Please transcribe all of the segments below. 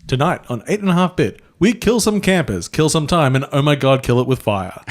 Tonight on 8.5-bit, we kill some campers, kill some time, and oh my god, kill it with fire.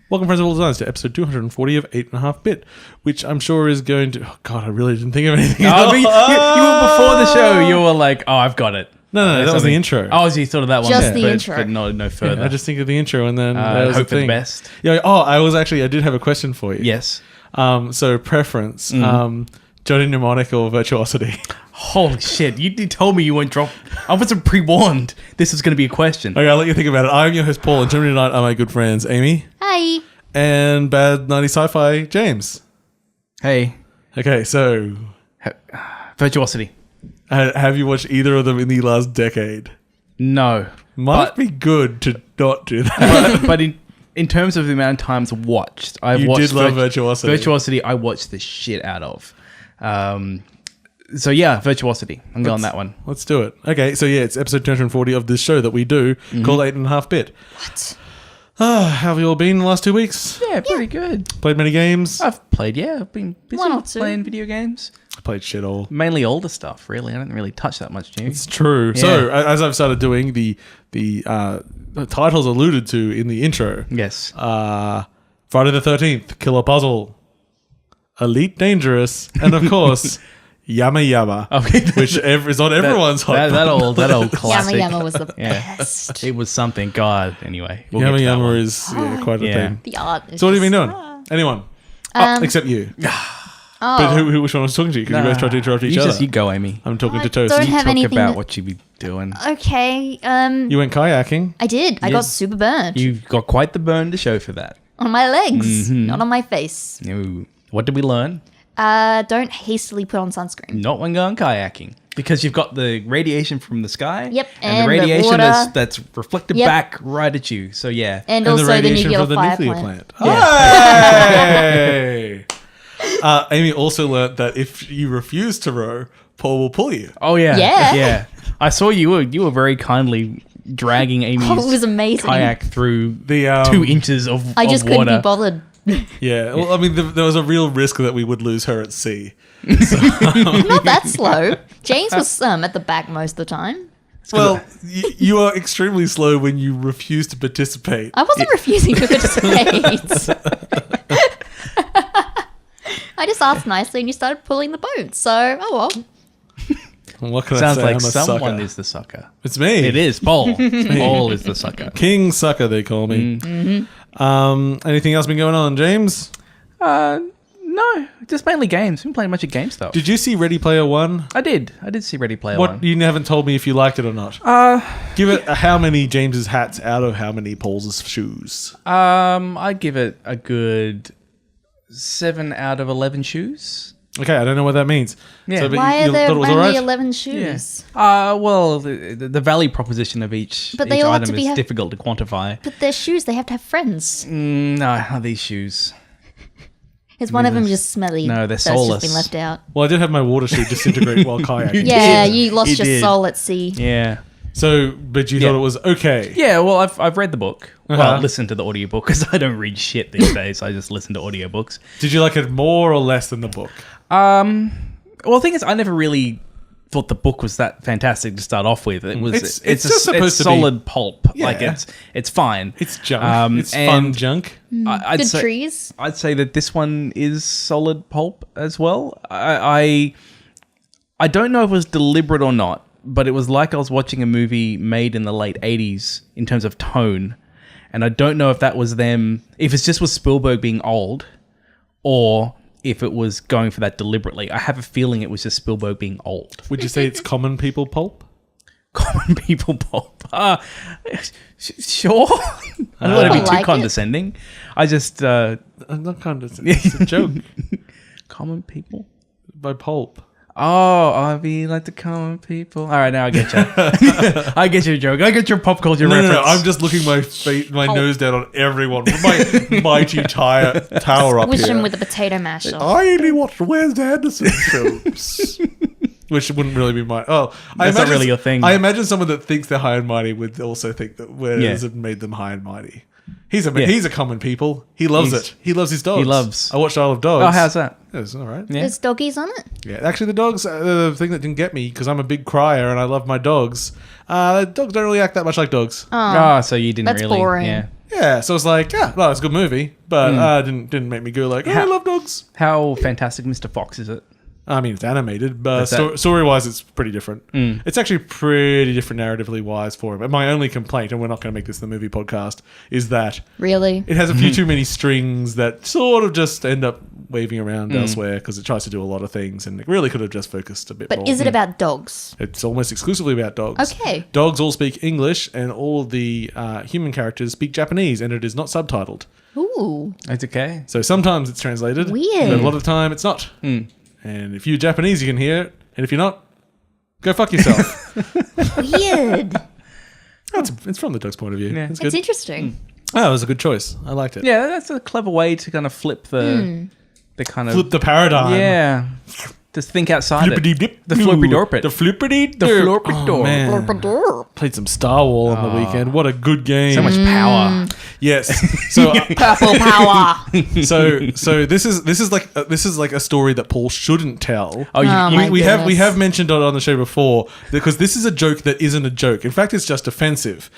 Welcome, friends of all designs, to episode 240 of 8.5-bit, which I'm sure is going to... Oh, God, I really didn't think of anything else. You were before the show, you were like, oh, I've got it. No, that was the intro. Oh, so you thought of that one. Just the intro. But no further. Yeah, I just think of the intro and then that was hope the for the thing. best. Yeah. Oh, I did have a question for you. Yes. So, preference, Johnny Mnemonic or Virtuosity? Holy shit, you told me you won't drop... I wasn't pre-warned this was going to be a question. Okay, I'll let you think about it. I'm your host, Paul, and joining me tonight are my good friends, Amy. Hi. And Bad 90 Sci-Fi, James. Hey. Okay, so... Virtuosity. Have you watched either of them in the last decade? No. Might be good to not do that. But in terms of the amount of times watched, You did love Virtuosity. Virtuosity, I watched the shit out of. So yeah, Virtuosity. I'm going that one. Let's do it. Okay, so yeah, it's episode 240 of this show that we do called 8.5-bit. What? How have you all been the last 2 weeks? Yeah, pretty good. Played many games? I've played, I've been busy One or two. playing video games. I played shit all. Mainly older stuff, really. I don't really touch that much new. It's true. Yeah. So, as I've started doing, the titles alluded to in the intro. Yes. Friday the 13th, Killer Puzzle, Elite Dangerous, and of course... Yama Yama, Okay. which is on everyone's hot that old classic. Yama Yama was the best. It was something. God. Anyway, we'll Yama get to that Yama one. is quite a Yeah. thing. The art. Is So what have you been just- doing? Anyone? Except you. Oh. But which one was talking to you? Because you guys tried to interrupt each other. You go, Amy. I'm talking to I Toast. don't You have talk anything about that- what you be doing. Okay. You went kayaking. I did. I got super burnt You've got quite the burn to show for that. on my legs, not on my face. No. What did we learn? Don't hastily put on sunscreen. Not when going kayaking. Because you've got the radiation from the sky. Yep, And, and the the radiation water. that's reflected Yep. back right at you. So yeah. And also the radiation nuclear from the fire nuclear plant. Hey! Amy also learnt that if you refuse to row, Paul will pull you. Oh yeah. Yeah. Yeah. I saw you were very kindly dragging Amy's Oh, it was amazing. kayak through The 2 inches of I just water. couldn't be bothered. Yeah, well, I mean, there was a real risk that we would lose her at sea. I'm not that slow. James was at the back most of the time. Well, you are extremely slow when you refuse to participate. I wasn't refusing to participate. I just asked nicely and you started pulling the boat. So, oh well. What can Sounds I say? like I'm a someone sucker. is the sucker. It's me. It is Paul. Paul is the sucker. King Sucker, they call me. Anything else been going on, James? No, just mainly games. Been playing a bunch of game stuff. Did you see Ready Player One? I did see Ready Player What One. you haven't told me if you liked it or not. Give it how many James's hats out of how many Paul's shoes? I'd give it a good 7 out of 11 shoes. Okay, I don't know what that means. Yeah. So, but Why you are there thought it was only alright? 11 shoes? Well, the value proposition of each But they all have item to be is difficult to quantify. But they're shoes. They have to have friends. No, not these shoes. Is one of them just smelly? No, they're that's soulless. just been left out. Well, I did have my water shoe disintegrate while kayaking. Yeah, you lost You your did. soul at sea. Yeah. So, but you thought it was okay. Yeah, well, I've read the book. Uh-huh. Well, listened to the audiobook because I don't read shit these days. I just listen to audiobooks. Did you like it more or less than the book? Well, the thing is, I never really thought the book was that fantastic to start off with. It was It's just supposed to be- solid pulp. Yeah. Like it's fine. It's junk. It's fun and junk. I'd Good say, trees. I'd say that this one is solid pulp as well. I don't know if it was deliberate or not, but it was like I was watching a movie made in the late 80s in terms of tone. And I don't know if that was them, if it just was Spielberg being old or if it was going for that deliberately. I have a feeling it was just Spielberg being old. Would you say it's common people pulp? Common people pulp. Sure. I don't want to be I too like it. condescending. I just... I'm not condescending. It's a joke. common people? By pulp. Oh, I be like the common people. All right, now I get you. I get your joke. I get your pop culture reference. No, I'm just looking my nose down on everyone with my mighty tower up Wish here. him with a potato masher. I only watched Wes Anderson films. Which wouldn't really be my... Oh, That's not really your thing. I imagine someone that thinks they're high and mighty would also think that Wes had made them high and mighty. He's a common people. He loves it. He loves his dogs. He loves... I watched Isle of Dogs. Oh, how's that? Yeah, it's all right. Yeah. There's doggies on it? Yeah, actually, the dogs, the thing that didn't get me, because I'm a big crier and I love my dogs, dogs don't really act that much like dogs. Oh, so you didn't That's really... boring. Yeah. Yeah, so it's like, no, it's a good movie, but didn't make me go like, I love dogs. How fantastic Mr. Fox is it? I mean, it's animated, but story-wise, it's pretty different. It's actually pretty different narratively-wise for him. And my only complaint, and we're not going to make this the movie podcast, is that Really? it has a few too many strings that sort of just end up waving around elsewhere because it tries to do a lot of things, and it really could have just focused a bit more. But is it about dogs? It's almost exclusively about dogs. Okay. Dogs all speak English, and all of the human characters speak Japanese, and it is not subtitled. Ooh. It's okay. So sometimes it's translated, Weird. but a lot of the time it's not. And if you're Japanese, you can hear it. And if you're not, go fuck yourself. Weird. It's from the dog's point of view. Yeah. It's good. It's interesting. Oh, it was a good choice. I liked it. Yeah, that's a clever way to kind of flip the kind of... Flip the paradigm. Yeah. Just think outside it. Flippity-dip. The floppy-dorpit. The flippity. The floppy-dorp. Oh, man. Played some Star Wars on the weekend. What a good game. So much power. Yes. So Purple power. so this is like a story that Paul shouldn't tell. Oh, my we goodness. have mentioned it on the show before because this is a joke that isn't a joke. In fact, it's just offensive.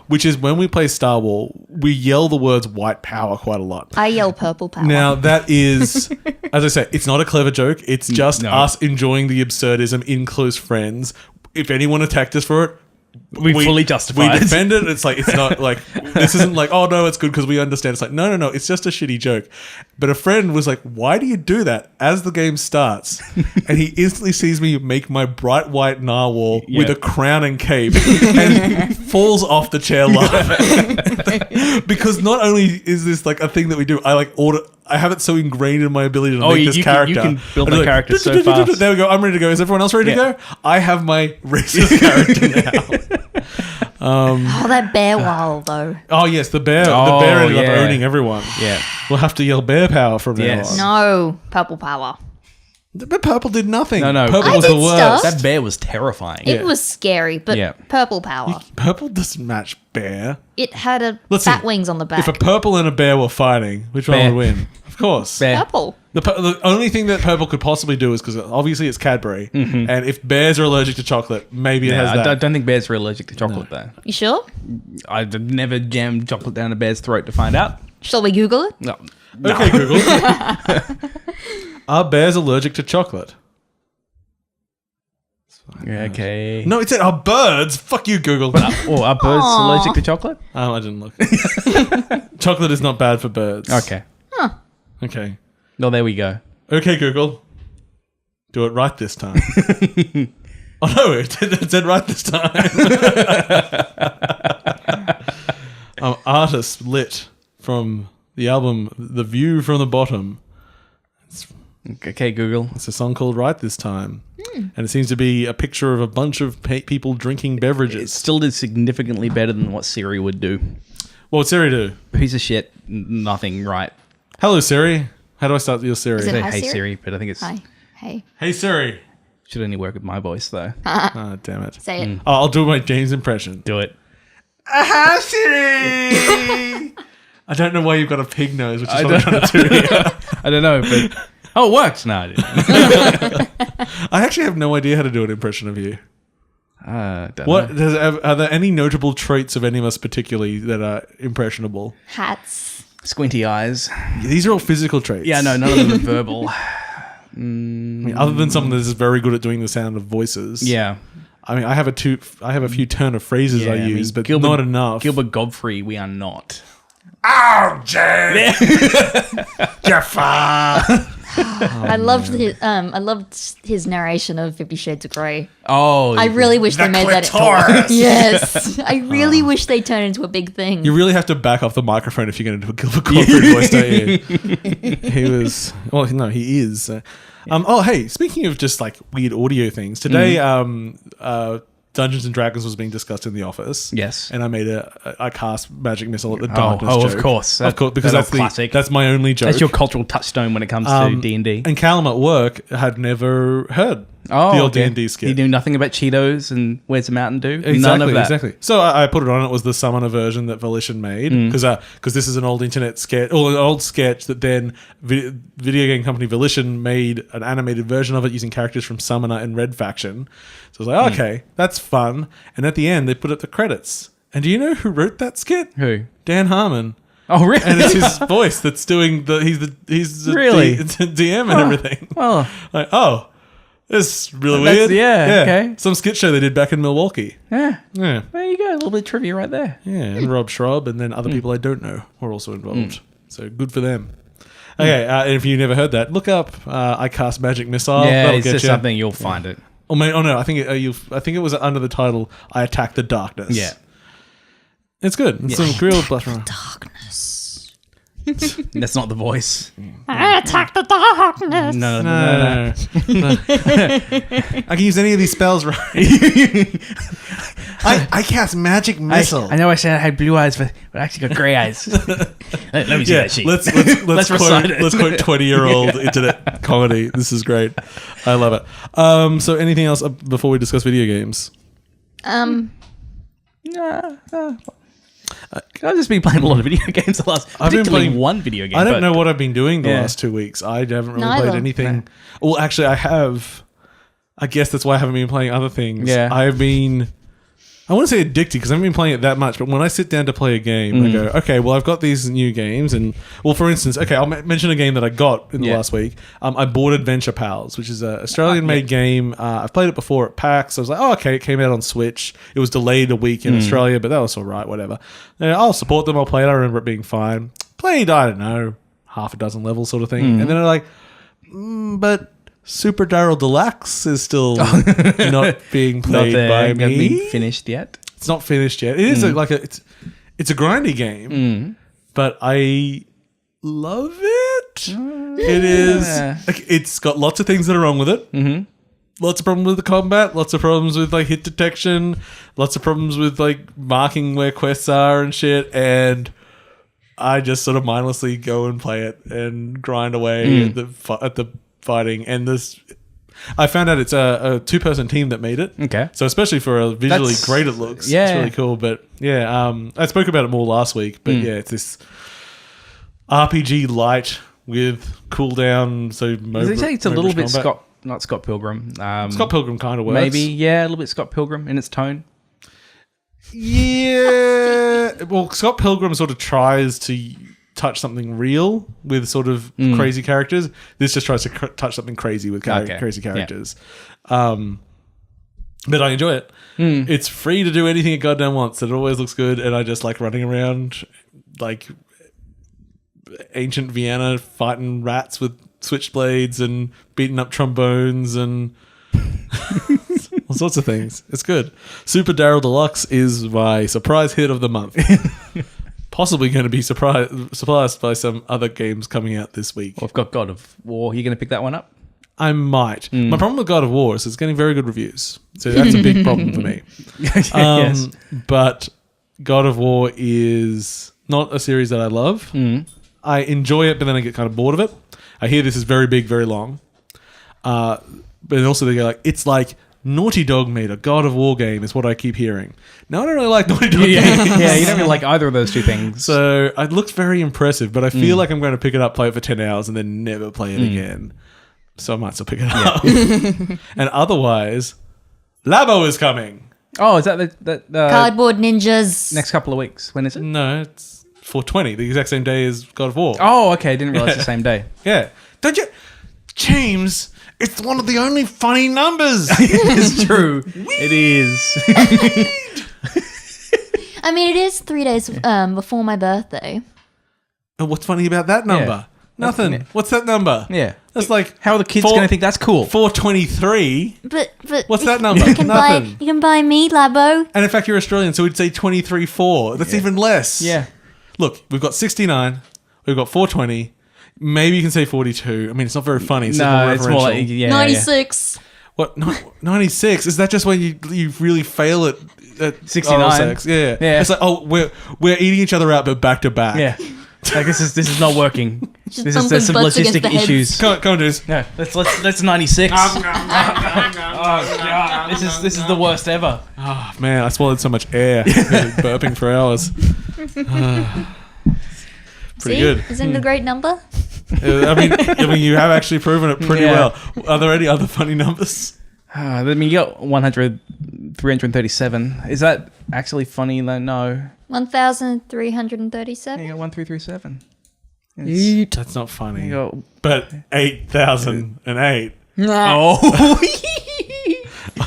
Which is when we play Star Wars, we yell the words "white power" quite a lot. I yell purple power. Now that is, as I say, it's not a clever joke. It's just us enjoying the absurdism in close friends. If anyone attacked us for it, we fully justify we it. defend it. It's like, it's not like, this isn't like, oh no, it's good because we understand. It's like, no, it's just a shitty joke. But a friend was like, why do you do that as the game starts? And he instantly sees me make my bright white narwhal with a crown and cape and falls off the chair laughing. Because not only is this like a thing that we do, I have it so ingrained in my ability to make this character. You can build And that I'm character so fast. There we go. I'm ready to go. Is everyone else ready to go? I have my racist character now. Oh, that bear wow, though. Oh yes, the bear. The Oh, bear ended up yeah. owning everyone. Yeah. We'll have to yell bear power from now Yes. on. No, purple power. But purple did nothing. No. Purple I was did the worst. stuff. That bear was terrifying. It was scary, but Yeah. purple power. Purple doesn't match bear. It had Let's bat see. wings on the back. If a purple and a bear were fighting, which one Bear. would win? Of course. Bear. Purple. The only thing that purple could possibly do is because obviously it's Cadbury, and if bears are allergic to chocolate, maybe it Yeah, has that. I don't think bears are allergic to chocolate, though. You sure? I've never jammed chocolate down a bear's throat to find out. Shall we Google it? No. Okay, Google. Are bears allergic to chocolate? Yeah, okay. No, it said are birds. Fuck you, Google. Are birds allergic to chocolate? I didn't look. Chocolate is not bad for birds. Okay. Okay. Well, there we go. Okay, Google. Do it right this time. Oh no, it said right this time. Artist lit from the album The View from the Bottom. Okay, Google. It's a song called Right This Time. And it seems to be a picture of a bunch of people drinking It beverages. still did significantly better than what Siri would do. What would Siri do? Piece of shit. Nothing right. Hello, Siri. How do I start your Siri? Is it- Say, Hi, hey Siri? Siri, but I think it's Hi. Hey. Hey, Siri. should only work with my voice though. Ah, damn it. Say it. Oh, I'll do my James impression. Do it. Aha, Siri! I don't know why you've got a pig nose, which is what I'm trying to do here. I don't know, but it works. No, I didn't. I actually have no idea how to do an impression of you. Don't What know. are there any notable traits of any of us particularly that are impressionable? Hats. Squinty eyes. These are all physical traits. Yeah, no, none of them are verbal. I mean, other than someone that is very good at doing the sound of voices. Yeah. I mean, I have a few turn of phrases I use, but not enough. Gilbert Godfrey, we are not. Oh, Jay! Jafar! I loved his narration of 50 Shades of Grey. Oh, I really wish they made that. clitoris. Yes, I really wish they turned into a big thing. You really have to back off the microphone if you're going to do a Gilbert Godfrey voice, don't you? He was... Well, no, he is. Hey, speaking of just like weird audio things, today Dungeons and Dragons was being discussed in the office. Yes. And I cast magic missile at the darkness joke. Of course. Of course, because that's classic. That's my only joke. That's your cultural touchstone when it comes to D&D. And Callum at work had never heard the old D&D skit. He knew nothing about Cheetos and where's the Mountain Dew. Exactly, None of that. Exactly. So I put it on. It was the summoner version that Volition made because this is an old internet sketch or an old sketch that then video game company Volition made an animated version of it using characters from Summoner and Red Faction. So I was like, okay, that's fun. And at the end, they put up the credits. And do you know who wrote that skit? Who? Dan Harmon. Oh, really? And it's his voice that's doing he's the Really? DM and everything. Well, Like, oh. It's really weird. Okay. Some skit show they did back in Milwaukee. yeah. Yeah. There you go. A little bit of trivia right there. Yeah. And Rob Schraub and then other people I don't know were also involved. So good for them. Okay. And if you never heard that, look up I Cast Magic Missile. Yeah, That'll it's get just you. something you'll find it. Oh, no. I think it was under the title I Attack the Darkness. Yeah. It's good. It's some real bluster. Darkness. That's not the voice. I attack the darkness. No. I can use any of these spells right. I cast Magic Missile. I know I said I had blue eyes, but I actually got grey eyes. Let me see that sheet. Let's Let's recite it. quote 20-year-old internet comedy. This is great. I love it. So anything else before we discuss video games? I've just been playing a lot of video games the last. I've been Particularly playing one video game. I don't but- know what I've been doing the Yeah. last 2 weeks. I haven't really Neither. played anything. Well, actually, I have. I guess that's why I haven't been playing other things. Yeah. I've been. I want to say addicted because I haven't been playing it that much. But when I sit down to play a game, I go, okay, well, I've got these new games, and well, for instance, okay, I'll mention a game that I got in the last week. I bought Adventure Pals, which is an Australian-made game. I've played it before at PAX. I was like, oh, okay, it came out on Switch. It was delayed a week in Australia, but that was all right. Whatever. I'll support them. I'll play it. I remember it being fine. Played, I don't know, half a dozen levels, sort of thing, and then they're like, but. Super Daryl Deluxe is still not being played by Not me. been finished yet. It's not finished yet. It is it's a grindy game, but I love it. It is. Like, it's got lots of things that are wrong with it. Mm-hmm. Lots of problems with the combat. Lots of problems with like hit detection. Lots of problems with like marking where quests are and shit. And I just sort of mindlessly go and play it and grind away at the fighting. And this, I found out it's a 2-person team that made it. Okay. So especially for a visually That's- great it looks, yeah. it's really cool. But yeah, I spoke about it more last week. But yeah, it's this RPG light with cooldown. So They say it's a little bit combat. not Scott Pilgrim. Scott Pilgrim kind of works. Maybe, yeah, a little bit Scott Pilgrim in its tone. Yeah. Well, Scott Pilgrim sort of tries to touch something real with sort of crazy characters. This just tries to touch something crazy with crazy characters. But I enjoy it. It's free to do anything it goddamn wants. It always looks good, and I just like running around like ancient Vienna fighting rats with switchblades and beating up trombones and all sorts of things. It's good. Super Daryl Deluxe is my surprise hit of the month. Possibly going to be surprised by some other games coming out this week. Well, I've got God of War. You going to pick that one up? I might. My problem with God of War is it's getting very good reviews. So that's a big problem for me. Yes. But God of War is not a series that I love. I enjoy it, but then I get kind of bored of it. I hear this is very big, very long. But also they go like, it's like Naughty Dog made a God of War game is what I keep hearing. Now I don't really like Naughty Dog games. Yeah, you don't really like either of those two things. So it looks very impressive, but I feel like I'm going to pick it up, play it for 10 hours, and then never play it again. So I might still pick it up. And otherwise, Labo is coming. Oh, is that the Cardboard ninjas. next couple of weeks? When is it? No, it's 420, the exact same day as God of War. Oh, okay. I didn't realize the same day. Yeah. Don't you... James, it's one of the only funny numbers. It's true. It is. I mean, it is 3 days before my birthday. And what's funny about that number? Yeah. Nothing. What's that number? Yeah. That's like... How are the kids going to think that's cool? 423. But What's that number? You can Nothing. buy me, Labo. And in fact, you're Australian, so we'd say 23.4. That's even less. Yeah. Look, we've got 69. We've got 420. maybe you can say 42. I mean, it's not very funny. It's No, it's more referential. like yeah, 96. What? 96? Is that just when you really fail at 69? oral sex? Yeah. Yeah. It's like, oh, we're eating each other out, but back to back. Yeah. Like this is not working. Just There's thumping some butts against logistic the heads. issues. Come on, dudes. No, let's 96. Oh god, this is the worst ever. Oh, man, I swallowed so much air. Burping for hours. Pretty See? good. Isn't it a great number? I mean, you have actually proven it pretty Yeah. well. Are there any other funny numbers? I mean, you got 337. Is that actually funny though? No. 1,337. You got 1337. That's not funny. You got But 8,008. oh.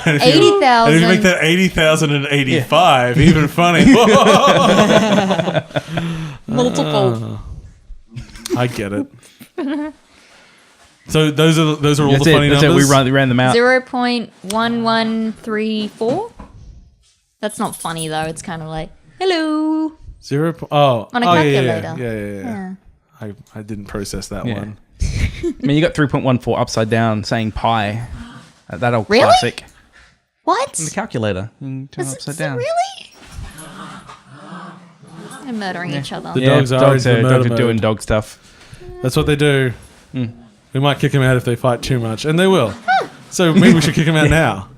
And if 80,000. you make that 80,085 even funny. Multiple. I get it. So those are all That's the it. funny That's numbers. it. We ran them out. 0.1134. That's not funny though. It's kind of like hello. On a calculator. Yeah. I didn't process that Yeah. one. I mean, you got 3.14 upside down saying pi. That old Really? classic. What? The calculator. You can turn it Is upside it down. really? They're murdering each other. The dogs are into murder dogs are doing mode. dog stuff. That's what they do. We might kick them out if they fight too much, and they will. So maybe we should kick them out now.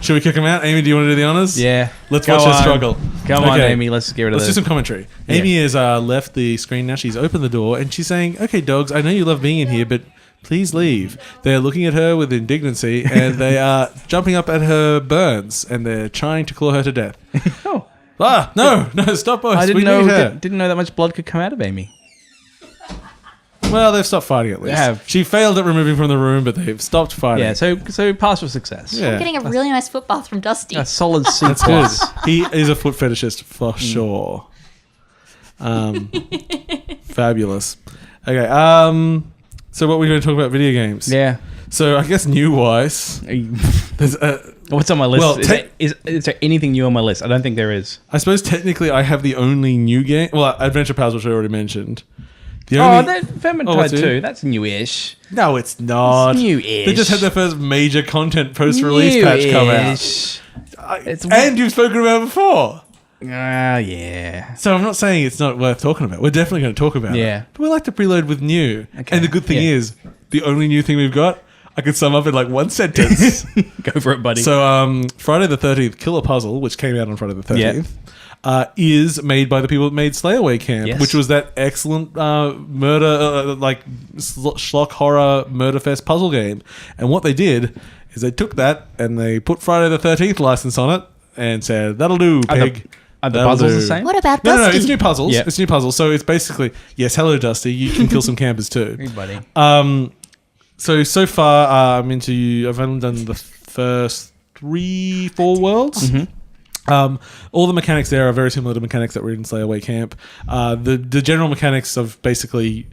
Should we kick them out? Amy, do you want to do the honors? Yeah. Let's Go watch her on. struggle. Come on, Okay. Amy. Let's get rid of Let's do this. some commentary. Yeah. Amy has left the screen now. She's opened the door and she's saying, "Okay, dogs, I know you love being in here, but please leave." They're looking at her with indignancy and they are jumping up at her burns and they're trying to claw her to death. Oh. No, stop us. I We didn't need know her. didn't know that much blood could come out of Amy. Well, they've stopped fighting at least. They have. She failed at removing from the room, but they've stopped fighting. Yeah, so pass with success. Yeah. I'm getting a really nice foot bath from Dusty. A solid C+. That's good. He is a foot fetishist for sure. Fabulous. Okay. So what we're going to talk about video games. Yeah. So I guess new wise, there's What's on my list? Well, is there anything new on my list? I don't think there is. I suppose technically I have the only new game. Well, Adventure Pals, which I already mentioned. The Oh, only, that Vermintide what's it? 2. That's newish. No, it's not. It's new-ish. They just had their first major content post-release patch come out. Newish. It's And you've spoken about it before. Yeah. So I'm not saying it's not worth talking about. We're definitely going to talk about Yeah. it. But we like to preload with new. Okay. And the good thing Yeah. is, the only new thing we've got, I could sum up in like one sentence. Go for it, buddy. So Friday the 13th Killer Puzzle, which came out on Friday the 13th, is made by the people that made Slayaway Camp, Yes. which was that excellent murder, schlock horror murder fest puzzle game. And what they did is they took that and they put Friday the 13th license on it and said, "That'll do, pig." Are the That'll puzzles the do. same? What about No, Dusty? it's new puzzles. Yeah. It's new puzzles. So it's basically, yes, hello, Dusty. You can kill some campers too. Hey, buddy. So far, I've only done the first 3-4 worlds. All the mechanics there are very similar to mechanics that were in Slayaway Camp. The general mechanics of basically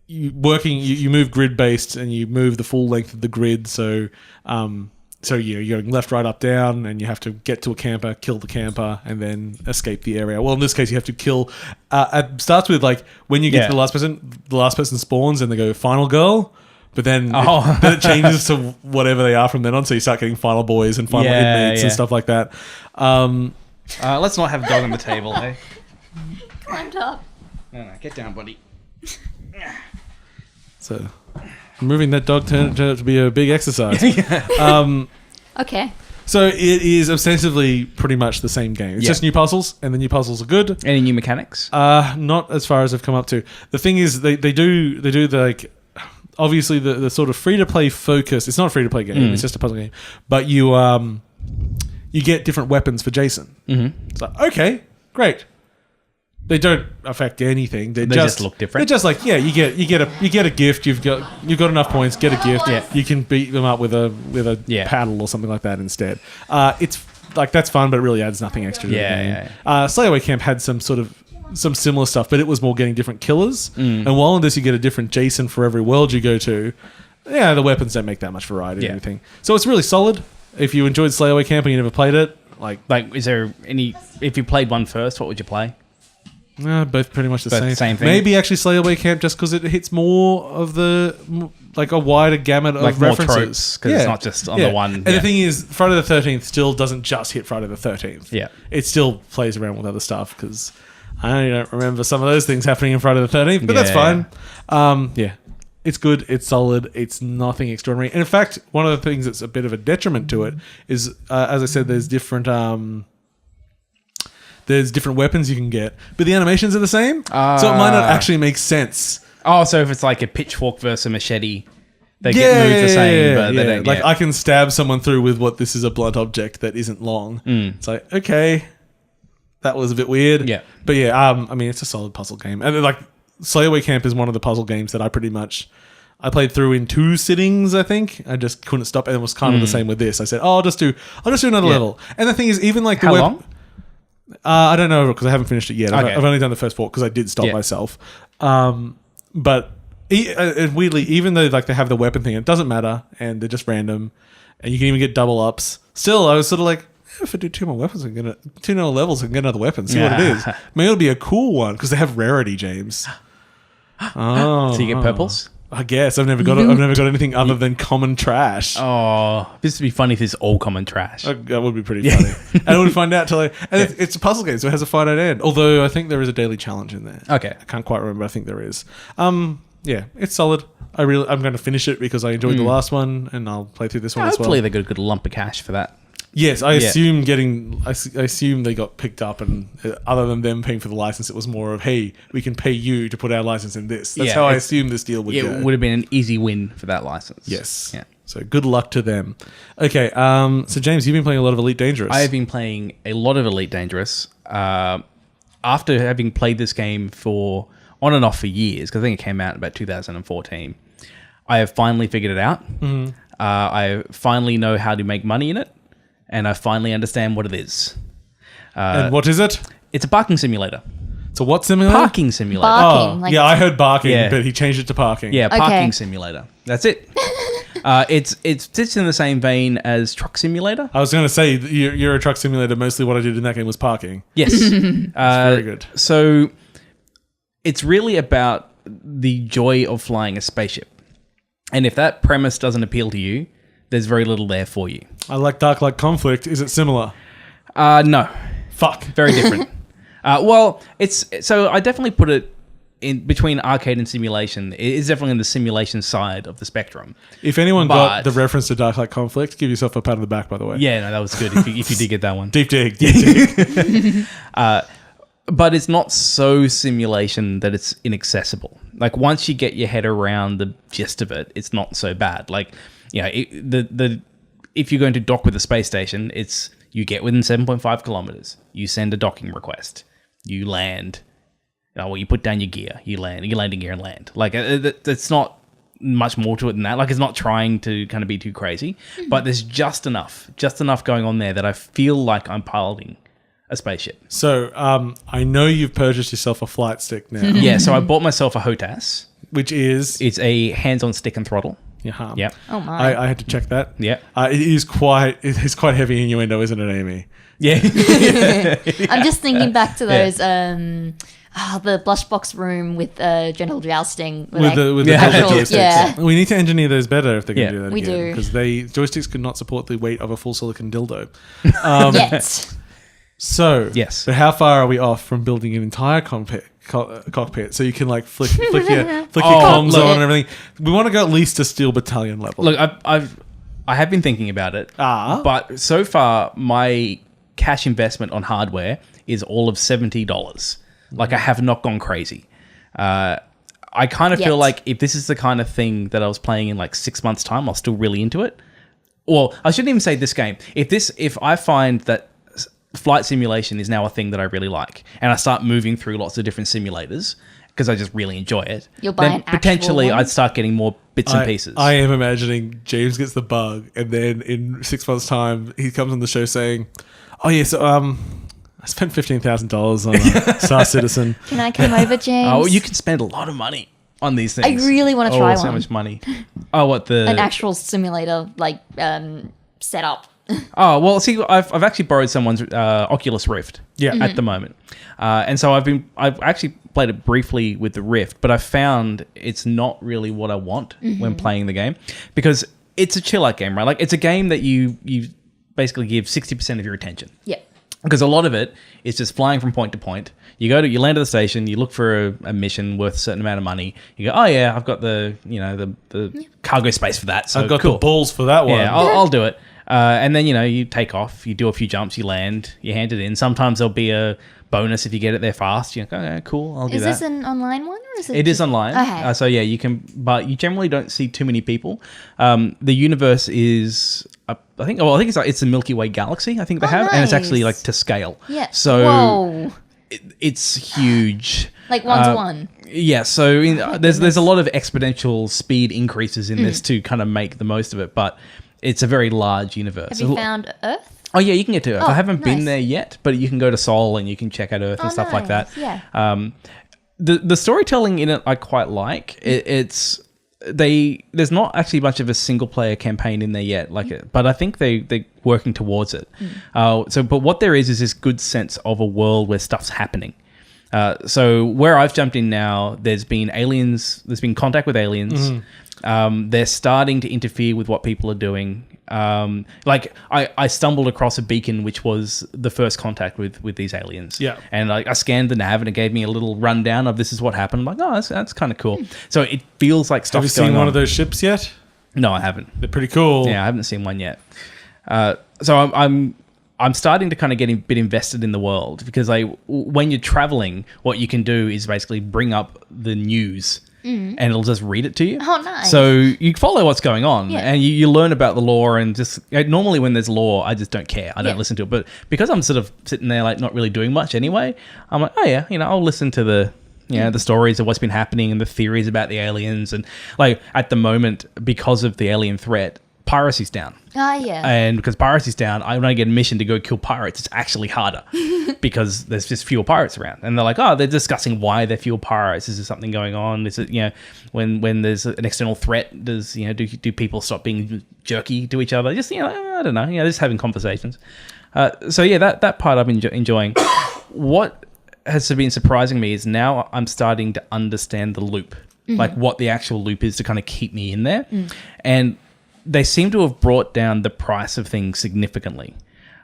you move grid based and you move the full length of the grid. So you're going left, right, up, down, and you have to get to a camper, kill the camper, and then escape the area. Well, in this case, you have to kill. It starts with like when you get to the last person spawns, and they go final girl. But then, then it changes to whatever they are from then on. So you start getting final boys and final inmates and stuff like that. Let's not have a dog on the table, eh? Climbed up. No, get down, buddy. So moving that dog turned out to be a big exercise. Okay. So it is ostensibly pretty much the same game. It's just new puzzles, and the new puzzles are good. Any new mechanics? Not as far as I've come up to. The thing is, they do the like. Obviously, the sort of free to play focus. It's not a free to play game. It's just a puzzle game. But you get different weapons for Jason. It's like, okay, great. They don't affect anything. They just look different. They're just like, yeah, you get a gift. You've got enough points. Get a gift. Yeah. You can beat them up with a paddle or something like that instead. It's like that's fun, but it really adds nothing extra to the game. Slayaway Camp had some similar stuff, but it was more getting different killers. And while in this, you get a different Jason for every world you go to. Yeah, the weapons don't make that much variety or anything. So it's really solid. If you enjoyed Slayaway Camp and you never played it, like is there any? If you played one first, what would you play? Both pretty much the Both same thing. Maybe actually Slayaway Camp just because it hits more of the like a wider gamut Like of more references. tropes, 'cause it's not just on the one- And the thing is, Friday the 13th still doesn't just hit Friday the 13th. Yeah. It still plays around with other stuff because I don't remember some of those things happening in Friday the 13th, but that's fine. It's good. It's solid. It's nothing extraordinary. And in fact, one of the things that's a bit of a detriment to it is, as I said, there's different weapons you can get, but the animations are the same, so it might not actually make sense. Oh, so if it's like a pitchfork versus a machete, they get moved the same, but they don't. Like I can stab someone through with what this is a blunt object that isn't long. It's like, okay, that was a bit weird. Yeah. But yeah, I mean, it's a solid puzzle game, and like Slayaway Camp is one of the puzzle games that I played through in 2 sittings. I think I just couldn't stop, and it was kind of the same with this. I said, I'll just do another level. And the thing is, even like the How long? I don't know because I haven't finished it yet. Okay. I've only done the first 4 because I did stop myself. But weirdly, even though like they have the weapon thing, it doesn't matter, and they're just random, and you can even get double ups. Still, I was sort of like, if I do 2 more weapons, 2 more levels, I can get another weapon. See what it is. Maybe it'll be a cool one because they have rarity, James. So you get purples? I guess I've never got anything other than common trash. Oh, this would be funny if it's all common trash. That would be pretty funny. And I wouldn't find out till it's a puzzle game, so it has a finite end. Although I think there is a daily challenge in there. Okay. I can't quite remember. I think there is. Yeah, it's solid. I'm going to finish it because I enjoyed the last one, and I'll play through this one as well. Hopefully they got a good lump of cash for that. Yes, I assume they got picked up, and other than them paying for the license, it was more of, hey, we can pay you to put our license in this. That's how I assume this deal would go. It would have been an easy win for that license. Yes. Yeah. So good luck to them. Okay, so James, you've been playing a lot of Elite Dangerous. I have been playing a lot of Elite Dangerous. After having played this game for on and off for years, because I think it came out in about 2014, I have finally figured it out. Mm-hmm. I finally know how to make money in it. And I finally understand what it is. And what is it? It's a parking simulator. It's a what simulator? Parking simulator. Barking, I heard barking, Yeah. but he changed it to parking. Yeah, Okay. parking simulator. That's it. It sits in the same vein as Truck Simulator. I was going to say, you're a truck simulator. Mostly what I did in that game was parking. Yes. Very good. So it's really about the joy of flying a spaceship. And if that premise doesn't appeal to you, there's very little there for you. I like Dark Light Conflict. Is it similar? No. Fuck. Very different. Well, so I definitely put it in between arcade and simulation. It is definitely in the simulation side of the spectrum. If anyone got the reference to Dark Light Conflict, give yourself a pat on the back, by the way. Yeah, no, that was good if you did get that one. Deep dig. But it's not so simulation that it's inaccessible. Like once you get your head around the gist of it, it's not so bad. Like, you know, if you're going to dock with a space station, it's you get within 7.5 kilometers, you send a docking request, you land. You put down your gear, you land, your landing gear and land. Like it's not much more to it than that. Like it's not trying to kind of be too crazy, but there's just enough going on there that I feel like I'm piloting a spaceship. So I know you've purchased yourself a flight stick now. Yeah, so I bought myself a HOTAS. Which is? It's a hands-on stick and throttle. Yeah. Yep. Oh my. I had to check that. Yeah. It is quite heavy innuendo, isn't it, Amy? Yeah. I'm just thinking back to those the blush box room with genital jousting with the actual- joysticks. yeah. We need to engineer those better if they're going to do that We again. do. Because joysticks could not support the weight of a full silicon dildo. Yet. So, Yes. But how far are we off from building an entire cockpit so you can like flick your comms on and everything? We want to go at least to Steel Battalion level. Look, I have been thinking about it. But so far my cash investment on hardware is all of $70. Like I have not gone crazy. I kind of feel like if this is the kind of thing that I was playing in like 6 months' time, I'll still really into it. Well, I shouldn't even say this game. If I find that flight simulation is now a thing that I really like, and I start moving through lots of different simulators because I just really enjoy it, You'll buy an actual potentially one? I'd start getting more bits and pieces. I am imagining James gets the bug, and then in 6 months' time, he comes on the show saying, "Oh yeah, so I spent $15,000 on a Star Citizen." Can I come over, James? Oh, you can spend a lot of money on these things. I really want to try so one. much money. Oh, what the An actual simulator, like setup. Oh, well, see, I've actually borrowed someone's Oculus Rift at the moment. And so I've actually played it briefly with the Rift, but I found it's not really what I want when playing the game, because it's a chill out game, right? Like, it's a game that you basically give 60% of your attention. Yeah. Because a lot of it is just flying from point to point. You land at the station, you look for a mission worth a certain amount of money. You go, oh yeah, I've got the cargo space for that. So I've got cool. the balls for that one. Yeah, I'll do it. And then, you take off, you do a few jumps, you land, you hand it in. Sometimes there'll be a bonus if you get it there fast. You're like, okay, cool, I'll do that. Is this an online one, or is it? It is online. Okay. So yeah, you can, but you generally don't see too many people. The universe is, I think it's the Milky Way galaxy. I think they have, and it's actually nice. like to scale. Yeah. So whoa. It's huge. Like 1 to 1. Yeah, so there's a lot of exponential speed increases in this to kind of make the most of it, but it's a very large universe. Have you found Earth? Oh yeah, you can get to Earth. Oh, I haven't been nice. there yet, but you can go to Sol and you can check out Earth and stuff like that. Yeah. The storytelling in it I quite like. There's not actually much of a single player campaign in there yet, but I think they're working towards it. But what there is this good sense of a world where stuff's happening. So where I've jumped in now, there's been contact with aliens. They're starting to interfere with what people are doing. I stumbled across a beacon which was the first contact with these aliens. Yeah. And I scanned the nav and it gave me a little rundown of this is what happened. I'm like, oh, that's kind of cool. So it feels like stuff's Have you seen going one on. of those ships yet? No, I haven't. They're pretty cool. Yeah, I haven't seen one yet. So I'm starting to kind of get a bit invested in the world, because when you're traveling, what you can do is basically bring up the news and it'll just read it to you. Oh, nice. So you follow what's going on and you learn about the lore, and just normally when there's lore, I just don't care. I don't listen to it. But because I'm sort of sitting there like not really doing much anyway, I'm like, oh yeah, I'll listen to the stories of what's been happening and the theories about the aliens. And like at the moment, because of the alien threat, piracy's down. Yeah. And because piracy's down, when I get a mission to go kill pirates, it's actually harder because there's just fewer pirates around. And they're like, oh, they're discussing why they're fewer pirates. Is there something going on? Is it, when there's an external threat, do people stop being jerky to each other? Just, I don't know, just having conversations. So yeah, that part I've been enjoying. What has been surprising me is now I'm starting to understand the loop, like what the actual loop is to kind of keep me in there. And they seem to have brought down the price of things significantly.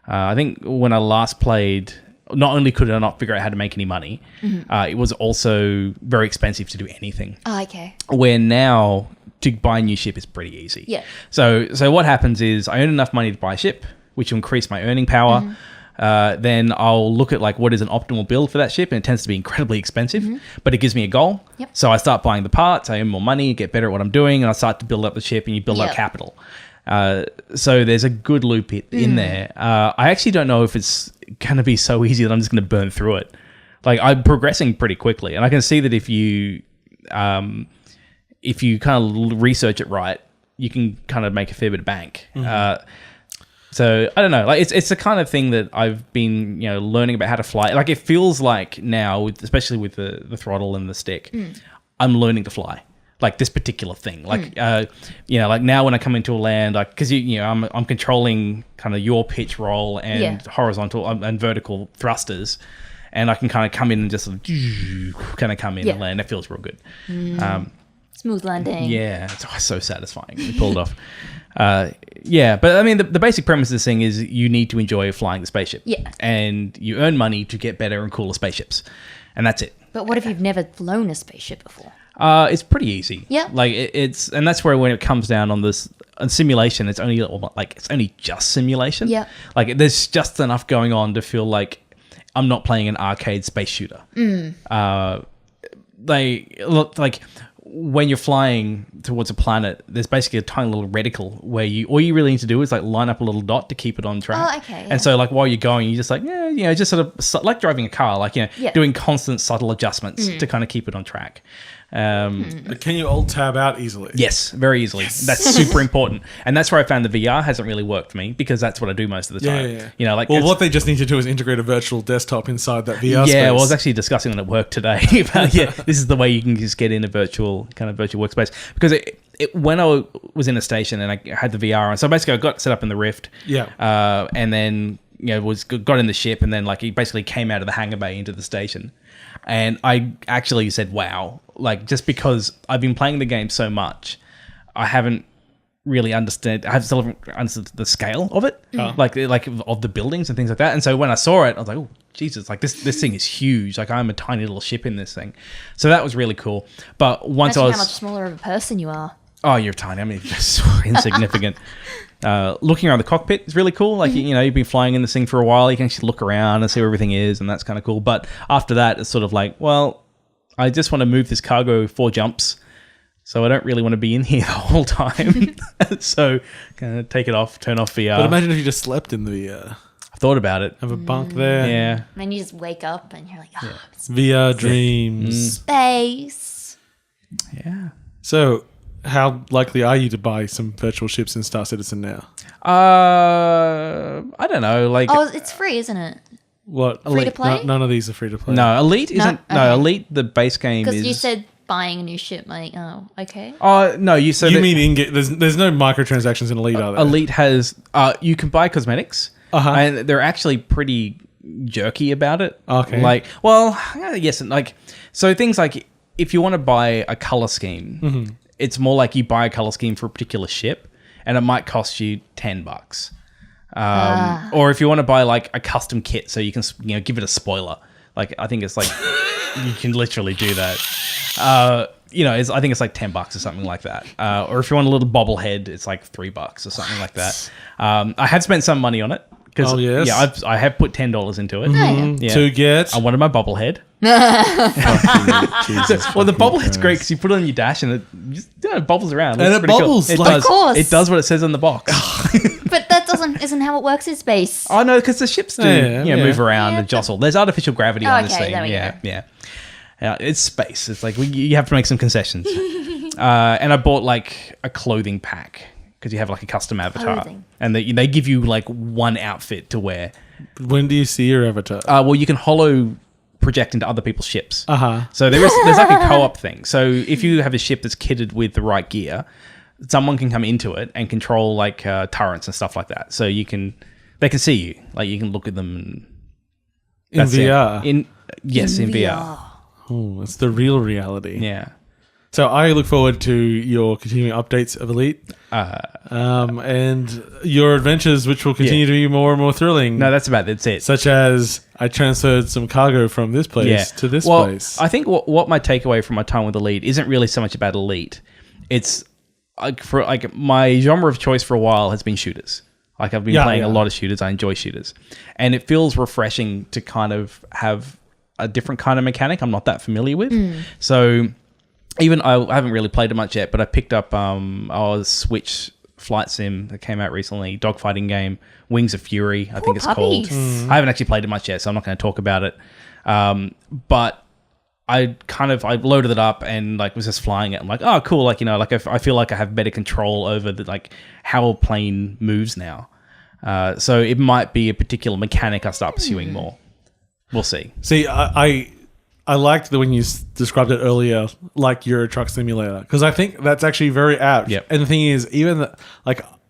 I think when I last played, not only could I not figure out how to make any money, it was also very expensive to do anything. Oh, okay. Where now, to buy a new ship is pretty easy. Yeah. So what happens is I earn enough money to buy a ship, which will increase my earning power. Then I'll look at like what is an optimal build for that ship, and it tends to be incredibly expensive, but it gives me a goal. Yep. So I start buying the parts, I earn more money, get better at what I'm doing, and I start to build up the ship, and you build up capital. So there's a good loop in there. I actually don't know if it's going to be so easy that I'm just going to burn through it. Like, I'm progressing pretty quickly, and I can see that if you kind of research it right, you can kind of make a fair bit of bank. So I don't know, like it's the kind of thing that I've been, learning about how to fly. Like, it feels like now, especially with the throttle and the stick, I'm learning to fly. Like this particular thing, like like now when I come into a land, like because I'm controlling kind of your pitch roll and horizontal and vertical thrusters, and I can kind of come in and just kind of come in and land. It feels real good. Smooth landing. Yeah, it's so satisfying. We pulled off. But I mean, the basic premise of this thing is you need to enjoy flying the spaceship. Yeah. And you earn money to get better and cooler spaceships. And that's it. But what if you've never flown a spaceship before? It's pretty easy. Yeah. Like and that's where when it comes down on this simulation, it's only just simulation. Yeah. Like there's just enough going on to feel like I'm not playing an arcade space shooter. They look like when you're flying towards a planet, there's basically a tiny little reticle where all you really need to do is like line up a little dot to keep it on track. Oh, okay. And so like while you're going, you're just like, just sort of like driving a car, like, doing constant subtle adjustments to kind of keep it on track. But can you alt tab out easily? Yes, very easily. Yes. That's super important, and that's where I found the VR hasn't really worked for me because that's what I do most of the time. Yeah. What they just need to do is integrate a virtual desktop inside that VR space. Yeah, well, I was actually discussing it at work today. But this is the way you can just get in a virtual workspace, because because when I was in a station and I had the VR on, so basically I got set up in the Rift. Yeah. And then got in the ship, and then like he basically came out of the hangar bay into the station, and I actually said, "Wow!" Like just because I've been playing the game so much, I haven't really understood. I still haven't understood the scale of it, like of the buildings and things like that. And so when I saw it, I was like, "Oh Jesus!" Like this thing is huge. Like I'm a tiny little ship in this thing. So that was really cool. But once Imagine I was how much smaller of a person you are. Oh, you're tiny. I mean, just so insignificant. Looking around the cockpit is really cool. Like, you've been flying in this thing for a while. You can actually look around and see where everything is, and that's kind of cool. But after that, it's sort of like, well, I just want to move this cargo 4 jumps, so I don't really want to be in here the whole time. So, kind of take it off, turn off VR. But imagine if you just slept in the VR. I thought about it. Have a bunk there. Yeah. And then you just wake up and you're like, it's VR dreams. space. Yeah. So, how likely are you to buy some virtual ships in Star Citizen now? I don't know. Like, Oh, it's free, isn't it? What? Free to play? None of these are free to play. no, Elite isn't. No, Okay. Elite, the base game is. Because you said buying a new ship. Like, oh, okay. Oh, no, you said. You mean in-game? There's no microtransactions in Elite, are there? Elite has. You can buy cosmetics, Uh-huh. and they're actually pretty jerky about it. Okay. Like, well, yes, and like, so things like if you want to buy a color scheme, it's more like you buy a color scheme for a particular ship, and it might cost you $10. Or if you want to buy like a custom kit, so you can give it a spoiler. Like I think it's like you can literally do that. I think it's like $10 or something like that. Or if you want a little bobblehead, it's like $3 or something like that. I had spent some money on it because I have put $10 into it. Yeah. To get. I wanted my bobblehead. Jesus. Well, the bobblehead's great because you put it on your dash and it just bobbles around. And It's it pretty cool. bubbles, It like- does. Of course. It does what it says on the box. But that isn't how it works in space. Oh no, because the ships do move around and jostle. There's artificial gravity on this okay, thing. there we Yeah. It's space. It's like you have to make some concessions. And I bought like a clothing pack because you have like a custom avatar, Clothing. and they give you like one outfit to wear. When do you see your avatar? Well, you can holo project into other people's ships. Uh-huh. So there's like a co-op thing. So if you have a ship that's kitted with the right gear, someone can come into it and control like turrets and stuff like that. So they can see you, like you can look at them. In VR? In VR. Oh, it's the real reality. Yeah. So I look forward to your continuing updates of Elite. And your adventures, which will continue to be more and more thrilling. No, that's it. Such as I transferred some cargo from this place to this place. I think what my takeaway from my time with Elite isn't really so much about Elite. It's like my genre of choice for a while has been shooters. Like I've been playing a lot of shooters. I enjoy shooters, and it feels refreshing to kind of have a different kind of mechanic I'm not that familiar with. So even I haven't really played it much yet, but I picked up a Switch flight sim that came out recently, dogfighting game, Wings of Fury, I think it's called. I haven't actually played it much yet, so I'm not going to talk about it. But I loaded it up and like was just flying it. I'm like, oh, cool. Like, I feel like I have better control over how a plane moves now. So it might be a particular mechanic I start pursuing more. We'll see. See, I liked when you described it earlier, like Euro Truck Simulator, because I think that's actually very apt. Yep. And the thing is,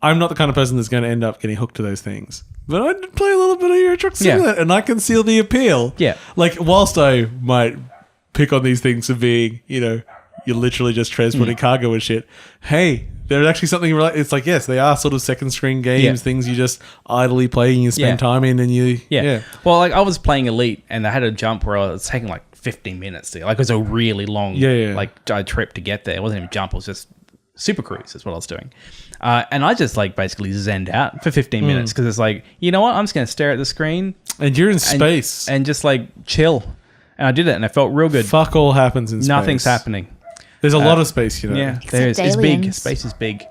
I'm not the kind of person that's going to end up getting hooked to those things. But I did play a little bit of Euro Truck Simulator, and I can see the appeal. Yeah. Like, whilst I might pick on these things for being, you're literally just transporting cargo and shit, hey, there's actually something it's like, yes, they are sort of second screen games, things you just idly play and you spend time in, and you Well, like I was playing Elite and I had a jump where I was taking like 15 minutes to, like, it was a really long trip to get there. It wasn't even jump, it was just super cruise is what I was doing. And I just like basically zenned out for 15 minutes because it's like, you know what, I'm just going to stare at the screen. And you're in space. And just like chill. And I did it and it felt real good. Fuck all happens in space. Nothing's happening. There's a lot of space, Yeah, there is. It's big. Space is big.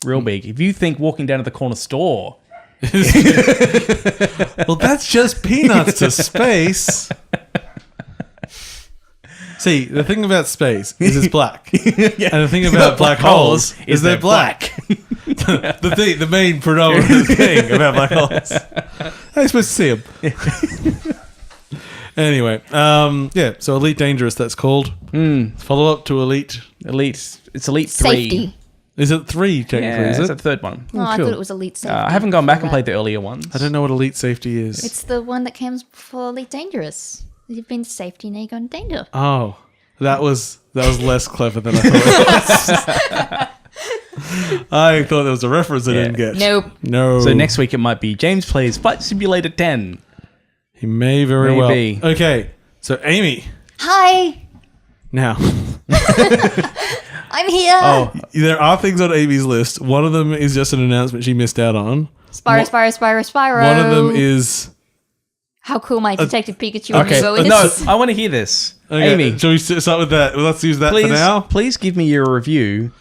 Real big. If you think walking down to the corner store... Well, that's just peanuts to space. See, the thing about space is it's black. And the thing about black holes is they're black. the main predominant thing about black holes. How are you supposed to see them? Anyway, so Elite Dangerous, that's called. Follow up to Elite. It's Elite 3. Safety. Is it 3 technically? Yeah, is it's it? the third one. Oh, I cool. thought it was Elite Safety. I haven't gone back and before played that. the earlier ones. I don't know what Elite Safety is. It's the one that came before Elite Dangerous. You've been to safety, now you go into danger. Oh, that was less clever than I thought it was. I thought there was a reference I didn't get. Nope. No. So next week it might be James plays Flight Simulator 10. He may very Maybe. well. Okay, so Amy, Hi, now. I'm here. Oh, there are things on Amy's list. One of them is just an announcement she missed out on. Spyro. One of them is... How cool my Detective Pikachu Okay, amiibo is. no, I want to hear this. Okay, Amy, shall we start with that? Well, let's use that please, for now. please give me your review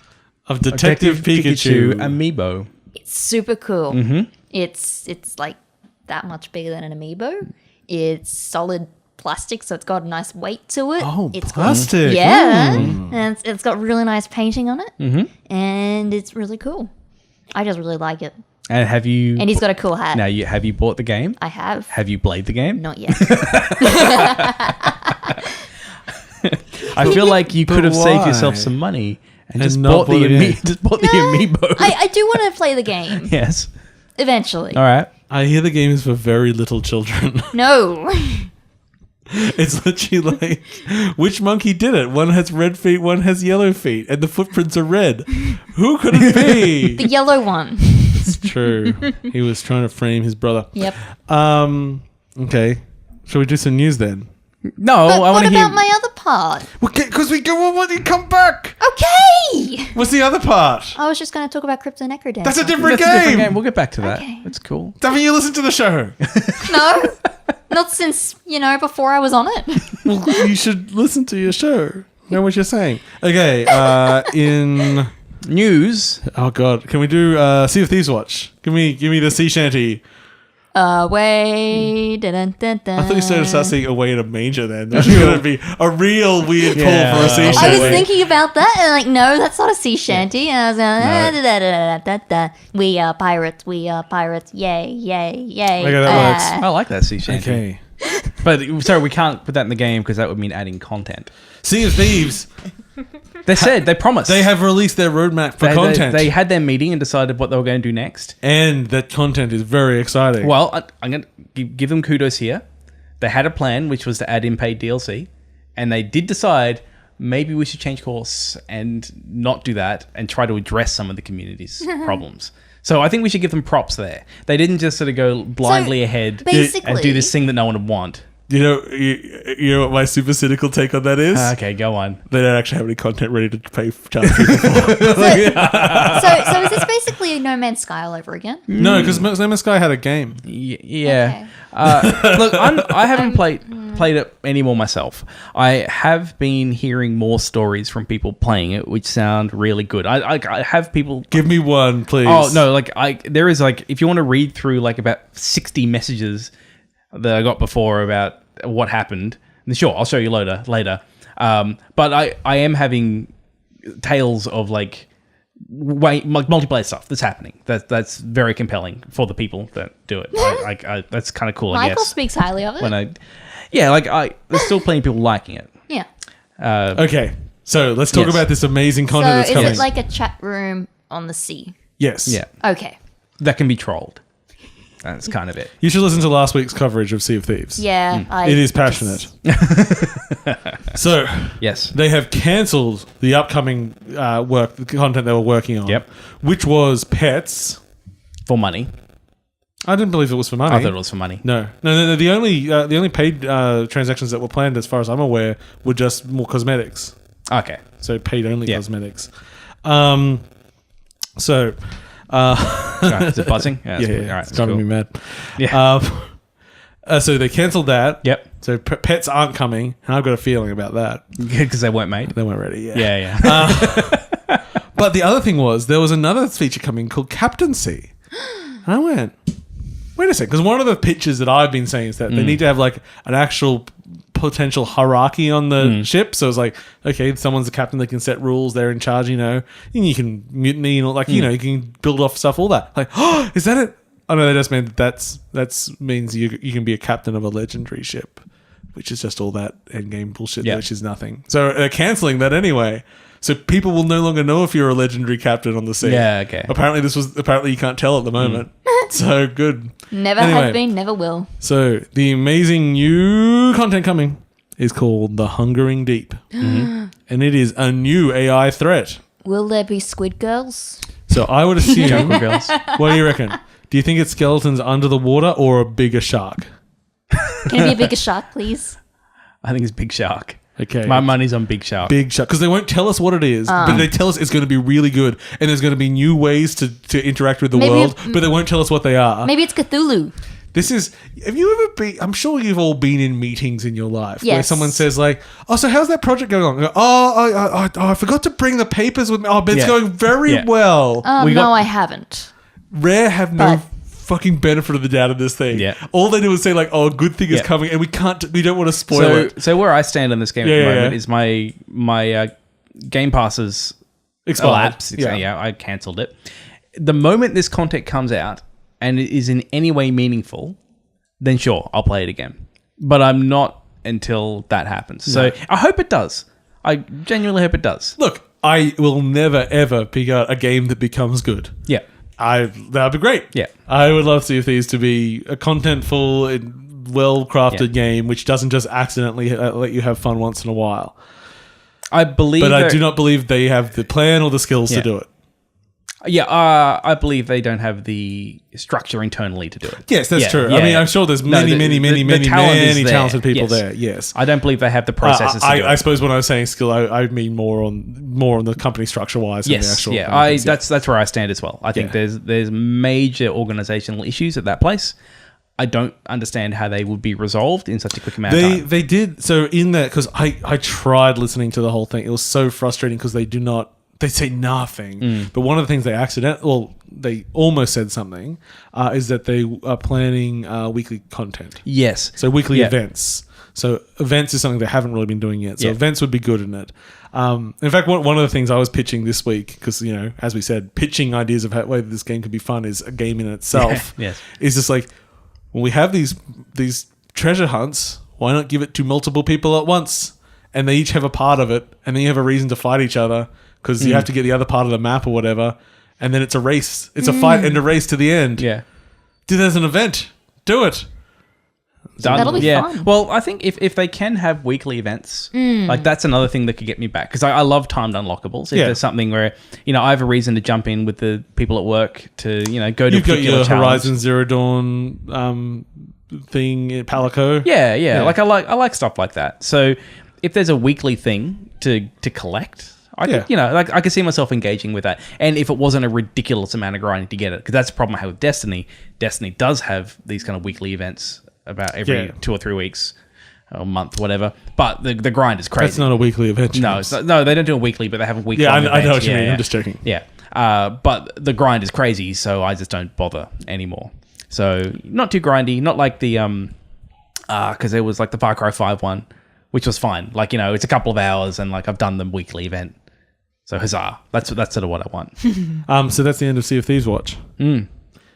Of Detective Pikachu. amiibo. It's super cool. It's like that much bigger than an amiibo. It's solid plastic, so it's got a nice weight to it. Oh, it's plastic. and it's got really nice painting on it, and it's really cool. I just really like it. And have you... And he's got a cool hat. have you bought the game? I have. Have you played the game? Not yet. I feel like you could have saved why? yourself some money and just not bought the bought it. just bought the amiibo. I do want to play the game Yes. eventually. All right. I hear the game is for very little children. No. It's literally like, which monkey did it? One has red feet, one has yellow feet, and the footprints are red. Who could it be? The yellow one. It's true. He was trying to frame his brother. Yep. Okay. Shall we do some news then? No, But I what want to about hear... my other part? Because we go on when you come back. Okay. What's the other part? I was just going to talk about Crypt and Necrodancer. That's a different That's a different game. game. We'll get back to that. Okay. That's cool. Haven't you listened to the show? No. Not since, before I was on it. Well, you should listen to your show. Know what you're saying. Okay, in... News. Oh, God. Can we do Sea of Thieves watch? Give me the sea shanty. Away. Dun, dun, dun. I thought you started to start saying away in a manger then. That's going to be a real weird pull Yeah. for a sea I shanty. was thinking about that and no, that's not a sea shanty. And I was like, da, da, da, da, da, da. We are pirates. Yay, yay, yay. Okay, that works. I like that sea shanty. Okay. But, sorry, we can't put that in the game because that would mean adding content. Sea of Thieves. They promised. They have released their roadmap for content. They had their meeting and decided what they were going to do next. And that content is very exciting. Well, I'm going to give them kudos here. They had a plan, which was to add in paid DLC. And they did decide maybe we should change course and not do that and try to address some of the community's problems. So I think we should give them props there. They didn't just sort of go blindly ahead basically, and do this thing that no one would want. You know what my super cynical take on that is? Okay, go on. They don't actually have any content ready to charge people for. So is this basically a No Man's Sky all over again? No, because No Man's Sky had a game. Yeah. Look, I haven't played it anymore myself. I have been hearing more stories from people playing it, which sound really good. I have people... Give me one, please. Oh, no, there is, if you want to read through, about 60 messages that I got before about what happened, sure, I'll show you later. But I am having tales of, multiplayer stuff that's happening. That's very compelling for the people that do it. That's kind of cool, I Michael guess. speaks highly of it. There's still plenty of people liking it. Yeah. Okay, so let's talk Yes. about this amazing content So that's is coming. it like a chat room on the sea? Yes. Yeah, Okay. that can be trolled. That's kind of it. You should listen to last week's coverage of Sea of Thieves. Yeah. It is passionate. So, Yes. they have cancelled the upcoming the content they were working on. Yep. Which was pets. For money. I didn't believe it was for money. I thought it was for money. No. The only paid transactions that were planned, as far as I'm aware, were just more cosmetics. Okay. So paid only Yeah. cosmetics. Sorry, is it buzzing? Yeah, All right, it's driving me mad. Yeah. So they cancelled that. Yep. So pets aren't coming, and I've got a feeling about that. Because they weren't made. They weren't ready. Yeah. Yeah. But the other thing was there was another feature coming called Captaincy. And I went, wait a second, because one of the pitches that I've been saying is that they need to have an actual potential hierarchy on the ship. So it's okay, someone's the captain, they can set rules, they're in charge, and you can mutiny and you can build off stuff, all that. Is that it? Oh no, they just meant that's means you can be a captain of a legendary ship, which is just all that endgame bullshit, Yeah. which is nothing. So they're cancelling that anyway. So people will no longer know if you're a legendary captain on the sea. Yeah, okay. Apparently you can't tell at the moment. So good. Never Anyway. have been, never will. So the amazing new content coming is called The Hungering Deep. And it is a new AI threat. Will there be squid girls? So I would assume... Jungle Girls. What do you reckon? Do you think it's skeletons under the water or a bigger shark? Can it be a bigger shark, please? I think it's Big Shark. Okay. My money's on Big Shark. Big shark. Because they won't tell us what it is, but they tell us it's going to be really good. And there's going to be new ways to interact with the Maybe world, but they won't tell us what they are. Maybe it's Cthulhu. This is... Have you ever been... I'm sure you've all been in meetings in your life where Yes. someone says like, oh, so how's that project going on? I go, I forgot to bring the papers with me. Oh, but it's Yeah. going very Yeah. well. We No, got- I haven't. Rare have no But- fucking benefit of the doubt of this thing. Yeah. All they do is say like, "Oh, a good thing is Yeah. coming," and we don't want to spoil it. So where I stand in this game at Yeah, the yeah, moment yeah. is my Game Passes Expired. elapsed. Yeah, I cancelled it. The moment this content comes out and it is in any way meaningful, then sure, I'll play it again. But I'm not until that happens. So I hope it does. I genuinely hope it does. Look, I will never ever pick out a game that becomes good. Yeah. That'd be great. Yeah. I would love Sea of Thieves to be a contentful and well-crafted game which doesn't just accidentally let you have fun once in a while. I believe But I do not believe they have the plan or the skills to Yeah. do it. Yeah, I believe they don't have the structure internally to do it. Yes, that's Yeah, true. yeah, I mean, yeah. I'm sure there's No, many the talent is there. talented people Yes. there. Yes. I don't believe they have the processes to do it. I suppose when I was saying skill, I mean more on the company structure wise. Than the Yes, actual yeah, companies, that's where I stand as well. I think Yeah. there's major organizational issues at that place. I don't understand how they would be resolved in such a quick amount of time. They did so in that because I tried listening to the whole thing. It was so frustrating because they say nothing. But one of the things they almost said something is that they are planning weekly content. Yes. So weekly Yeah. events. So events is something they haven't really been doing yet. So Yeah. events would be good in it. In fact, one of the things I was pitching this week, because, as we said, pitching ideas of how whether this game could be fun is a game in itself. Yes. Is just like, when we have these treasure hunts, why not give it to multiple people at once? And they each have a part of it, and then you have a reason to fight each other, because you have to get the other part of the map or whatever, and then it's a race. It's a fight and a race to the end. Yeah. Do that as an event. Do it. Done. That'll be yeah. fun. Well, I think if they can have weekly events, like that's another thing that could get me back because I love timed unlockables. If Yeah. there's something where I have a reason to jump in with the people at work to go to You've a got particular your challenge. Horizon Zero Dawn thing in Palico. Yeah. Like I like stuff like that. So if there's a weekly thing to collect, I can see myself engaging with that. And if it wasn't a ridiculous amount of grinding to get it, because that's the problem I have with Destiny. Destiny does have these kind of weekly events about every 2 or 3 weeks, or a month, whatever. But the grind is crazy. That's not a weekly event. No, James. no, they don't do it weekly, but they have a weekly. Yeah, I know event. what you mean. I'm just joking. Yeah, but the grind is crazy, so I just don't bother anymore. So not too grindy, not like the because there was like the Far Cry 5 one, which was fine. Like it's a couple of hours, and like I've done the weekly event. So huzzah! That's sort of what I want. So that's the end of Sea of Thieves Watch.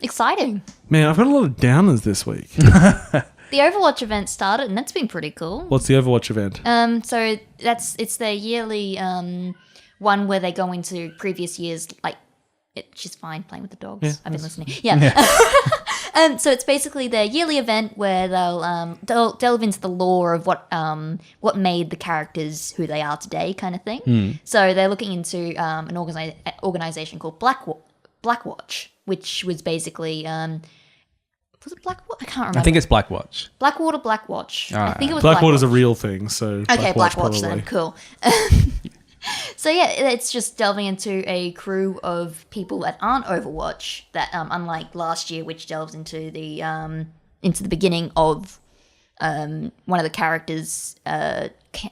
Exciting. Man, I've got a lot of downers this week. The Overwatch event started, and that's been pretty cool. What's the Overwatch event? So it's their yearly one where they go into previous years. Like, she's fine playing with the dogs. I've been listening. Yeah. So it's basically their yearly event where they'll delve into the lore of what made the characters who they are today, kind of thing. So they're looking into an organization called Blackwatch, which was basically was it Blackwatch? I can't remember. I think it's Blackwatch. Blackwatch. I think it was Blackwater's Blackwatch. a real thing, so Okay, Blackwatch probably. then. Cool. So yeah, it's just delving into a crew of people that aren't Overwatch. That unlike last year, which delves into the beginning of one of the characters'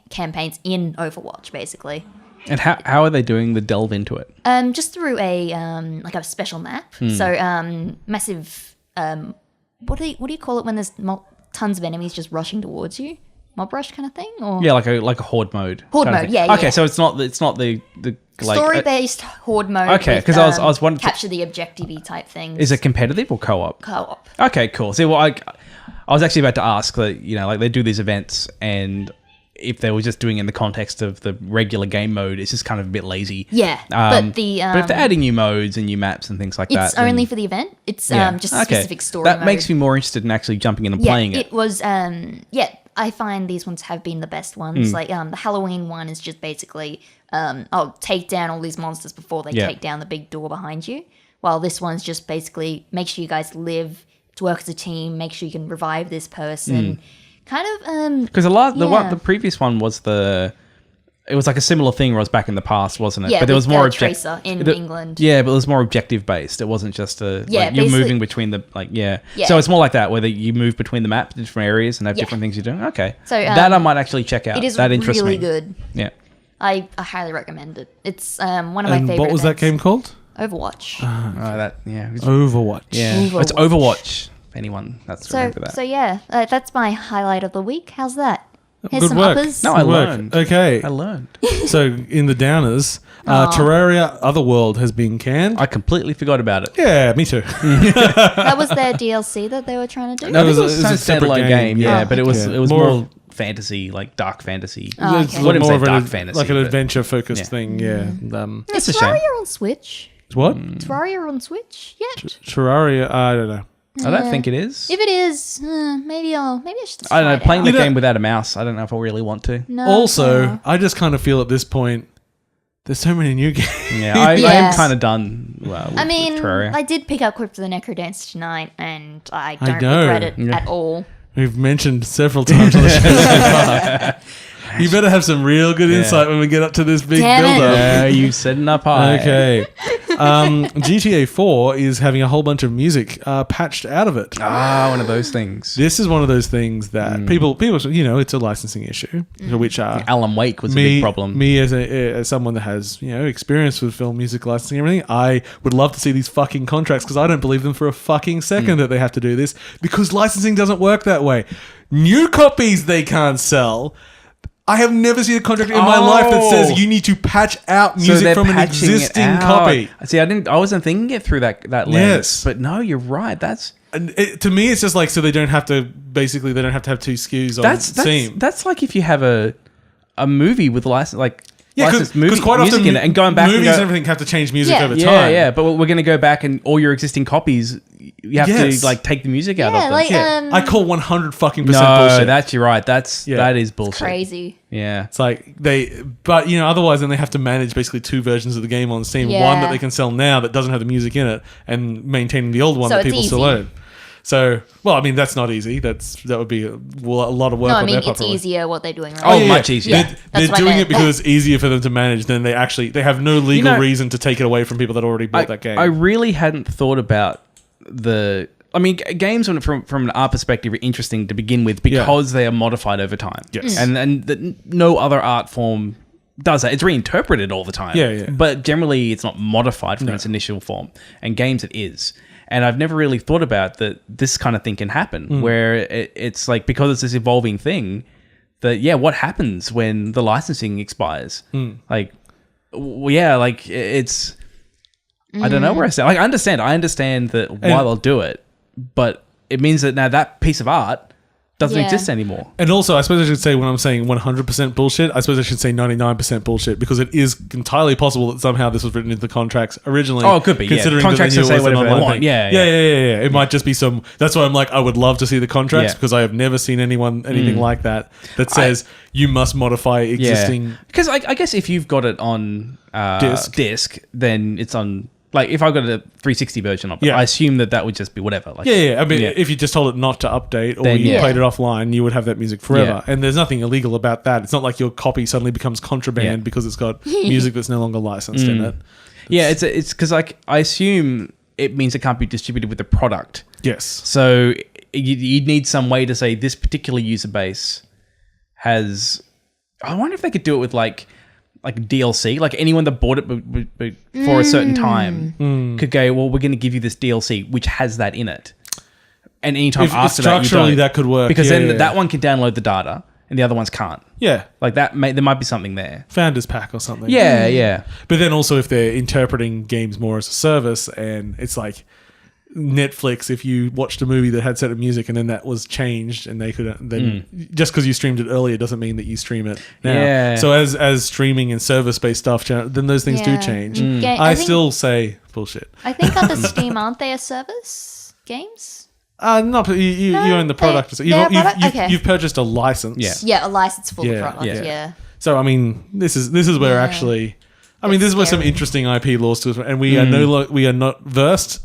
campaigns in Overwatch, basically. And how are they doing the delve into it? Just through a like a special map. So massive. What do you call it when there's tons of enemies just rushing towards you? Mob rush kind of thing, or Yeah, like a horde mode. Horde kind of mode, thing. yeah. Okay, so it's not the like story-based horde mode. Okay, with, 'cause I was wondering- capture the objective-y type things. is it competitive or co-op? Co-op? Okay, cool. See, well, I was actually about to ask that, like they do these events, and if they were just doing it in the context of the regular game mode, it's just kind of a bit lazy. Yeah, but if they're adding new modes and new maps and things like that, it's only for the event. It's just a specific story that mode. makes me more interested in actually jumping in and playing it. It was I find these ones have been the best ones. Like the Halloween one is just basically I'll take down all these monsters before they take down the big door behind you. While this one's just basically make sure you guys live, to work as a team, make sure you can revive this person. Kind of because the previous one was it was like a similar thing where it was back in the past, wasn't it? Yeah, but there was more Tracer in England. Yeah, but it was more objective based. It wasn't just you're moving between the So it's more like that, where you move between the maps, different areas, and have different things you're doing. Okay, so that I might actually check out. It is that interests really me. good. Yeah, I highly recommend it. It's one of my favorite. What was that game called? Overwatch. Overwatch. Yeah, Overwatch. It's Overwatch. If anyone that's remember that. So yeah, that's my highlight of the week. How's that? Here's Good some work. uppers. No, I learned. Okay. I learned. So in the downers, Terraria Otherworld has been canned. I completely forgot about it. Yeah, me too. That was their DLC that they were trying to do. No, it was a a separate standalone game. Yeah, but it was Yeah. it was More more fantasy, like dark fantasy. Oh, It's okay. What more is of it, an dark fantasy, like an but- adventure-focused Yeah. thing. Yeah. It's Is a shame. Terraria on Switch? What? Terraria on Switch yet? Terraria? I don't know. I don't think it is. If it is, maybe I should. I don't know. try it Playing out. the You know- game without a mouse, I don't know if I really want to. No, Also, no. I just kind of feel at this point, there's so many new games. Yeah, I am Yeah. kind of done. With I mean, Terraria. I did pick up Crypt of the Necrodancer tonight, and I I don't know. regret it Yeah. at all. We've mentioned several times on the show so far. You better have some real good insight when we get up to this big Damn it. build-up. Yeah, you setting up high. Okay. GTA 4 is having a whole bunch of music patched out of it. One of those things. This is one of those things that people, it's a licensing issue, which Alan Wake was a me, big problem. Me as someone that has experience with film music licensing and everything, I would love to see these fucking contracts because I don't believe them for a fucking second that they have to do this because licensing doesn't work that way. New copies they can't sell. I have never seen a contract in my life that says you need to patch out music they're from an patching it existing out. copy. See, I wasn't thinking it through that lens. Yes. But no, you're right. That's And to me, it's just like so they don't have to have two SKUs on Steam. That's like if you have a movie with licensed Because movie quite music often in it and going back movies and and go, everything have to change music Yeah. over yeah, time. yeah, but we're going to go back and all your existing copies, you have Yes. to take the music out of Yeah, them. like I call 100 fucking no, percent bullshit. you're right. That is bullshit. crazy. Yeah. It's like but otherwise then they have to manage basically two versions of the game on Steam. Yeah. One that they can sell now that doesn't have the music in it, and maintaining the old one So that it's people still easy. own. So, well, I mean that's not easy. That would be a lot of work. No, I on mean their part, it's probably. easier what they're doing right Oh, now. much easier. Yeah. They're That's what I doing meant. it because it's easier for them to manage than they have no legal reason to take it away from people that already bought that game. I really hadn't thought about games from an art perspective are interesting to begin with because they are modified over time. Yes. And no other art form does that. It's reinterpreted all the time. Yeah, yeah. But generally it's not modified from its initial form. And games it is. And I've never really thought about that this kind of thing can happen where it's like because it's this evolving thing that what happens when the licensing expires? Like it's I don't know where I stand. Like I understand that why they'll do it, but it means that now that piece of art doesn't Yeah. exist anymore. And also, I suppose I should say when I'm saying 100% bullshit, I suppose I should say 99% bullshit because it is entirely possible that somehow this was written into the contracts originally. Oh, it could be, yeah. Considering Contracts that they knew can it say was an whatever they online want. thing. Yeah. It might just be some. That's why I'm like, I would love to see the contracts Yeah. because I have never seen anything like that says you must modify existing. Because I guess if you've got it on disc, then it's on. Like if I got a 360 version of it, Yeah. I assume that would just be whatever. Like, Yeah. I mean, if you just told it not to update or Then, you yeah. played it offline, you would have that music forever. Yeah. And there's nothing illegal about that. It's not like your copy suddenly becomes contraband Yeah. because it's got music that's no longer licensed in it. Yeah, it's because like I assume it means it can't be distributed with the product. Yes. So you'd need some way to say this particular user base has. I wonder if they could do it with like DLC, like anyone that bought it for a certain time could go, well, we're going to give you this DLC which has that in it, and anytime If after that, you structurally don't. that could work, because yeah, then yeah. that one can download the data and the other ones can't. Yeah. Like that, there might be something there. Founders pack or something. Yeah. But then also if they're interpreting games more as a service and it's like Netflix, if you watched a movie that had certain music and then that was changed, and they could just because you streamed it earlier doesn't mean that you stream it now. Yeah. So as streaming and service-based stuff, then those things do Yeah. change. I I think- still say bullshit. I think under Steam, aren't they a service games? Not you own the product. they're a product? Okay. You've purchased a license. Yeah. Yeah, a license for the Yeah, product. yeah. Yeah. So I mean, this is where Yeah. actually, I mean, this is where some scary. interesting IP laws to us, and we are we are not versed.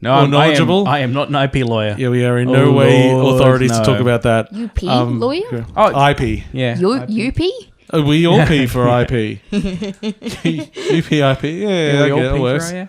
No, or knowledgeable. I am not an IP lawyer. Yeah, we are in no way Lord, authorities no. to talk about that. UP lawyer? Oh, IP. Yeah. UP? We all P for IP. UPIP. Yeah, we all that pay works. for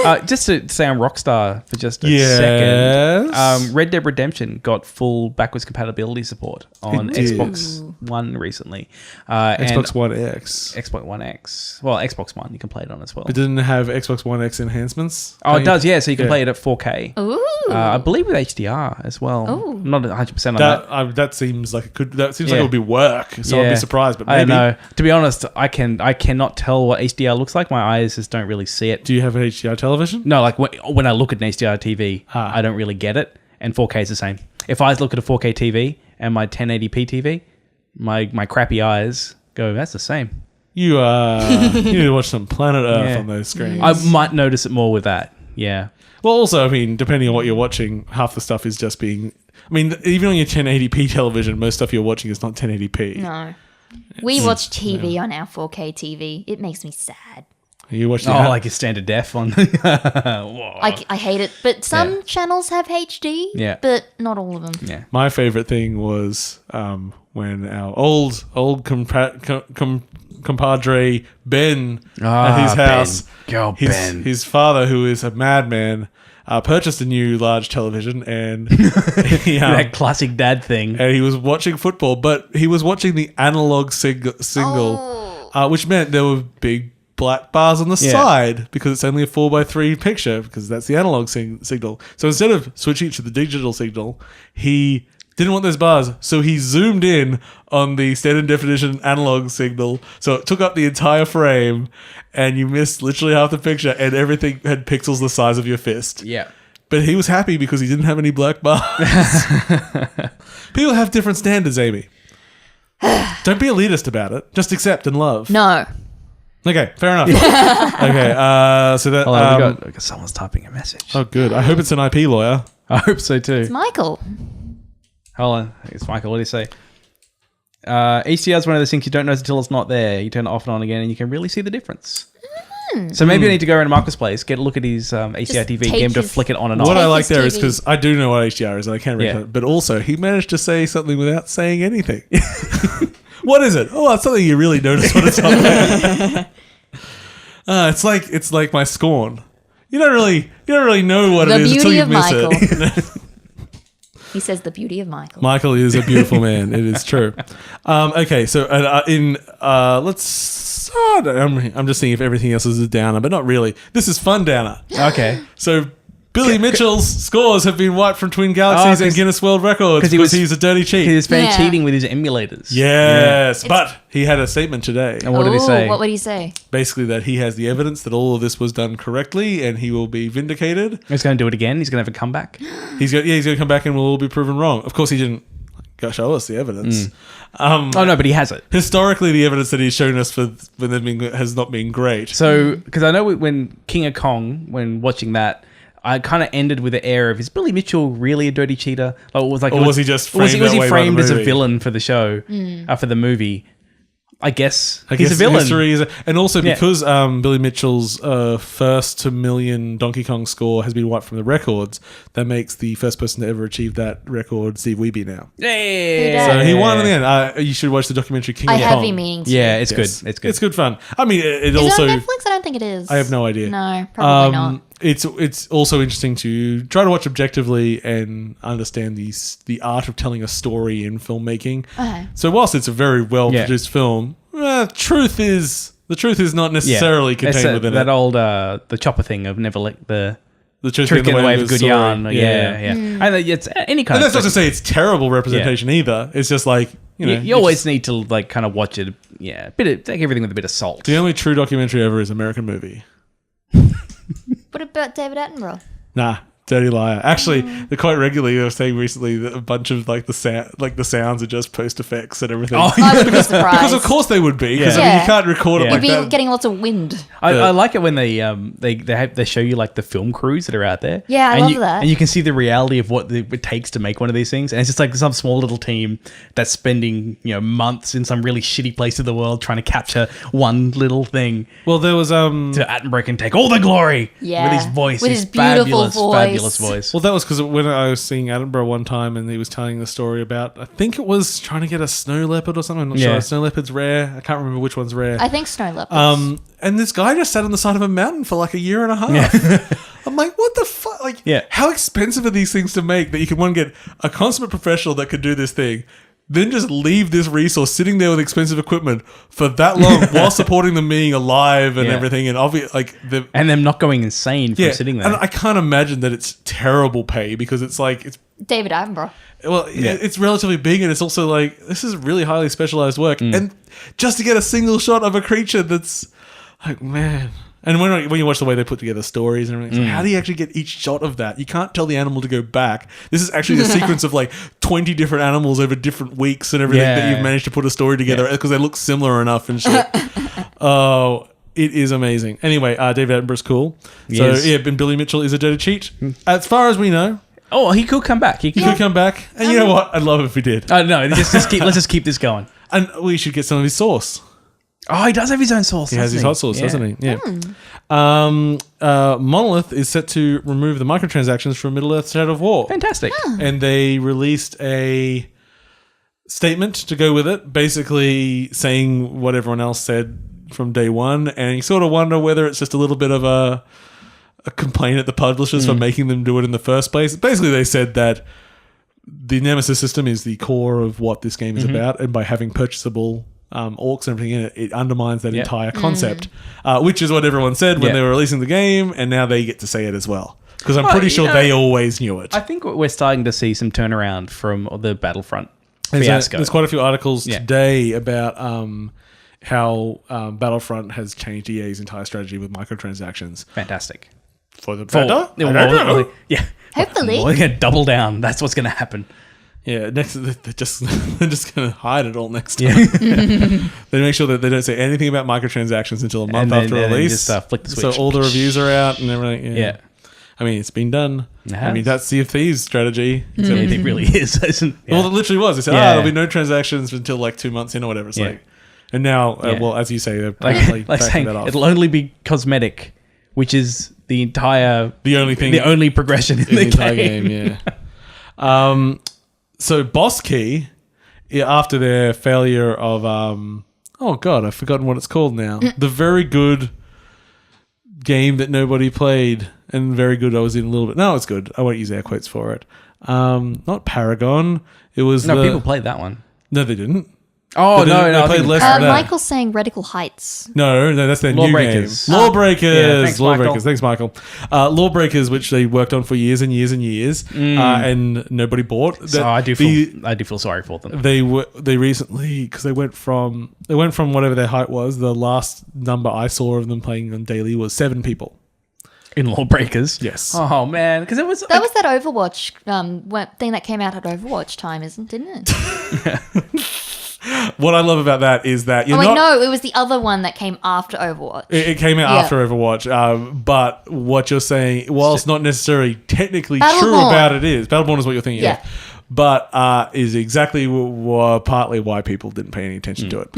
our- just to say I'm Rockstar for just a Yes. second. Red Dead Redemption got full backwards compatibility support on It did. Xbox One recently. Xbox One X. Xbox One X. Well, Xbox One you can play it on as well. It didn't have Xbox One X enhancements. Oh, it does, yeah. So you can Yeah. play it at 4K. Ooh. I believe with HDR as well. Ooh. I'm not 100% on that. That seems like it could. That seems Yeah. like it would be work. So I'd Yeah. be surprised. But I maybe. don't know. To be honest, I cannot tell what HDR looks like. My eyes just don't really see it. Do you have an HDR television? No, like when I look at an HDR TV, Ah. I don't really get it. And 4K is the same. If I look at a 4K TV and my 1080p TV, my crappy eyes go, that's the same. You you need to watch some Planet Earth Yeah. on those screens. I might notice it more with that. Yeah. Well, also, I mean, depending on what you're watching, half the stuff is just being. I mean, even on your 1080p television, most stuff you're watching is not 1080p. No. We watch TV on our 4K TV. It makes me sad. You watch. Like your standard def on. Whoa. I hate it. But some channels have HD, Yeah. but not all of them. Yeah. My favorite thing was when our old compadre Ben at his house, his father, who is a madman, purchased a new large television, and That classic dad thing. and he was watching football, but he was watching the analog signal, which meant there were big black bars on the side because it's only a 4:3 picture because that's the analog signal. So instead of switching to the digital signal, he didn't want those bars, so he zoomed in on the standard definition analog signal, so it took up the entire frame, and you missed literally half the picture, and everything had pixels the size of your fist. Yeah. But he was happy because he didn't have any black bars. People have different standards, Amy. Don't be elitist about it. Just accept and love. No. Okay, fair enough. Okay, so that. Hold on, we got someone's typing a message. Oh, good. I hope it's an IP lawyer. I hope so too. It's Michael. Hold on. It's Michael. What do you say? HDR is one of those things you don't notice until it's not there. You turn it off and on again, and you can really see the difference. So maybe I need to go around to Marcus' place, get a look at his HDR TV, take get him to his- flick it on and What off. I Take like his there is TV. because I do know what HDR is and I can't read Yeah. it, but also he managed to say something without saying anything. What is it? Oh, it's something you really notice when it's on there. It's like my scorn. You don't really know what The it is until beauty you of miss Michael. it. He says the beauty of Michael. Michael is a beautiful man. It is true. Okay, so let's. I'm just seeing if everything else is a downer, but not really. This is fun downer. Okay. So Billy Mitchell's scores have been wiped from Twin Galaxies and 'cause- Guinness World Records 'cause because he was- he's a dirty cheat. He was found Yeah. cheating with his emulators. Yes, but he had a statement today, And what did he Ooh, say? What would he say? basically that he has the evidence that all of this was done correctly, and he will be vindicated. He's going to do it again. He's going to have a comeback. He's going to come back and we'll all be proven wrong. Of course, he didn't show us the evidence. Oh no, but he has it. Historically, the evidence that he's shown us has not been great. So, because I know when King of Kong, when watching that, I kind of ended with the air of, is Billy Mitchell really a dirty cheater? Like, was he just was framed that he way by the framed as a movie? villain for the show, for the movie? I guess I he's guess a villain. history is and also Yeah. because Billy Mitchell's first to million Donkey Kong score has been wiped from the records, that makes the first person to ever achieve that record Steve Wiebe now. Yeah. Who So he won in the end. You should watch the documentary King I of have Kong. been meaning to. Yeah, it's Yes. good. It's good. It's good fun. I mean, it Is also. it on Netflix? I don't think it is. I have no idea. No, probably not. It's also interesting to try to watch objectively and understand the art of telling a story in filmmaking. Okay. So whilst it's a very well produced film, the truth is not necessarily contained within that it. old the chopper thing of never let the truth trick in the way of a the good story. yarn. Yeah. And it's any kind And of that's not to stuff. say it's terrible representation either. It's just like You always need to like kind of watch it. Yeah, take everything with a bit of salt. the only true documentary ever is American Movie. What about David Attenborough? Nah, Dirty liar. Actually, they're quite regularly. I was saying recently that a bunch of like the sounds are just post effects and everything. I wouldn't be surprised. Because of course they would be. Because I mean, you can't record it Yeah. like You'd be that. getting lots of wind. I like it when they show you like the film crews that are out there. Yeah, I and love you, that. And you can see the reality of what it takes to make one of these things. And it's just like some small little team that's spending months in some really shitty place of the world trying to capture one little thing. Well, there was To Attenborough can take all the glory Yeah. with his voice, With his his beautiful fabulous voice. voice. Well, that was because when I was seeing Attenborough one time and he was telling the story about, I think it was trying to get a snow leopard or something. I'm not sure. Yeah. A snow leopard's rare. I can't remember which one's rare. I think snow leopards. And this guy just sat on the side of a mountain for like a year and a half. I'm like, what the fuck? Like, how expensive are these things to make that you can, one, get a consummate professional that could do this thing, then just leave this resource sitting there with expensive equipment for that long while supporting them being alive and everything, and And them not going insane from sitting there. And I can't imagine that it's terrible pay because it's David Attenborough. well, it's relatively big, and it's also like this is really highly specialized work, and just to get a single shot of a creature that's like, man. And when you watch the way they put together stories and everything, it's like, how do you actually get each shot of that? You can't tell the animal to go back. This is actually the sequence of like 20 different animals over different weeks and everything that you've managed to put a story together because they look similar enough and shit. Oh, it is amazing. Anyway, David Attenborough's cool. And Billy Mitchell is a dirty cheat. As far as we know. Oh, he could come back. He could come back. And you know what? I'd love it if he did. No, let's just keep this going. And we should get some of his sauce. Oh, he does have his own sauce. He has his hot sauce, doesn't he? Yeah. Monolith is set to remove the microtransactions from Middle-earth Shadow of War. Fantastic. And they released a statement to go with it, basically saying what everyone else said from day one. And you sort of wonder whether it's just a little bit of a complaint at the publishers for making them do it in the first place. Basically, they said that the Nemesis system is the core of what this game is about, and by having purchasable orcs and everything in it, it undermines that entire concept, which is what everyone said when they were releasing the game, and now they get to say it as well. Because I'm pretty sure they always knew it. I think we're starting to see some turnaround from the Battlefront fiasco. There's quite a few articles today about how Battlefront has changed EA's entire strategy with microtransactions. Fantastic. For the better? Yeah. Hopefully. We're going to double down. That's what's going to happen. Yeah, next they're just going to hide it all next time. They make sure that they don't say anything about microtransactions until a month after release. Just flick the switch. So all the reviews are out and everything. Yeah. I mean, it's been done. I mean, that's Sea of Thieves strategy. It really is, isn't it? Well, it literally was. They said, there'll be no transactions until like 2 months in or whatever. It's like, and now, well, as you say, they're like saying that off. It'll only be cosmetic, which is the only progression in the entire game. Yeah. So Boss Key, after their failure of oh god, I've forgotten what it's called now. The very good game that nobody played, and very good I was in a little bit. No, it's good. I won't use air quotes for it. Not Paragon. It was people played that one. No, they didn't. Oh, they played less than that. Michael's saying Radical Heights. No, that's their new game. Lawbreakers. Thanks, Michael. Thanks, Michael. Lawbreakers, which they worked on for years and years and years, and nobody bought. So I do feel sorry for them. They recently, because they went from whatever their height was. The last number I saw of them playing on daily was 7 people. In Lawbreakers? Yes. Oh, man. Because it was... That was that Overwatch thing that came out at Overwatch time, didn't it? What I love about that is that no, it was the other one that came after Overwatch. It came out after Overwatch, but what you're saying, whilst not necessarily technically true about it, is Battleborn is what you're thinking. Yeah. But is exactly partly why people didn't pay any attention to it.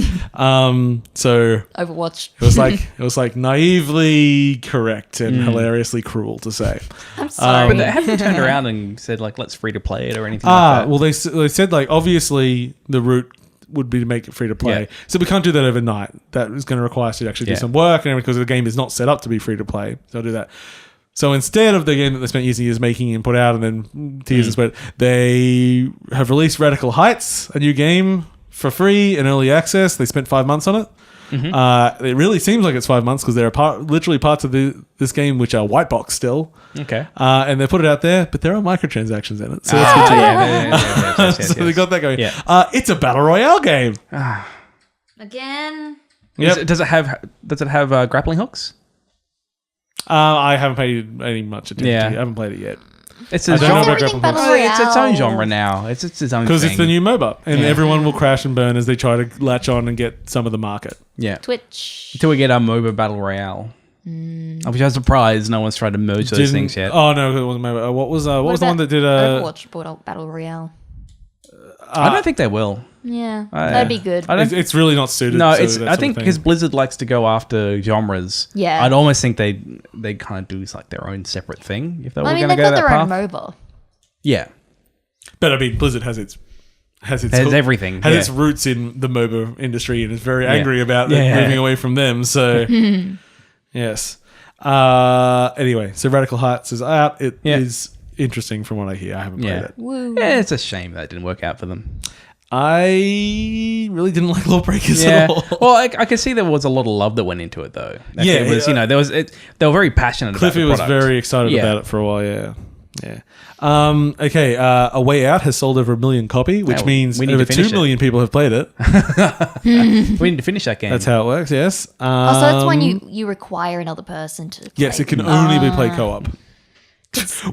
So Overwatch. It was like naively correct and hilariously cruel to say. I'm sorry. But they haven't turned around and said like, let's free to play it or anything like that. Well, they said like obviously the route would be to make it free to play. So we can't do that overnight. That is going to require us to actually do some work, and because the game is not set up to be free to play. So I'll do that. So instead of the game that they spent years and years making and put out and then tears and sweat, they have released Radical Heights, a new game for free in early access. They spent 5 months on it. It really seems like it's 5 months because there are literally parts of this game which are white box still. Okay. And they put it out there, but there are microtransactions in it. So that's good too. So they got that going. Yeah. It's a battle royale game. Again. Yep. Does it have grappling hooks? I haven't paid any much attention to it. I haven't played it yet. It's I a don't know genre. about Everything grappling battle hooks. It's its own royale. genre now. It's its own Because thing. it's the new MOBA, and Yeah. everyone will crash and burn as they try to latch on and get some of the market. Yeah. Twitch. Until we get our MOBA Battle Royale. Which I'm surprised no one's tried to merge those things yet. Oh no, it wasn't MOBA. What was the one that did? Overwatch Battle Royale. I don't think they will. Yeah, that'd be good. I don't It's really not suited. No, to it's. that I sort of think thing. because Blizzard likes to go after genres. Yeah. I'd almost think they kind of do like their own separate thing if they were I mean, going to they've go got that their own path. MOBA. Yeah, But I mean, Blizzard has its everything. has yeah. its roots in the MOBA industry and is very Yeah. angry about Yeah, it yeah. moving away from them. So yes. Anyway, so Radical Heights is out. It is interesting from what I hear. I haven't played Yeah. it. Woo. Yeah, it's a shame that didn't work out for them. I really didn't like Lawbreaks Yeah. at all. Well, I can see there was a lot of love that went into it, though. Like, Yeah, it was. yeah. There was. They were very passionate. Cliffy about was the product. very excited Yeah. about it for a while. Yeah. Okay. A Way Out has sold over 1 million copy, which Yeah, means we need over to finish 2 million people have played it. We need to finish that game. That's how it works. Yes. Oh, so that's when you require another person to. Play. Yes, it can only be played co-op.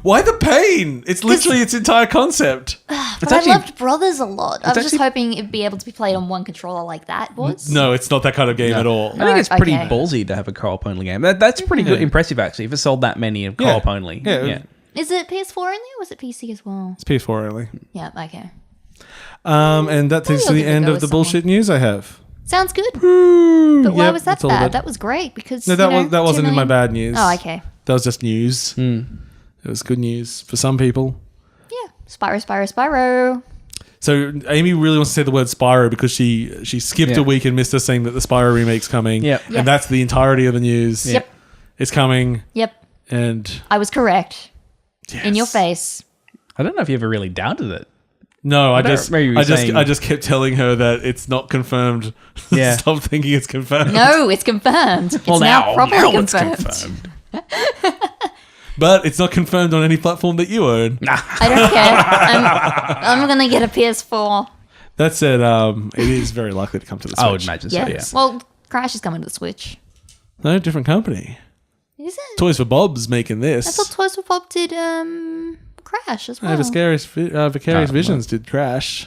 Why the pain? It's literally its entire concept. But actually- I loved Brothers a lot. I was just actually- hoping it'd be able to be played on one controller like that was. No, it's not that kind of game at all. I think it's pretty Okay. ballsy to have a co-op only game. That's pretty good, impressive actually. If it sold that many of co-op only, Yeah. Is it PS4 only or was it PC as well? It's PS4 only. Yeah, okay. And that takes to I'll the give it a end go of with the bullshit news I have. Sounds good. But why Yep, was that that's all bad? good. That was great because No, that wasn't in my bad news. Oh, okay. That was just news. It was good news for some people. Yeah, Spyro. So Amy really wants to say the word Spyro because she skipped Yeah. a week and missed us saying that the Spyro remake's coming. Yep. Yeah. And that's the entirety of the news. Yep. It's coming. Yep, And I was correct. In your yes. face. I don't know if you ever really doubted it. No, I don't just remember you saying- I just kept telling her that it's not confirmed. Yeah. Stop thinking it's confirmed. No, it's confirmed. It's now properly it's confirmed. But it's not confirmed on any platform that you own. I don't care. I'm gonna get a PS4. That said, it is very likely to come to the Switch. I would imagine so. Yeah. Yeah. Well, Crash is coming to the Switch. No, different company. Is it? Toys for Bob's making this. I thought Toys for Bob did Crash as well. Vicarious Visions did Crash.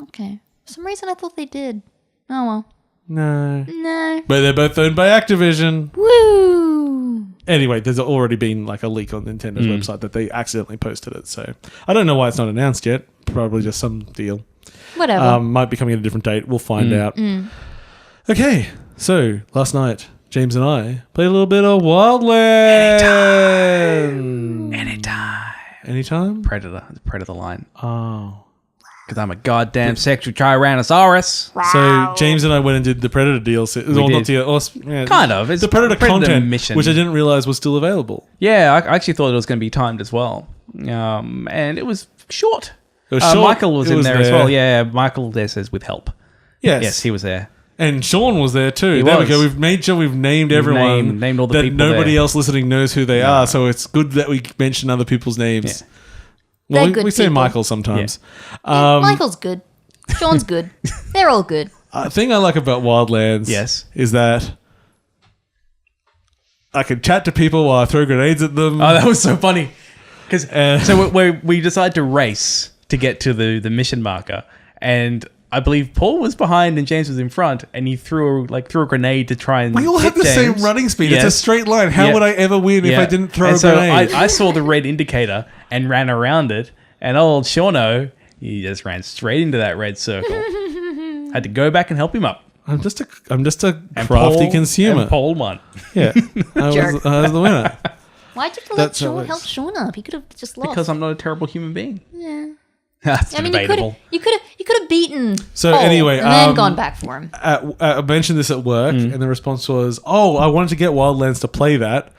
Okay. For some reason I thought they did. Oh well. No. No. But they're both owned by Activision. Woo! Anyway, there's already been like a leak on Nintendo's website that they accidentally posted it. So I don't know why it's not announced yet. Probably just some deal. Whatever. Might be coming at a different date. We'll find out. Okay, so last night, James and I played a little bit of Wildlands. Anytime? Predator line. Oh. Because I'm a goddamn sexual Tyrannosaurus. So James and I went and did the Predator DLC. Well, not did. Kind of. It's the Predator content, mission. which I didn't realize was still available. Yeah, I actually thought it was going to be timed as well. And it was short. It was short. Michael was It in was there as well. Yeah, Michael there says with help. Yes. Yes, he was there. And Sean was there too. He There we was. go. We've made sure we've named everyone. named all the that people nobody there. else listening knows who they are. So it's good that we mention other people's names. Yeah. Well, They're we good say people. Michael sometimes. Michael's good. Sean's good. They're all good. Thing I like about Wildlands Yes. is that I can chat to people while I throw grenades at them. Oh, that was so funny. Because Uh, so we decided to race to get to the mission marker, and I believe Paul was behind and James was in front, and he threw a grenade to try and we all have hit the same James. running speed. Yes. It's a straight line. How Yeah. would I ever win if Yeah. I didn't throw and a so grenade? I saw the red indicator and ran around it, and old Shauno, he just ran straight into that red circle. Had to go back and help him up. I'm just a And crafty Paul- consumer. And Paul won. Yeah, I Jerk. was the winner. Why'd you have to let That's how it Sean works. help Sean up? He could have just lost. Because I'm not a terrible human being. Yeah. That's I mean, debatable. you could have beaten. So Paul anyway, and then gone back for him. I mentioned this at work, and the response was, "Oh, I wanted to get Wildlands to play that."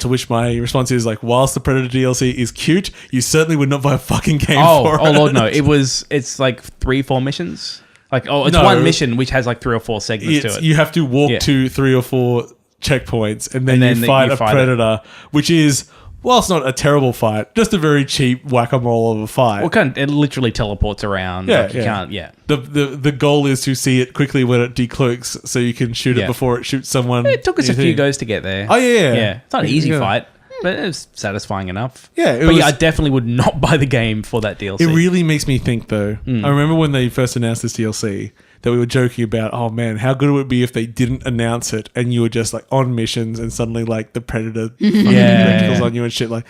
To which my response is like, "Whilst the Predator DLC is cute, you certainly would not buy a fucking game for it." Oh lord, no! It's like 3-4 missions. It's No. one mission which has like 3 or 4 segments to it. You have to walk Yeah. to 3 or 4 checkpoints, and then, And then you fight you a fight Predator, which is, whilst not a terrible fight, just a very cheap whack-a-mole of a fight. Well, it literally teleports around. Yeah, Like, you yeah. can't. Yeah. The goal is to see it quickly when it decloaks, so you can shoot it Yeah. before it shoots someone. It took us a you few think. goes to get there. Oh yeah, Yeah. It's not an easy Yeah. fight. but it's satisfying enough. Yeah, but I definitely would not buy the game for that DLC. It really makes me think, though. I remember when they first announced this DLC that we were joking about, oh man, how good it would be if they didn't announce it and you were just like on missions and suddenly like the Predator practicals on you and shit. Like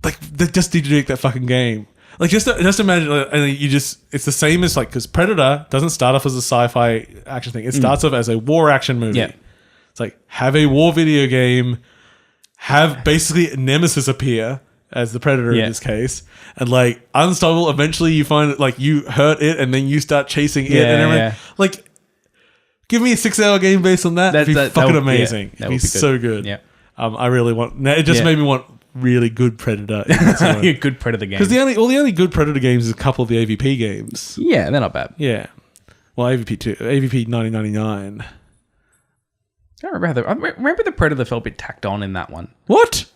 they just need to make that fucking game. Like just imagine, and you just, it's the same as like, because Predator doesn't start off as a sci-fi action thing. It starts off as a war action movie. Yeah. It's like, have a war video game, have basically Nemesis appear as the Predator in this case, and like unstoppable. Eventually you find it, like you hurt it and then you start chasing it and everything. Yeah. Like, give me a 6-hour game based on that. It'd be fucking amazing. It'd be so good. Yeah. I really want, now it just made me want really good Predator. A good Predator game. Because the only good Predator games is a couple of the AVP games. Yeah, they're not bad. Yeah. Well, AVP 1999. I remember the Predator felt a bit tacked on in that one. What?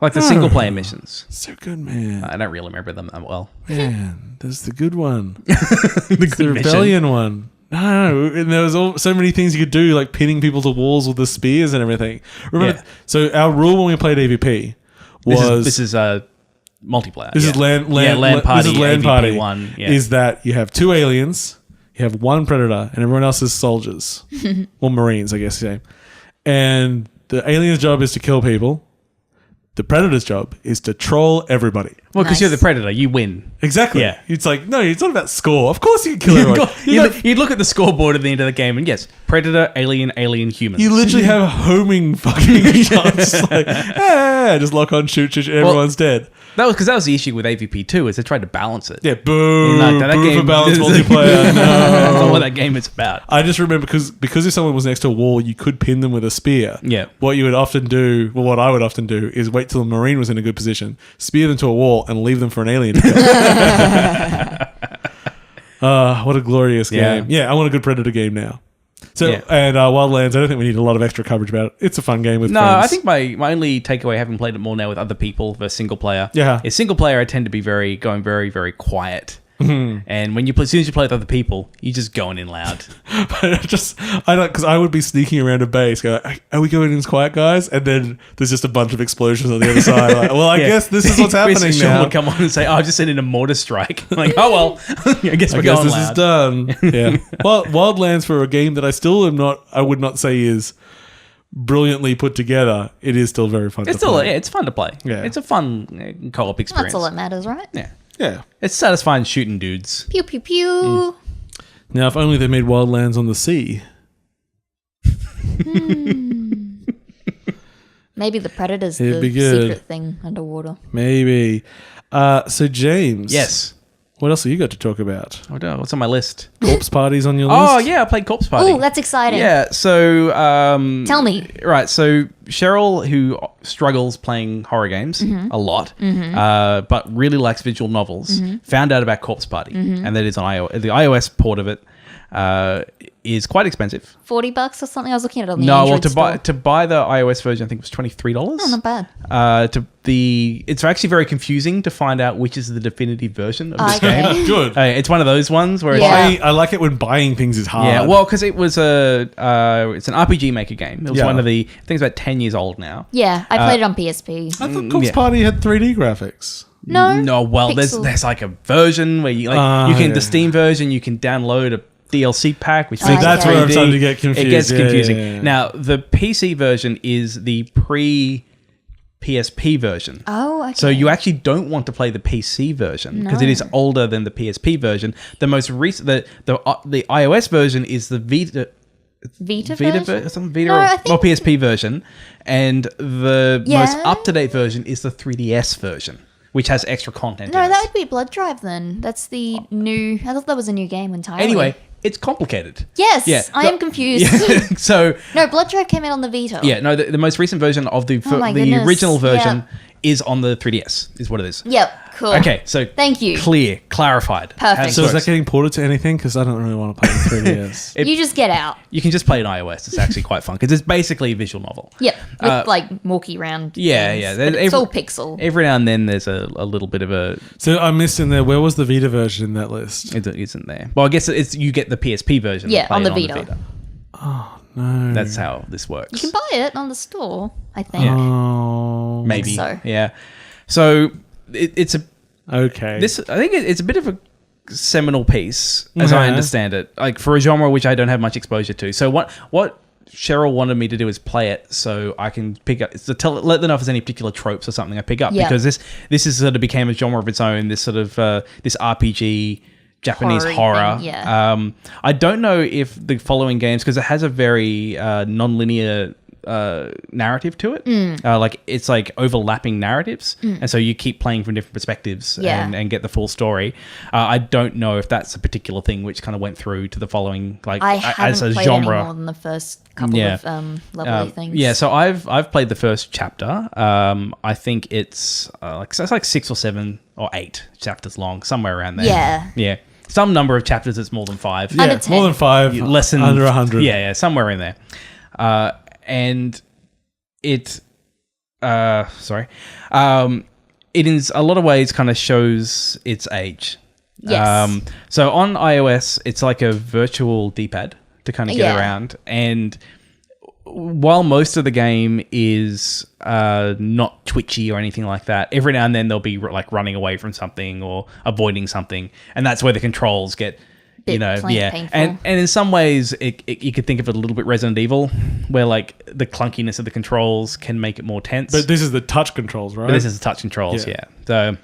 Like the single player missions. So good, man. I don't really remember them that well. Man, there's the good one. The Rebellion one. No, and there was so many things you could do, like pinning people to walls with the spears and everything. Remember, so our rule when we played AVP was this is multiplayer. This is LAN party. This is LAN party. One, is that you have 2 aliens, you have 1 Predator, and everyone else is soldiers or Marines, I guess you say. And the alien's job is to kill people. The Predator's job is to troll everybody. Well, because you're the Predator, you win. Exactly. Yeah. It's like, no, it's not about score. Of course you can kill everyone. You'd look at the scoreboard at the end of the game and yes, Predator, alien, human. You literally have a homing fucking shots. Like, just lock on, shoot, everyone's dead. That was the issue with AVP 2 is they tried to balance it. Yeah, boo. That boo game, for balanced multiplayer. No. That's not what that game is about. I just remember because if someone was next to a wall, you could pin them with a spear. Yeah. What you would often do, what I would often do, is wait till a Marine was in a good position, spear them to a wall, and leave them for an alien to kill. What a glorious game. Yeah, I want a good Predator game now. So, and Wildlands, I don't think we need a lot of extra coverage about it. It's a fun game with friends. No, I think my only takeaway, having played it more now with other people versus single player, is single player I tend to be going very, very quiet. Mm-hmm. And when as soon as you play with other people, you're just going in loud. Because I would be sneaking around a base, go, are we going in quiet, guys? And then there's just a bunch of explosions on the other side. Like, well, I guess this is what's happening now. Would come on and say, I've just sent in a mortar strike. I'm like, oh well, I guess we're going this loud. Is done. Yeah. Well, Wildlands, for a game that I would not say is brilliantly put together, it is still very fun to play. Yeah, it's fun to play. Yeah. It's a fun co-op experience. That's all that matters, right? Yeah. Yeah. It's satisfying shooting dudes. Pew, pew, pew. Now, if only they made Wildlands on the sea. Maybe the Predator's the secret thing underwater. Maybe. So, James. Yes. What else have you got to talk about? What's on my list? Corpse parties on your list? Oh, yeah, I played Corpse Party. Oh, that's exciting. Yeah, so... tell me. Right, so Cheryl, who struggles playing horror games a lot, but really likes visual novels, found out about Corpse Party, and that is on iOS. The iOS port of it is quite expensive. $40 or something? I was looking at it on the Android store. To buy the iOS version, I think it was $23. Oh, not bad. It's actually very confusing to find out which is the definitive version of this game. Good. It's one of those ones where I like it when buying things is hard. Yeah, well, because it was it's an RPG Maker game. It was one of the, I think it's about 10 years old now. Yeah, I played it on PSP. I thought Corpse Party had 3D graphics. No. Well, there's like a version where you the Steam version, you can download a DLC pack, which that's where I'm starting to get confused. It gets confusing. Yeah. Now, the PC version is the pre-PSP version. Oh, okay. So you actually don't want to play the PC version because it is older than the PSP version. The most recent, the iOS version is the Vita version? PSP version, and the most up-to-date version is the 3DS version, which has extra content. No, that would be Blood Drive then. That's the new. I thought that was a new game entirely. Anyway, it's complicated. Yes, yeah. I am confused. So no, Blood Drive came out on the Vita. Yeah, no, the most recent version of the original version is on the 3DS. Is what it is. Yep. Cool. Okay, so thank you. Clarified. Perfect. So is that getting ported to anything? Because I don't really want to play the 3DS. You just get out. You can just play it on iOS. It's actually quite fun because it's basically a visual novel. Yep, with like walkie round. Yeah. It's all pixel. Every now and then there's a little bit of a. So I missed in there. Where was the Vita version in that list? It isn't there. Well, I guess you get the PSP version. Yeah, on the Vita. Oh No. That's how this works. You can buy it on the store, I think. Yeah. Oh. Maybe. so. Yeah. So it's a Okay. I think it's a bit of a seminal piece, as I Yeah. understand it, like for a genre which I don't have much exposure to. So what Cheryl wanted me to do is play it so I can pick up, let them know if there's any particular tropes or something I pick up, Yeah. because this is sort of became a genre of its own. This sort of this RPG Japanese Horror-y horror. thing, yeah. I don't know if the following games, because it has a very non-linear narrative to it, like it's like overlapping narratives, and so you keep playing from different perspectives Yeah. and get the full story. I don't know if that's a particular thing which kind of went through to the following, like I as haven't a played genre. any more than the first couple Yeah. of lovely things. Yeah, so I've played the first chapter. I think it's it's like 6 or 7 or 8 chapters long, somewhere around there. Yeah. Some number of chapters it's more than 5. yeah, Under 10. more than 5. Less than under 100. Yeah, somewhere in there. And it, it in a lot of ways kind of shows its age. Yes. So on iOS, it's like a virtual D-pad to kind of get Yeah. around. And while most of the game is not twitchy or anything like that, every now and then they'll be like running away from something or avoiding something. And that's where the controls get... Painful. And in some ways, you could think of it a little bit Resident Evil, where like the clunkiness of the controls can make it more tense. But this is the touch controls, right? But this is the touch controls, Yeah. yeah. So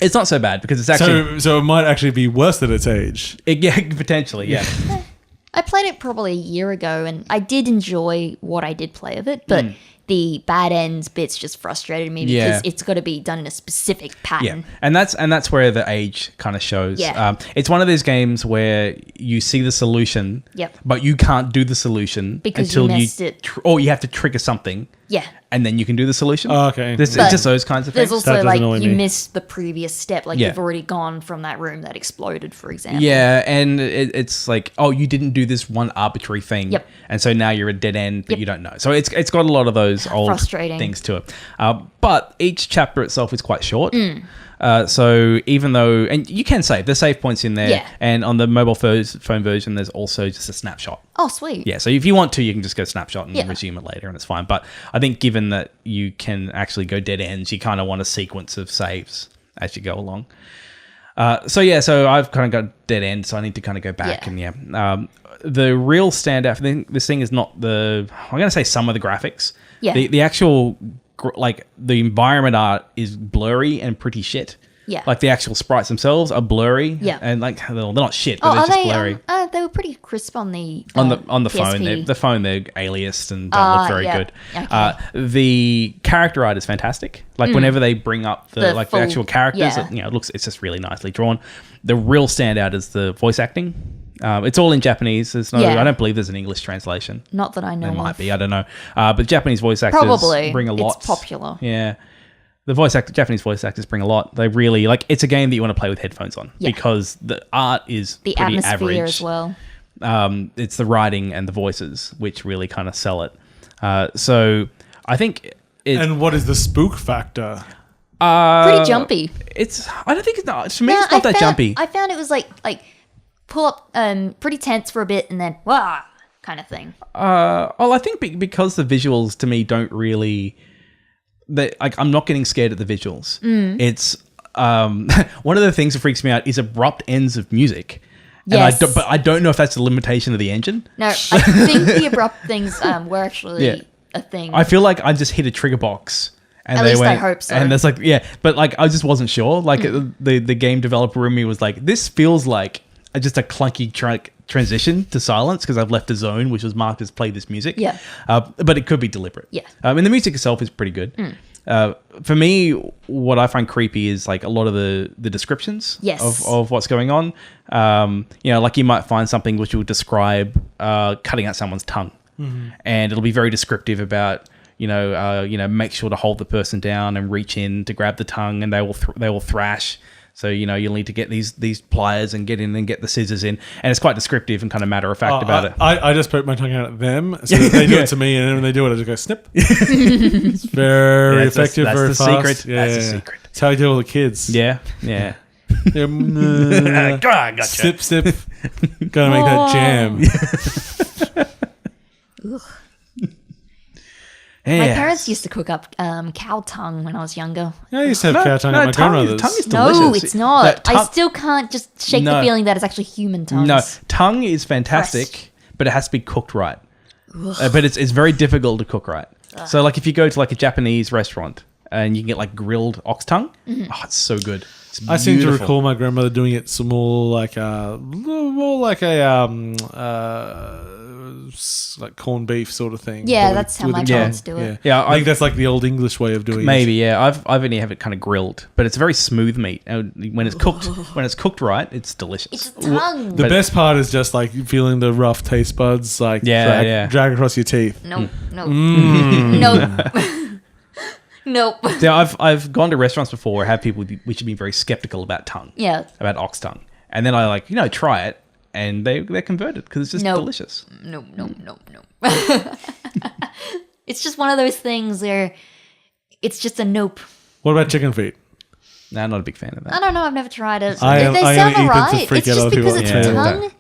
it's not so bad because it's actually so it might actually be worse than its age. potentially, yeah. I played it probably a year ago, and I did enjoy what I did play of it, but the bad ends bits just frustrated me because Yeah. it's got to be done in a specific Yeah, pattern. and that's where the age kind of shows. Yeah. It's one of those games where you see the solution, Yep. but you can't do the solution Because you until missed it. or you have to trigger something, Yeah. and then you can do the solution. Oh, okay. It's But just those kinds of There's things. That also does like annoy you me. missed the previous step, like Yeah. you've already gone from that room that exploded, for example. Yeah, and it's like, oh, you didn't do this one arbitrary thing, Yep. and so now you're a dead end, but Yep. you don't know. So it's got a lot of those old Frustrating. things to it. But each chapter itself is quite short. So even though, and you can save, there's save points in there, Yeah. and on the mobile phone version, there's also just a snapshot. Oh, sweet. Yeah, so if you want to, you can just go snapshot and Yeah. resume it later, and it's fine. But I think given that you can actually go dead ends, you kind of want a sequence of saves as you go along. So I've kind of got dead end, so I need to kind of go back Yeah. and the real standout for this thing is not I'm going to say some of the graphics. Yeah. The actual the environment art is blurry and pretty shit. Yeah. Like the actual sprites themselves are blurry. Yeah. And like they're not shit, but Oh, they're are just they? blurry. They were pretty crisp on the On the phone, PSP. the phone they're aliased and don't look very yeah. good. Okay. The character art is fantastic. Like whenever they bring up the full- actual characters, yeah. it's just really nicely drawn. The real standout is the voice acting. It's all in Japanese. There's no, Yeah. I don't believe there's an English translation. Not that I know There of. might be, I don't know. But Japanese voice actors Probably. bring a lot. It's popular. Yeah. The Japanese voice actors bring a lot. They really it's a game that you want to play with headphones on Yeah. because the art is The pretty atmosphere average. as well. It's the writing and the voices which really kind of sell it. So I think And what is the spook factor? Pretty jumpy. I don't think it's not. To me, it's not that jumpy. I found it was like pull up pretty tense for a bit and then wah kind of thing. Well, I think because the visuals to me don't really. I'm not getting scared at the visuals. It's one of the things that freaks me out is abrupt ends of music. Yes. And I don't know if that's a limitation of the engine. No, I think the abrupt things were actually Yeah. a thing. I feel like I just hit a trigger box. And At they least I went, hope so. And that's like, yeah, but like I just wasn't sure. Like the game developer in me was like, this feels like just a clunky transition to silence because I've left a zone which was marked as play this music. Yeah. But it could be deliberate. Yeah. And the music itself is pretty good. For me, what I find creepy is like a lot of the descriptions Yes. of what's going on. Like you might find something which will describe cutting out someone's tongue, and it'll be very descriptive about make sure to hold the person down and reach in to grab the tongue, and they will thrash. So you'll need to get these pliers and get in and get the scissors in, and it's quite descriptive and kind of matter of fact about it. I just poke my tongue out at them, so that they do Yeah. it to me, and then when they do it, I just go snip. It's very That's effective, that's very the fast. secret. Yeah, That's the yeah. secret. That's how I deal with the kids. Yeah. Sip, sip. Gotta make that jam. Yeah. My parents used to cook up cow tongue when I was younger. Yeah, I used to have cow tongue at my grandmother's. Tongue is delicious. No, it's not. That I tongue- still can't just shake the feeling that it's actually human tongues. No, tongue is fantastic, but it has to be cooked right. But it's very difficult to cook right. So like if you go to like a Japanese restaurant and you can get like grilled ox tongue, oh, it's so good. It's I seem to beautiful. recall my grandmother doing it some more like a like corned beef sort of thing. Yeah, But that's how with my the parents tongue. do it. Yeah, I think that's like the old English way of doing Maybe, yeah. I've only have it kind of grilled, but it's very smooth meat. And when it's cooked right, it's delicious. It's a tongue. it. The best part is just like feeling the rough taste buds like drag across your teeth. Nope. Nope. Nope. So I've gone to restaurants before where I have people which have been very skeptical about tongue. Yeah. About ox tongue. And then I try it and they're converted because it's just delicious. No. It's just one of those things where it's just a nope. What about chicken feet? No, I'm not a big fan of that. I don't know. I've never tried it. I they only sound eat them to alright. freak It's out just other people. because it's Yeah. a Yeah. tongue.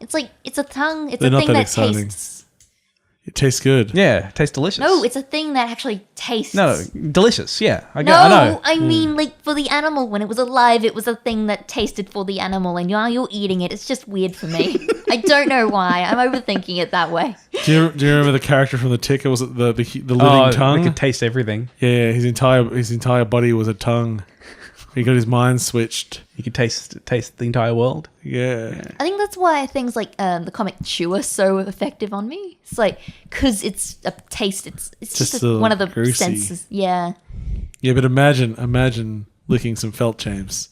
It's a tongue. It's They're a not thing that that exciting. tastes. It tastes good. Yeah, it tastes delicious. No, it's a thing that actually tastes. No, delicious. Yeah, I No, know. I mean, like, for the animal, when it was alive, it was a thing that tasted for the animal, and now you're eating it. It's just weird for me. I don't know why. I'm overthinking it that way. Do you remember the character from the Ticker? Was it the living Oh, tongue? it could taste everything. Yeah, his entire body was a tongue. He got his mind switched. You could taste the entire world. Yeah. I think that's why things like the comic Chew are so effective on me. It's like, because it's a taste. It's just one of the greasy. senses. Yeah. Yeah, but imagine licking some felt, James.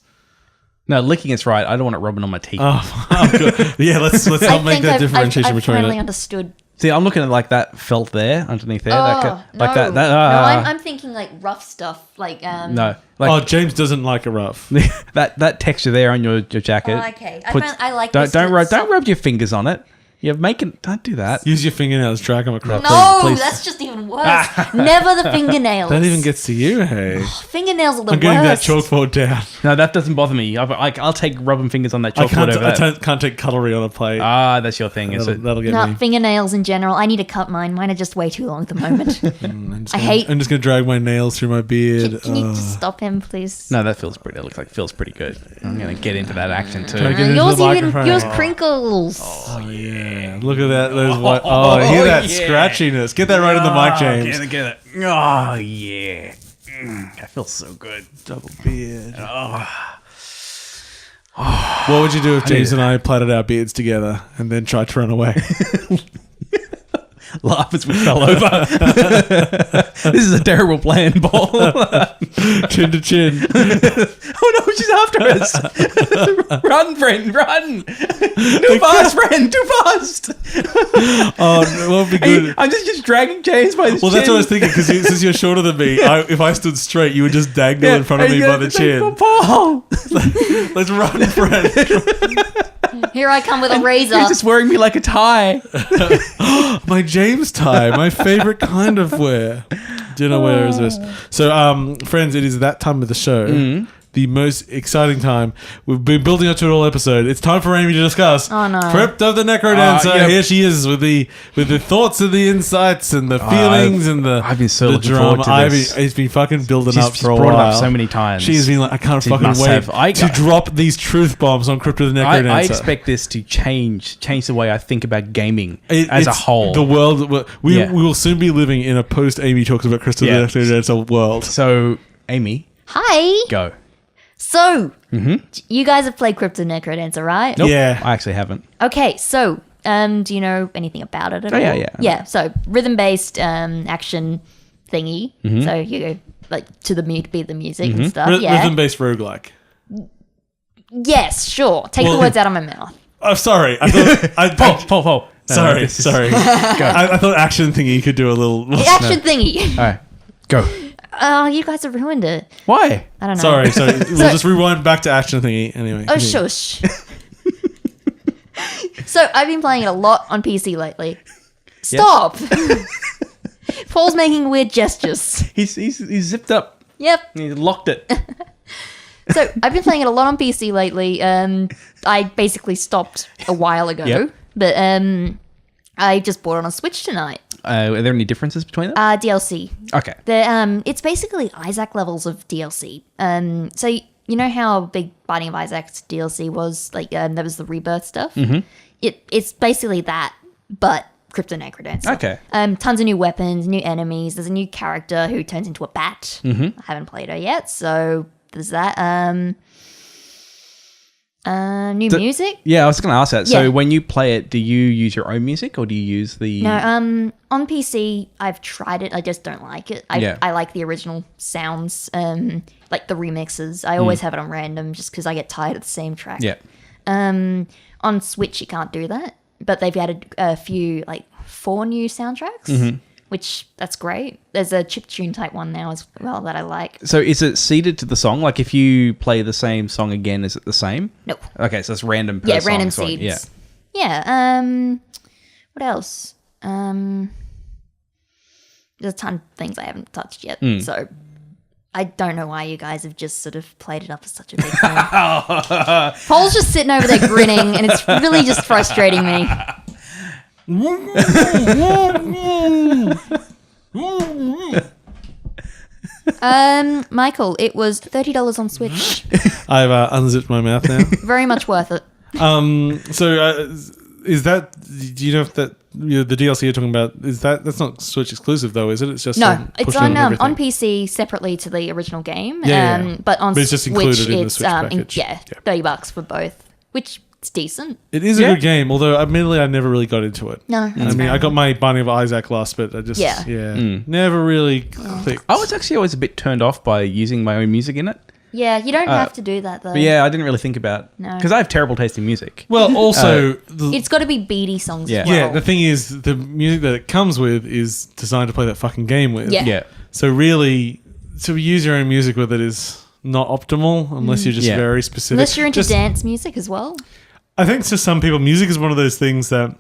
No, licking is right. I don't want it rubbing on my teeth. Oh, good. Yeah, let's not make that differentiation I've between finally it. understood. See, I'm looking at like that felt there underneath there. Oh, no. that. I'm thinking like rough stuff. Like No, like Oh, James doesn't like a rough. that texture there on your jacket. Oh, okay. I like this Don't to- rub your fingers on it. Don't do that. Use your fingernails, drag them across. No, please. that's just even worse. Never the fingernails. That even gets to you, hey. Fingernails are the I'm getting that worst. chalkboard down. No, that doesn't bother me. I'll take rubbing fingers on that I chalkboard over that. can't take cutlery on a plate. That's your thing, is it? That'll get No, me. fingernails in general. I need to cut mine. Mine are just way too long at the moment. I'm just gonna drag my nails through my beard. Can you just stop him, please? No, that feels pretty. It feels pretty good. I'm gonna get into that action too. Try to get into Yours the even microphone. yours crinkles. Oh yeah! Look at that. Those white. Oh, hear that yeah. scratchiness? Get that right in the mic, James. Get it. Oh yeah, that feels so good. Double beard. What would you do if James and I plaited our beards together and then tried to run away? Laugh as we fell over. This is a terrible plan, Paul. Chin to chin. Oh no, she's after us. Run, friend, run. Too fast, friend, too fast. Oh, no, what would be good? I'm just dragging James by his Well, chin. that's what I was thinking, because since you're shorter than me, if I stood straight, you would just dangle in front of me by the chin. Paul. Let's run, friend. Here I come with a razor. He's just wearing me like a tie. My James tie, my favorite kind of wear. Dinner wear is this. So, friends, it is that time of the show. The most exciting time. We've been building up to it all episode. It's time for Amy to discuss. Oh, no. Crypt of the Necrodancer. Yep. Here she is with the thoughts and the insights and the feelings and the I've been so the looking forward to this. It's been fucking building up She's for a brought while. it up so many times. She's been like, I can't She fucking must wait have. to drop these truth bombs on Crypt of the Necrodancer. I expect this to change the way I think about gaming as a It's whole. The world we Yeah. will soon be living in a post Amy talks about Crypt of Yeah. the Necrodancer world. So, Amy, Hi. go. So, you guys have played Crypt of the Necrodancer, right? Nope, Yeah. I actually haven't. Okay, so do you know anything about it at all? yeah. Yeah, so rhythm-based action thingy. So you go like to the beat the music and stuff. Yeah. Rhythm-based roguelike. Yes, sure. Take the Well- words out of my mouth. Oh, sorry. I thought. Paul. Sorry. I thought action thingy could do a little. Action thingy. All right, go. Oh, you guys have ruined it. Why? I don't know. Sorry. We'll just rewind back to action thingy anyway. Oh, continue. shush. So I've been playing it a lot on PC lately. Stop. Paul's making weird gestures. He's zipped up. Yep. He locked it. So I've been playing it a lot on PC lately. I basically stopped a while ago, Yep. but I just bought it on a Switch tonight. Are there any differences between them? DLC. Okay. It's basically Isaac levels of DLC. So you know how big Binding of Isaac's DLC was? Like, there was the Rebirth stuff? Mm-hmm. It's basically that, but Crypt and Necrodancer. Okay. Tons of new weapons, new enemies. There's a new character who turns into a bat. Mm-hmm. I haven't played her yet, so there's that. New music? Yeah, I was going to ask that. Yeah. So when you play it, do you use your own music or do you use the... No, on PC, I've tried it. I just don't like it. I like the original sounds, like the remixes. I always have it on random just because I get tired of the same track. Yeah. On Switch, you can't do that. But they've added a few, like 4 new soundtracks, which that's great. There's a chiptune type one now as well that I like. So is it seeded to the song? Like if you play the same song again, is it the same? No. Okay, so it's random per song. Random so, seeds. Yeah. What else? There's a ton of things I haven't touched yet. So I don't know why you guys have just sort of played it up as such a big thing. Paul's just sitting over there grinning, and it's really just frustrating me. Michael, it was $30 on Switch. I've unzipped my mouth now. Very much worth it. Is that? Do you know if that the DLC you're talking about that's not Switch exclusive though, is it? It's just it's pushing on everything. PC separately to the original game. Yeah. But on But it's just Switch, included in the it's Switch package. Yeah. $30 for both, which is decent. It is a good game, although admittedly I never really got into it. No, I mean, I got my Binding of Isaac last, but I just never really clicked. I was actually always a bit turned off by using my own music in it. Yeah, you don't have to do that though. But yeah, I didn't really think about... No. Because I have terrible taste in music. Well, also... It's got to be beady songs as well. Yeah, the thing is, the music that it comes with is designed to play that fucking game with. Yeah. So really, to use your own music with it is not optimal unless you're just very specific. Unless you're into dance music as well. I think to some people, music is one of those things that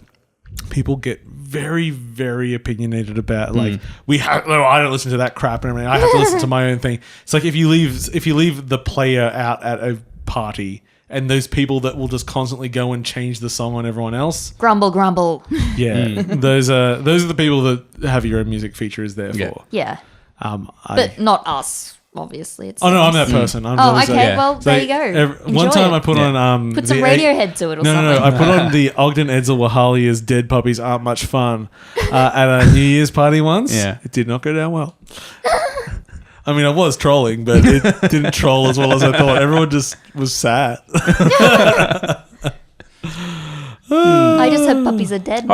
people get very, very opinionated about. Like, I don't listen to that crap and everything. I have to listen to my own thing. It's like if you leave the player out at a party, and those people that will just constantly go and change the song on everyone else. Grumble, grumble. Yeah, those are the people that have your own music feature is there for. Yeah. But not us. Obviously, it's. Oh no, I'm that person. I'm okay. Well, there you go. One time I put on put some Radiohead to it or something. No. I put on the Ogden Edsel Wahalia's "Dead Puppies Aren't Much Fun" at a New Year's party once. Yeah, it did not go down well. I mean, I was trolling, but it didn't troll as well as I thought. Everyone just was sad. I just hope puppies are dead.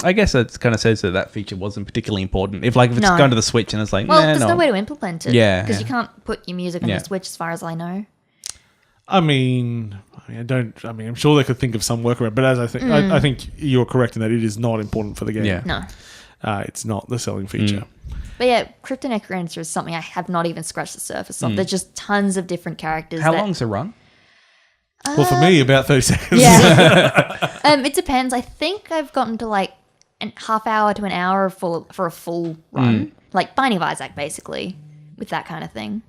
I guess it kind of says that feature wasn't particularly important. If it's going to the Switch and it's like, there's no way to implement it. Yeah, because you can't put your music on the Switch, as far as I know. I'm sure they could think of some workaround, but as I think, I think you're correct in that it is not important for the game. Yeah. No, it's not the selling feature. But yeah, Crypt and Necrodancer is something I have not even scratched the surface of. There's just tons of different characters. How long's the run? Well, for me, about 30 seconds. Yeah. It depends. I think I've gotten to like a half hour to an hour for a full run. Like Binding of Isaac, basically, with that kind of thing.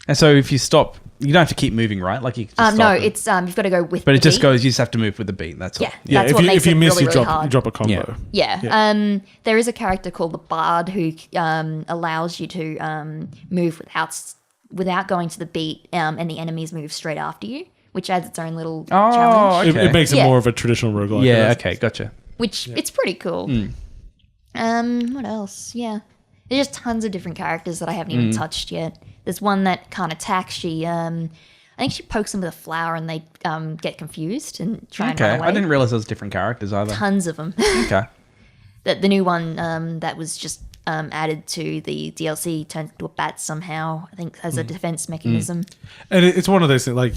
And so if you stop, you don't have to keep moving, right? Like you just stop no, it's you've got to go with But the it just beat. goes, you just have to move with the beat, that's all. Yeah, that's what makes it really, really hard. You drop a combo. Yeah. There is a character called the Bard who allows you to move without going to the beat, and the enemies move straight after you, which adds its own little challenge. Okay. It makes it more of a traditional roguelike. Yeah, okay, gotcha. Which it's pretty cool. What else? Yeah. There's just tons of different characters that I haven't even touched yet. There's one that can't attack. I think she pokes them with a flower and they get confused and try and run away. I didn't realize there was different characters either. Tons of them. Okay. The new one that was just added to the DLC turned into a bat somehow. I think has a defense mechanism. And it's one of those things, like,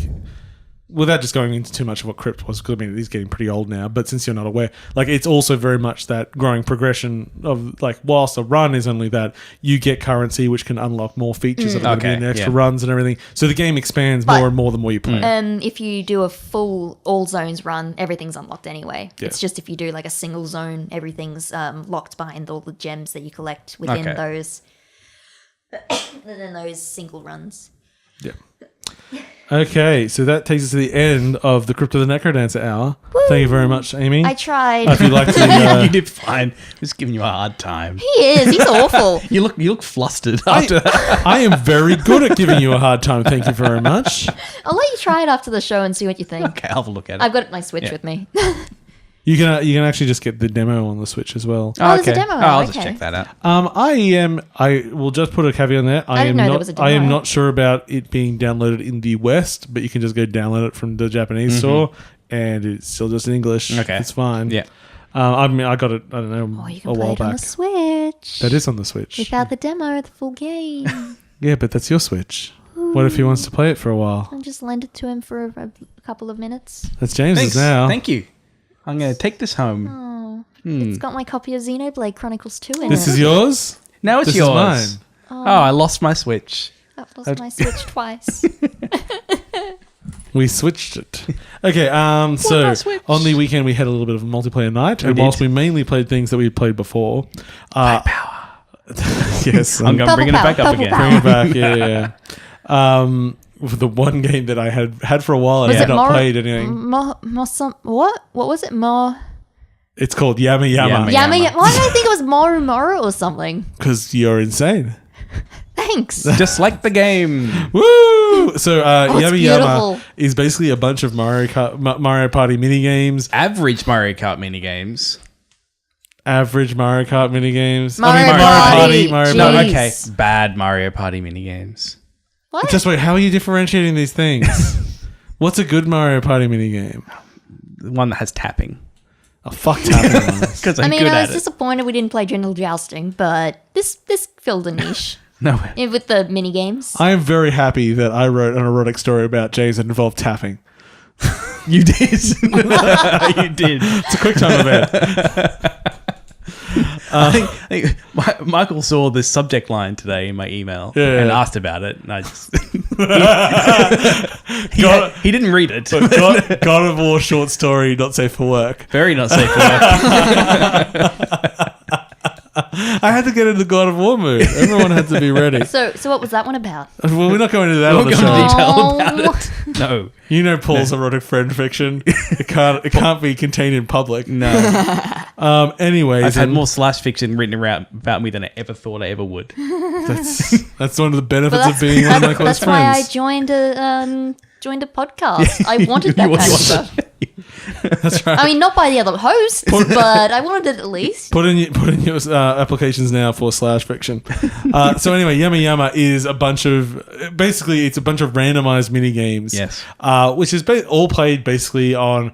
without just going into too much of what Crypt was, because I mean, it is getting pretty old now, but since you're not aware, like, it's also very much that growing progression of, like, whilst a run is only that, you get currency, which can unlock more features that are going to be in extra runs and everything. So the game expands more and more the more you play. If you do a full all zones run, everything's unlocked anyway. Yeah. It's just if you do, like, a single zone, everything's locked behind all the gems that you collect within those single runs. Yeah. Okay, so that takes us to the end of the Crypt of the Necrodancer hour. Woo. Thank you very much, Amy. I tried. If you'd like to, You did fine. Just giving you a hard time. He is. He's awful. You look flustered after that. I am very good at giving you a hard time. Thank you very much. I'll let you try it after the show and see what you think. Okay, I'll have a look at it. I've got my Switch with me. You can actually just get the demo on the Switch as well. Oh, there's a demo. I'll Okay. just check that out. I will just put a caveat on there. I didn't know there was a demo. I am not sure about it being downloaded in the West, but you can just go download it from the Japanese store, and it's still just in English. Okay. It's fine. Yeah. I mean, I got it. I don't know, You can a play while it on back. the Switch. That is on the Switch. Without the demo, the full game. Yeah, but that's your Switch. What if he wants to play it for a while? I'll just lend it to him for a couple of minutes. That's James's Thanks. now. Thank you. I'm going to take this home. Oh, it's got my copy of Xenoblade Chronicles 2 in This it. is yours. Now it's This is yours. mine. Oh, I lost my Switch. I've lost my Switch twice. We switched it. Okay, so not switch? on the weekend we had a little bit of a multiplayer night, and did. whilst we mainly played things that we had played before, yes, I'm Bubble bringing it back power, up bubble again. power. bring it back, yeah. The one game that I had for a while and Was I had it not more? played anything. What? What was it? More? It's called Yama Yama. Yama Yama. Why did I think it was Moru Moru or something? Because you're insane. Thanks. Just like the game. Woo! So it's Yama Yama beautiful. is basically a bunch of Mario Party mini games. Average Mario Kart minigames. Average Mario Kart mini games. Mario Mario Party. No, Jeez. okay. Bad Mario Party minigames. What? Just wait, how are you differentiating these things? What's a good Mario Party minigame? The one that has tapping. Oh, fuck tapping ones. Because I I'm mean, good I at was it. disappointed we didn't play General Jousting, but this filled a niche No. with the mini games. I am very happy that I wrote an erotic story about James that involved tapping. You did. You did. It's a quick time event. I think Michael saw this subject line today in my email and asked about it, and I just he didn't read it. God of War short story, not safe for work. Very not safe for work. I had to get into God of War mood. Everyone had to be ready. So what was that one about? Well, we're not going into that We'll on the go show. into detail Oh. about it. No, You know Paul's erotic friend fiction. It can't be contained in public. no. Anyways, I've had and more slash fiction written around about me than I ever thought I ever would. that's one of the benefits But of being one of my close that's why I friends. joined a podcast. I wanted that You kind of want stuff. That's right. I mean, not by the other hosts, but I wanted it at least. Put in your applications now for slash fiction. So anyway, Yama Yama is a bunch of randomized mini games. Yes. Which is all played basically on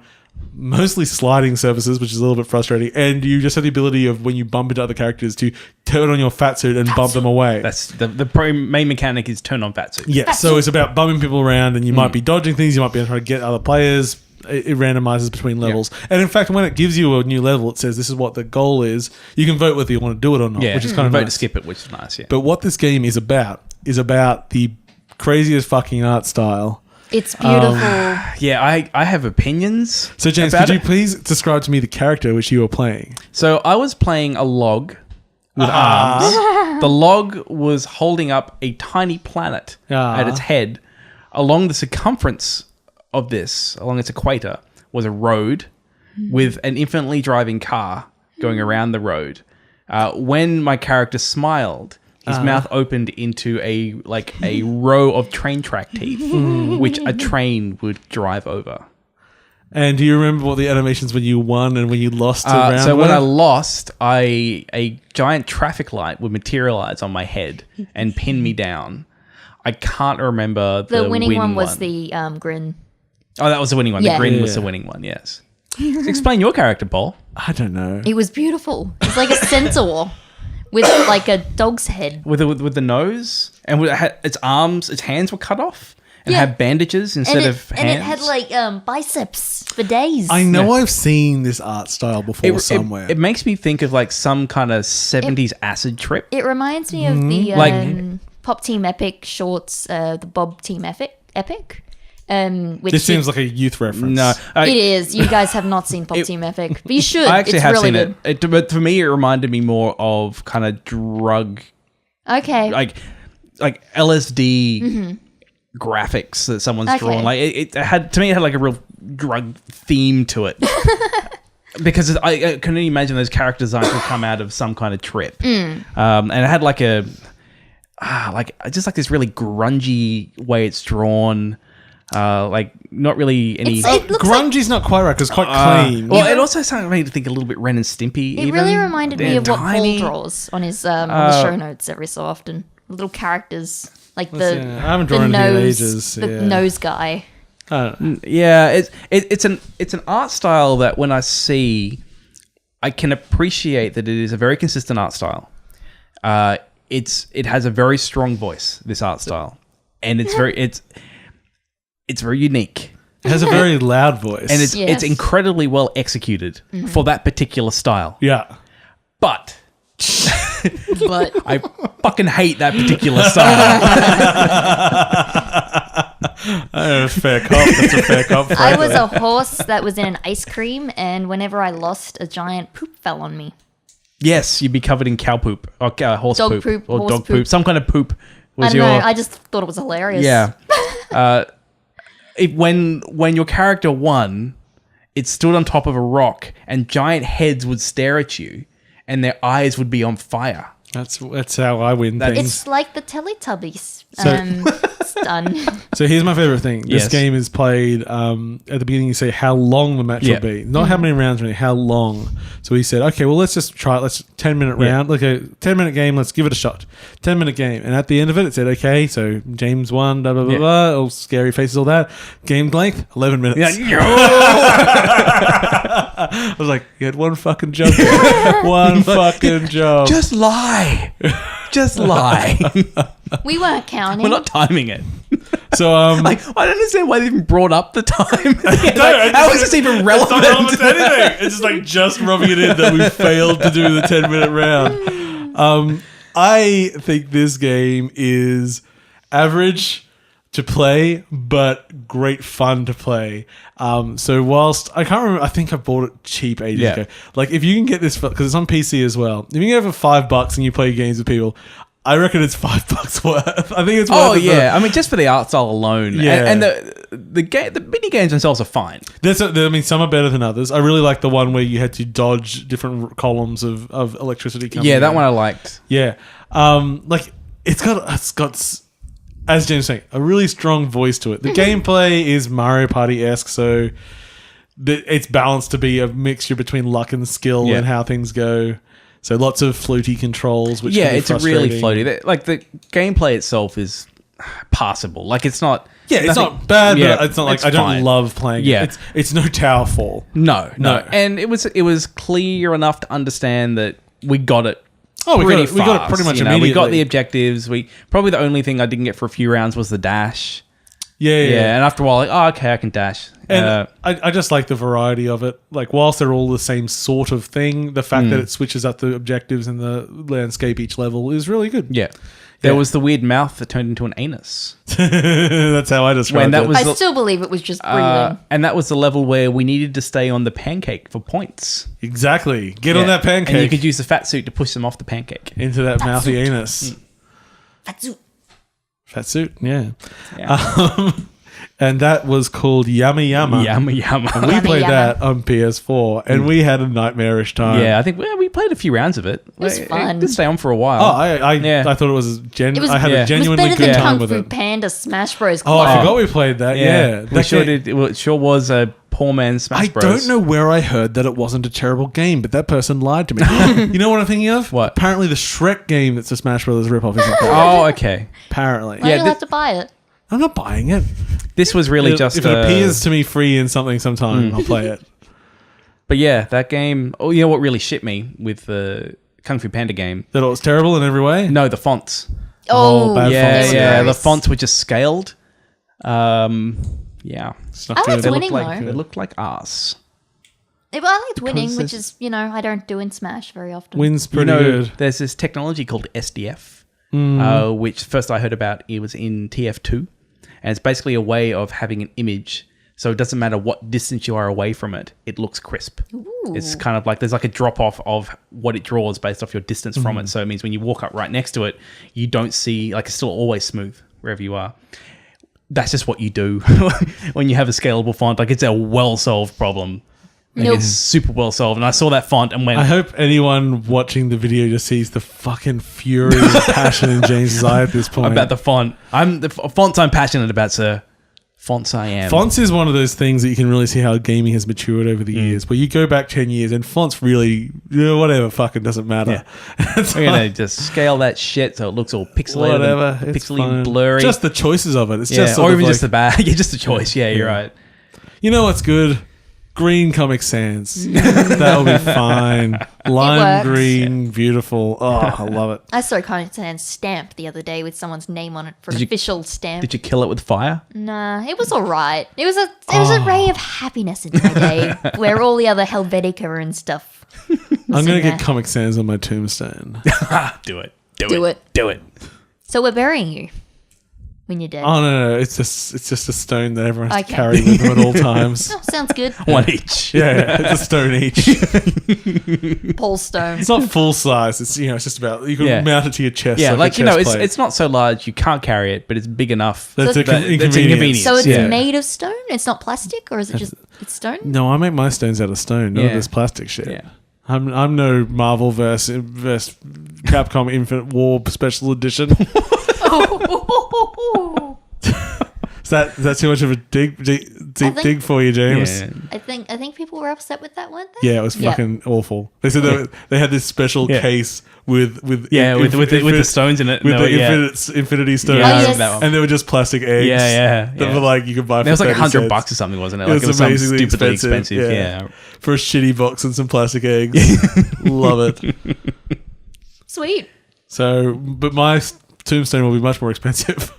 mostly sliding surfaces, which is a little bit frustrating. And you just have the ability of when you bump into other characters to turn on your fat suit and bump them away. That's the main mechanic is turn on fatsuit. Yeah, so it's about bumping people around, and you might be dodging things. You might be trying to get other players. It randomizes between levels, and in fact, when it gives you a new level, it says this is what the goal is. You can vote whether you want to do it or not, Yeah, which is kind of vote nice. to skip it, which is nice. Yeah. But what this game is about the craziest fucking art style. It's beautiful. Yeah, I have opinions. So, James, about could you it. please describe to me the character which you were playing? So I was playing a log with arms. The log was holding up a tiny planet at its head. Along the circumference of this, along its equator, was a road with an infinitely driving car going around the road. When my character smiled, his mouth opened into a row of train track teeth, which a train would drive over. And do you remember what the animations when you won and when you lost around? So when were? I lost, a giant traffic light would materialize on my head and pin me down. I can't remember the winning one was the grin. Oh, that was the winning one. Yeah. The grin was Yeah. the winning one, yes. Explain your character, Paul. I don't know. It was beautiful. It's like a centaur with like a dog's head. With the nose, and its arms, its hands were cut off and Yeah. had bandages instead of hands. And it had like biceps for days. I know I've seen this art style before somewhere. It makes me think of like some kind of 70s acid trip. It reminds me of the Like- Pop Team Epic shorts, the Bob Team Epic. Which this seems like a youth reference. No, it is. You guys have not seen Pop Team Epic, but you should. I actually it's have really seen good. it. But for me, it reminded me more of kind of drug, Okay. like LSD graphics that someone's drawn. Like it had, to me, it had like a real drug theme to it. Because I can only imagine those character designs would come out of some kind of trip. And it had like just like this really grungy way it's drawn. Like not really any. Grungy's not quite right because quite clean. Well, it also made me think a little bit Ren and Stimpy. It really reminded me of what Paul draws on his on the show notes every so often. Little characters like I haven't drawn any in ages. The nose guy. Yeah, it's an art style that when I see, I can appreciate that it is a very consistent art style. It has a very strong voice, this art style, and it's very unique. It has a very loud voice, and it's incredibly well executed for that particular style. Yeah, but I fucking hate that particular style. Fair cop. That's a fair cop. I was a horse that was in an ice cream, and whenever I lost, a giant poop fell on me. Yes, you'd be covered in cow poop or horse dog poop or horse dog poop. Some kind of poop was I don't know. I just thought it was hilarious. Yeah. When your character won, it stood on top of a rock, and giant heads would stare at you, and their eyes would be on fire. That's how I win things. It's like the Teletubbies. It's done. So here's my favorite thing. This Yes. game is played at the beginning. You say how long the match will be, not how many rounds, really, how long. So he said, okay, well, let's just try it. Let's 10-minute round, like a 10-minute game. Let's give it a shot. 10-minute game, and at the end of it, it said, okay, so James won. Blah blah blah blah. All scary faces, all that. Game length 11 minutes. Yeah. I was like, you had one fucking job. One fucking job. Just lie. Just lie. We weren't counting. We're not timing it. So I don't understand why they even brought up the time. How is this even relevant? It's not relevant to anything. It's just rubbing it in that we failed to do the 10-minute round. I think this game is average to play, but great fun to play. So whilst I can't remember, I think I bought it cheap ages ago. Like if you can get this, because it's on PC as well. If you can get it for $5 and you play games with people, I reckon it's $5 worth. I think it's worth. Oh yeah, I mean just for the art style alone. Yeah, and the mini games themselves are fine. Some are better than others. I really like the one where you had to dodge different columns of electricity coming. Yeah, that one I liked. Yeah, like it's got as James was saying, a really strong voice to it. The gameplay is Mario Party-esque, so it's balanced to be a mixture between luck and skill and how things go. So lots of floaty controls, which can be it's really floaty. Like the gameplay itself is passable. Like it's not. Yeah, it's not bad, but it's not like I don't love playing it. Yeah. It's no Tower Fall. No. And it was clear enough to understand that we got it. Oh, we got it pretty much immediately. We got the objectives. Probably the only thing I didn't get for a few rounds was the dash. Yeah. And after a while, like, okay, I can dash. And I just like the variety of it. Like, whilst they're all the same sort of thing, the fact that it switches up the objectives and the landscape each level is really good. Yeah. There was the weird mouth that turned into an anus. That's how I described it. I still believe it was just breathing. And that was the level where we needed to stay on the pancake for points. Exactly. Get on that pancake. And you could use the fat suit to push them off the pancake. Into that mouthy anus. Fat suit. Fat suit, yeah. And that was called Yama Yama. Yama Yama. And we played that on PS4, and we had a nightmarish time. Yeah, I think we played a few rounds of it. It was fun. It did stay on for a while. Oh, I thought it was I had a genuinely good time with it. Kung Fu Panda Smash Bros. Oh, I forgot we played that. Yeah. We sure did. It sure was a poor man's Smash Bros. I don't know where I heard that it wasn't a terrible game, but that person lied to me. You know what I'm thinking of? What? Apparently the Shrek game that's a Smash Brothers ripoff isn't good. Oh, okay. Apparently. Well, you'll have to buy it. I'm not buying it. This was really If it appears to me free in something sometime, I'll play it. But yeah, that game... Oh, you know what really shit me with the Kung Fu Panda game? That it was terrible in every way? No, the fonts. Oh, bad fonts. Yeah, gross. the fonts were just scaled. Yeah. It's not I liked good. winning, They looked like arse. I liked winning, which is, I don't do in Smash very often. Win's pretty good. There's this technology called SDF, which first I heard about, it was in TF2. And it's basically a way of having an image, so it doesn't matter what distance you are away from it, it looks crisp. Ooh. It's kind of like there's like a drop off of what it draws based off your distance from it. So it means when you walk up right next to it, you don't see, like it's still always smooth wherever you are. that's just what you do when you have a scalable font. Like, it's a well-solved problem. Like, Nope. It's super well-solved. And I saw that font and went... I hope anyone watching the video just sees the fucking fury and passion in James's eye at this point. about the font. Fonts I'm passionate about, sir. Fonts I am. Fonts is one of those things that you can really see how gaming has matured over the years. Where you go back 10 years and fonts really, whatever, fucking doesn't matter. It's We're going to just scale that shit so it looks all pixelated. whatever, And it's pixely fine. blurry. Just the choices of it. It's yeah, just sort or of even like, just the bad. Yeah, just the choice. Yeah, you're right. you know what's good? Green Comic Sans. That'll be fine. Lime works. green, beautiful. Oh, I love it. I saw a Comic Sans stamp the other day with someone's name on it for an Did you- official stamp. Did you kill it with fire? Nah, it was all right. It was a ray of happiness in my day, where all the other Helvetica and stuff. I'm going to get Comic Sans on my tombstone. Do it. Do it. Do it. So we're burying you when you're dead. Oh, no. It's just a stone that everyone has to Okay. carry with them at all times. Oh, sounds good. One each. Yeah, it's a stone each. Paul Stone. It's not full size. It's it's just about you can Yeah. mount it to your chest. Yeah, like a chest plate. it's not so large you can't carry it, but it's big enough. That's So a that's inconvenience. inconvenience. So it's Yeah. made of stone? It's not plastic? Or is it just it's stone? No, I make my stones out of stone, not Yeah. this plastic shit. Yeah. I'm no Marvel versus Capcom Infinite War Special Edition. Is that too much of a deep dig for you, James? Yeah. I think people were upset with that, weren't they? Yeah, it was fucking awful. They said they had this special Yeah. case with with the stones in it. with No, the yeah. infinity stones, Yeah, I yes. remember that one. and they were just plastic eggs. Yeah. That were like you could buy. It was for like 30 $100 cents. or something, wasn't it? It Like was some amazingly stupidly expensive. expensive. Yeah. For a shitty box and some plastic eggs. Love it. Sweet. So, but my tombstone will be much more expensive.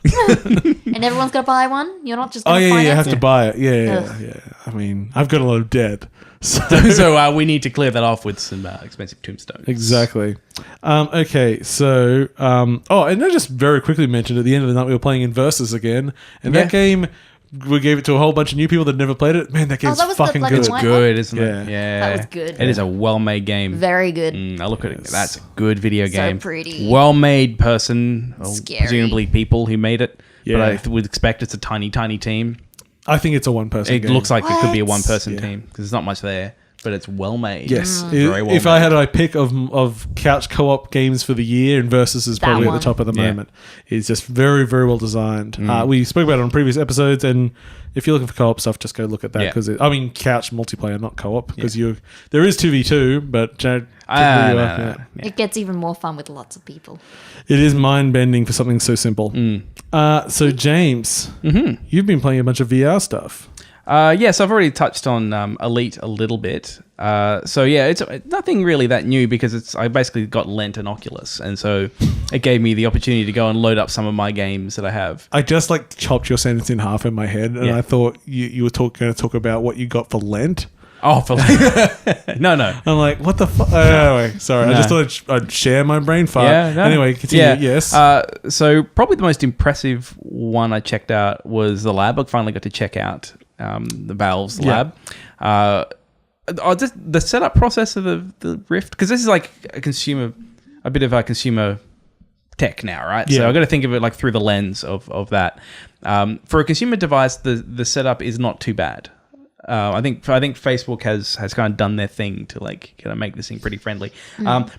And everyone's got to buy one? You're not just Oh going to yeah, finance you have it? to buy it. Yeah. Ugh. I mean, I've got a lot of debt. So, So we need to clear that off with some expensive tombstones. exactly. Okay, so and I just very quickly mentioned at the end of the night we were playing Inversus again, and that game we gave it to a whole bunch of new people that never played it. Man, that game's that was the fucking black and good. white Good, isn't Yeah. it? Yeah. That was good. It is a well-made game. Very good. I look at it. That's a good video game. pretty. Well-made person. Scary. Presumably people who made it. Yeah. But I would expect it's a tiny, tiny team. I think it's a one-person It game. looks like it could be a What? one-person Yeah. team because there's not much there. But it's well-made. Yes. Very well If I made. had a pick of couch co-op games for the year, Inversus is probably at one. the top at the Yeah. moment. It's just very, very well designed. We spoke about it on previous episodes, and if you're looking for co-op stuff, just go look at that Yeah. because couch multiplayer, not co-op, because there is 2v2, but No. It gets even more fun with lots of people. it is mind-bending for something so simple. So James, you've been playing a bunch of VR stuff. Yes, I've already touched on Elite a little bit. So yeah, it's nothing really that new because I basically got lent an Oculus, and so it gave me the opportunity to go and load up some of my games that I have. I just chopped your sentence in half in my head, and I thought you were going to talk about what you got for Lent. Oh, for no. I'm like, what the fuck? Anyway, sorry. I No. just thought I'd share my brain fart. Yeah, no. Anyway, continue. Yeah. Yes. So probably the most impressive one I checked out was the lab. I finally got to check out the Valve's lab. Just the setup process of the Rift, because this is like a bit of a consumer tech now, right? Yeah. So I've got to think of it like through the lens of that. For a consumer device, the setup is not too bad. I think Facebook has kind of done their thing to kind of make this thing pretty friendly.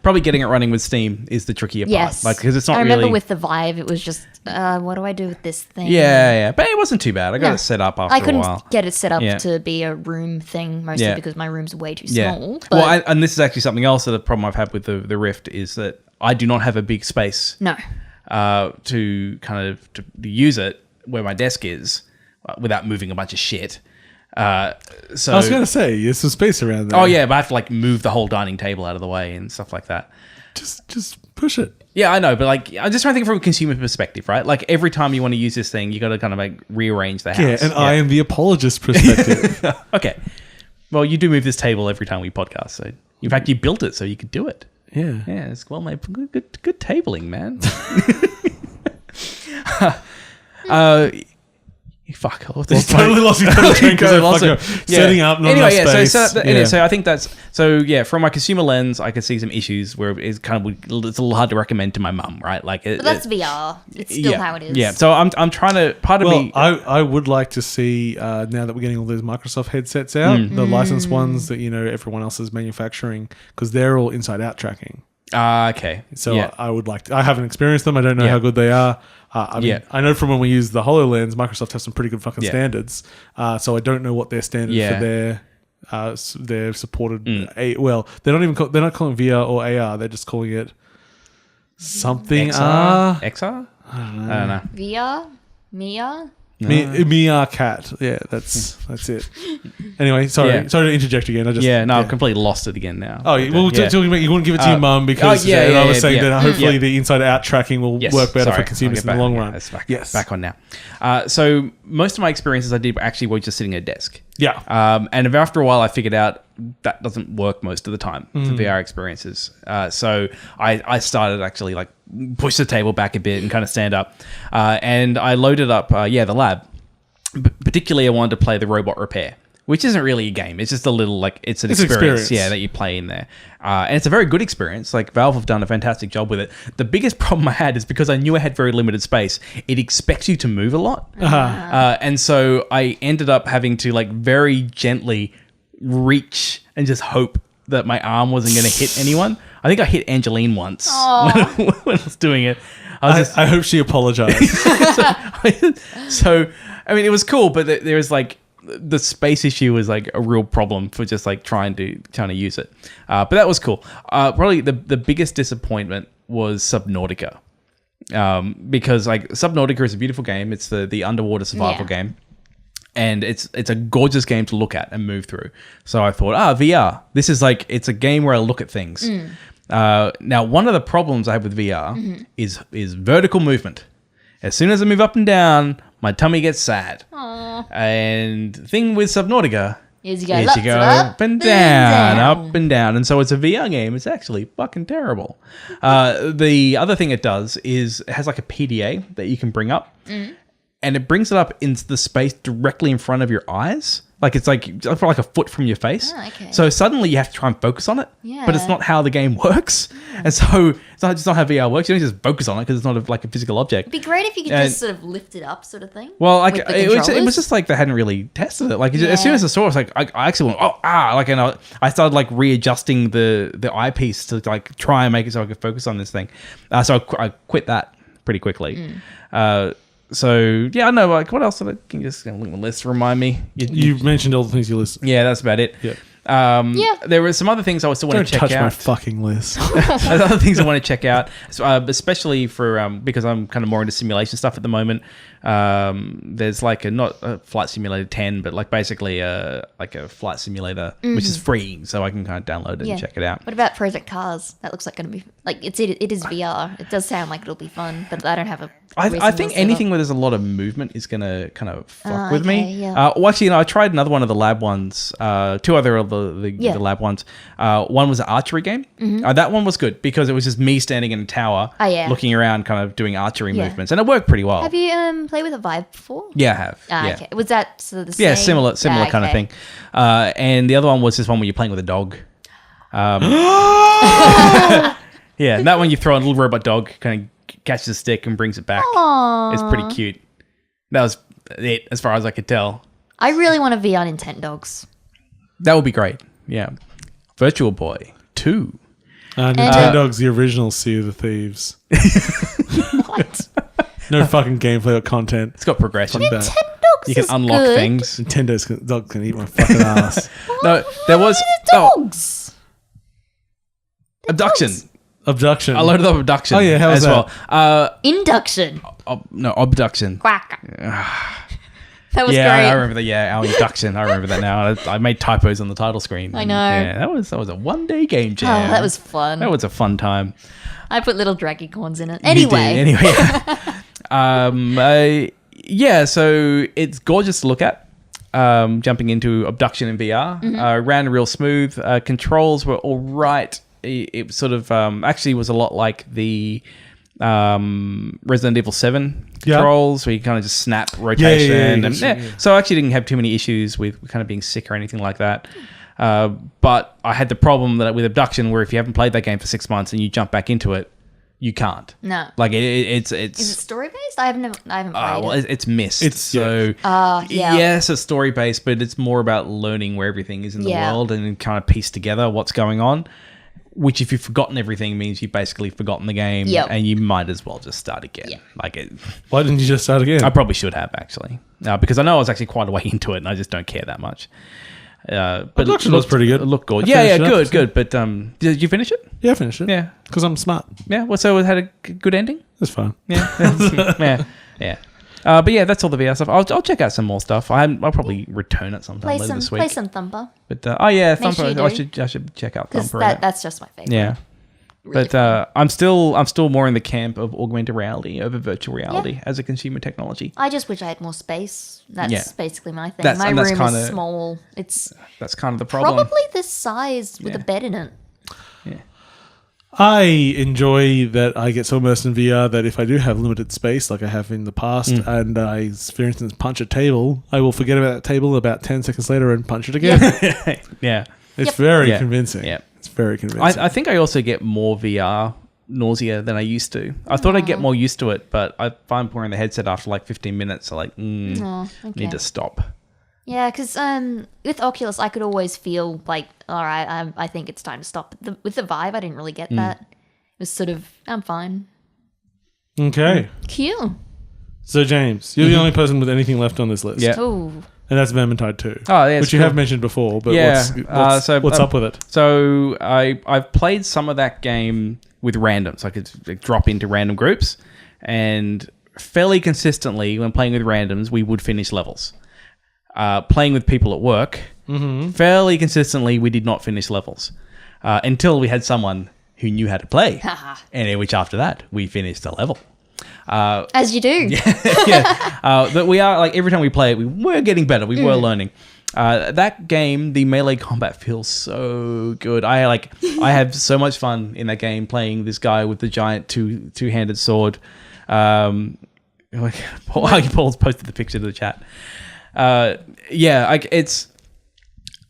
Probably getting it running with Steam is the trickier Yes. part, because it's not I remember really. with the Vive, it was just, what do I do with this thing? Yeah, but it wasn't too bad. I got No. it set up after I a couldn't while. get it set up Yeah. to be a room thing, mostly Yeah. because my room's way too Yeah. small. But Well, and this is actually something else that the problem I've had with the Rift is that I do not have a big space no. to kind of to use it where my desk is without moving a bunch of shit. So I was going to say, there's some space around there. oh yeah, but I have to move the whole dining table out of the way and stuff like that. Just push it. Yeah, I know, but I'm just trying to think from a consumer perspective, right? Like every time you want to use this thing, you got to kind of rearrange the house. Yeah, and I am the apologist perspective. Okay. Well, you do move this table every time we podcast, so in fact, you built it so you could do it. Yeah. Yeah, it's well made. Good tabling, man. Fuck. He's totally lost his train because they're setting up not anyway, enough space. So I think that's from my consumer lens, I can see some issues where it's kind of it's a little hard to recommend to my mum, right? Like, but that's VR. It's still how it is. Yeah. So I'm trying to. Part of me, I would like to see now that we're getting all those Microsoft headsets out, the licensed ones that everyone else is manufacturing, because they're all inside out tracking. Okay. So I would like to, I haven't experienced them. I don't know how good they are. I mean, I know from when we use the HoloLens, Microsoft has some pretty good fucking standards. So I don't know what their standard for their supported. Well, they're not calling it VR or AR. They're just calling it something. XR? I don't know. VR, Mia. Mia cat. Yeah, that's it. Anyway, sorry to interject again. I've completely lost it again now. Oh, talking about you wouldn't give it to your mum because I was saying that hopefully the inside out tracking will work better for consumers in the long run. Back on now. So most of my experiences I did actually were just sitting at a desk. Yeah. And after a while, I figured out that doesn't work most of the time for VR experiences. So I started actually like push the table back a bit and kind of stand up. And I loaded up, the lab. Particularly, I wanted to play the Robot Repair, which isn't really a game. It's just a little, like, it's an experience. Yeah, that you play in there. And it's a very good experience. Like, Valve have done a fantastic job with it. The biggest problem I had is because I knew I had very limited space, it expects you to move a lot. And so I ended up having to, like, very gently reach and just hope that my arm wasn't going to hit anyone. I think I hit Angeline once when I was doing it. I hope she apologized. So, I mean, it was cool, but there was like the space issue was like a real problem for just like trying to use it. But that was cool. Probably the biggest disappointment was Subnautica. Because like Subnautica is a beautiful game. It's the underwater survival game. And it's a gorgeous game to look at and move through. So I thought, VR. This is like, it's a game where I look at things. Now, one of the problems I have with VR is vertical movement. As soon as I move up and down, my tummy gets sad. Aww. And the thing with Subnautica is you go up and down, up and down. And so it's a VR game. It's actually fucking terrible. The other thing it does is it has like a PDA that you can bring up. And it brings it up into the space directly in front of your eyes. Like it's like a foot from your face. Oh, okay. So suddenly you have to try and focus on it. Yeah. But it's not how the game works. And so it's not how VR works. You don't just focus on it because it's not like a physical object. It'd be great if you could just sort of lift it up sort of thing. Well, like it was just like they hadn't really tested it. Like as soon as I saw it, I was like, I actually went, like, and I started like readjusting the eyepiece to like try and make it so I could focus on this thing. So I quit that pretty quickly. So yeah, I know. Like, what else? Can you just look at the list? Remind me. You've mentioned all the things you list. Yeah, that's about it. Yeah. There were some other things I still want to check out. Don't touch my fucking list. There's other things I want to check out, especially for because I'm kind of more into simulation stuff at the moment. There's like not a Flight Simulator 10, but like basically like a flight simulator, which is free, so I can kind of download it and check it out. What about Project Cars? That looks like going to be like it is VR. It does sound like it'll be fun, but I don't have a. I think anything where there's a lot of movement is going to kind of fuck with me. Yeah. Well, actually, I tried another one of the lab ones, two other of the lab ones. One was an archery game. That one was good because it was just me standing in a tower, looking around, kind of doing archery movements, and it worked pretty well. Have you played with a Vive before? Yeah, I have. Okay. Was that sort of the same? Yeah, similar kind of thing. And the other one was this one where you're playing with a dog. Yeah, that one you throw a little robot dog, kind of catches a stick and brings it back. Aww. It's pretty cute. That was it as far as I could tell. I really want to VR Nintendogs. That would be great. Yeah. Virtual Boy 2. Nintendogs, the original Sea of the Thieves. What? No fucking gameplay or content. It's got progression. Nintendogs you can unlock good. things. Nintendo's dog can eat my fucking ass. No, there was dogs. Abduction. Abduction. I loaded up Abduction. Oh yeah, how was that? Well. Induction. No, Abduction. Quack. That was great. I remember that. Yeah, our Induction. I remember that now. I made typos on the title screen. I know. Yeah, that was a one-day game jam. Oh, that was fun. That was a fun time. I put little dragoncorns in it. Anyway. You did. Anyway. Yeah, so it's gorgeous to look at. Jumping into Abduction in VR. Ran real smooth. Controls were all right. It sort of actually was a lot like the Resident Evil 7 controls, where you kind of just snap rotation. So I actually didn't have too many issues with kind of being sick or anything like that. But I had the problem that with Abduction, where if you haven't played that game for 6 months and you jump back into it, you can't. No. Like it's. Is it story based? I haven't played it. It's Myst. Yeah. Yes, it's story based, but it's more about learning where everything is in the world and kind of piece together what's going on. Which, if you've forgotten everything, means you've basically forgotten the game, and you might as well just start again. Yeah. Why didn't you just start again? I probably should have, actually, because I know I was actually quite a way into it, and I just don't care that much. But it looks pretty good. It looked good. Good. But did you finish it? Yeah, I finished it. Yeah, because I'm smart. Yeah. Well, so it had a good ending. It's fun. Yeah. Yeah. But yeah, that's all the VR stuff. I'll check out some more stuff. I'll probably return it sometime later this week. Play some Thumper. But Thumper. Sure I should check out because Thumper. That's just my favorite. Yeah. Really but I'm still more in the camp of augmented reality over virtual reality as a consumer technology. I just wish I had more space. That's basically my thing. My that's room kinda, is small. That's kind of the problem. Probably this size with a bed in it. Yeah. I enjoy that I get so immersed in VR that if I do have limited space, like I have in the past, and I, for instance, punch a table, I will forget about that table about 10 seconds later and punch it again. Yeah. It's very convincing. Yeah. It's very convincing. I think I also get more VR nausea than I used to. I thought I'd get more used to it, but I find wearing the headset after like 15 minutes, I'm like, need to stop. Yeah, because with Oculus, I could always feel like, all right, I think it's time to stop. With the Vive, I didn't really get that. It was sort of, I'm fine. Okay. Cute. So, James, you're the only person with anything left on this list. Yeah. Ooh. And that's Vermintide 2. Oh, yeah. Which you have mentioned before, but what's up with it? So, I've played some of that game with randoms. I could drop into random groups, and fairly consistently, when playing with randoms, we would finish levels. Playing with people at work, fairly consistently, we did not finish levels until we had someone who knew how to play. And in which after that, we finished the level. As you do. But we are, like, every time we play it, we were getting better. We were learning. That game, the melee combat feels so good. I have so much fun in that game playing this guy with the giant two-handed sword. Paul's posted the picture to the chat. I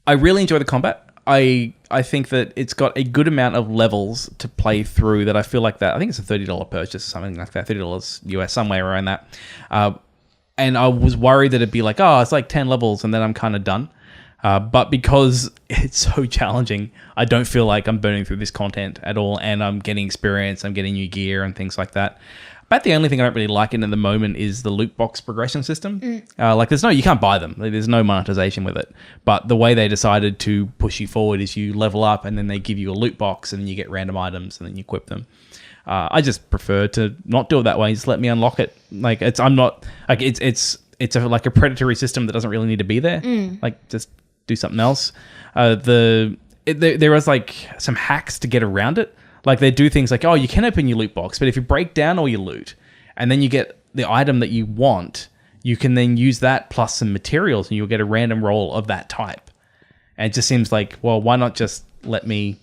really enjoy the combat. I think that it's got a good amount of levels to play through that I feel like that. I think it's a $30 purchase or something like that, $30 US, somewhere around that. And I was worried that it'd be like, it's like 10 levels and then I'm kind of done. But because it's so challenging, I don't feel like I'm burning through this content at all. And I'm getting experience, I'm getting new gear and things like that. But the only thing I don't really like in the moment is the loot box progression system. You can't buy them. There's no monetization with it. But the way they decided to push you forward is you level up and then they give you a loot box and then you get random items and then you equip them. I just prefer to not do it that way. Just let me unlock it. It's like a predatory system that doesn't really need to be there. Like, just do something else. There was like some hacks to get around it. Like, they do things like, you can open your loot box, but if you break down all your loot and then you get the item that you want, you can then use that plus some materials and you'll get a random roll of that type. And it just seems like, well, why not just let me,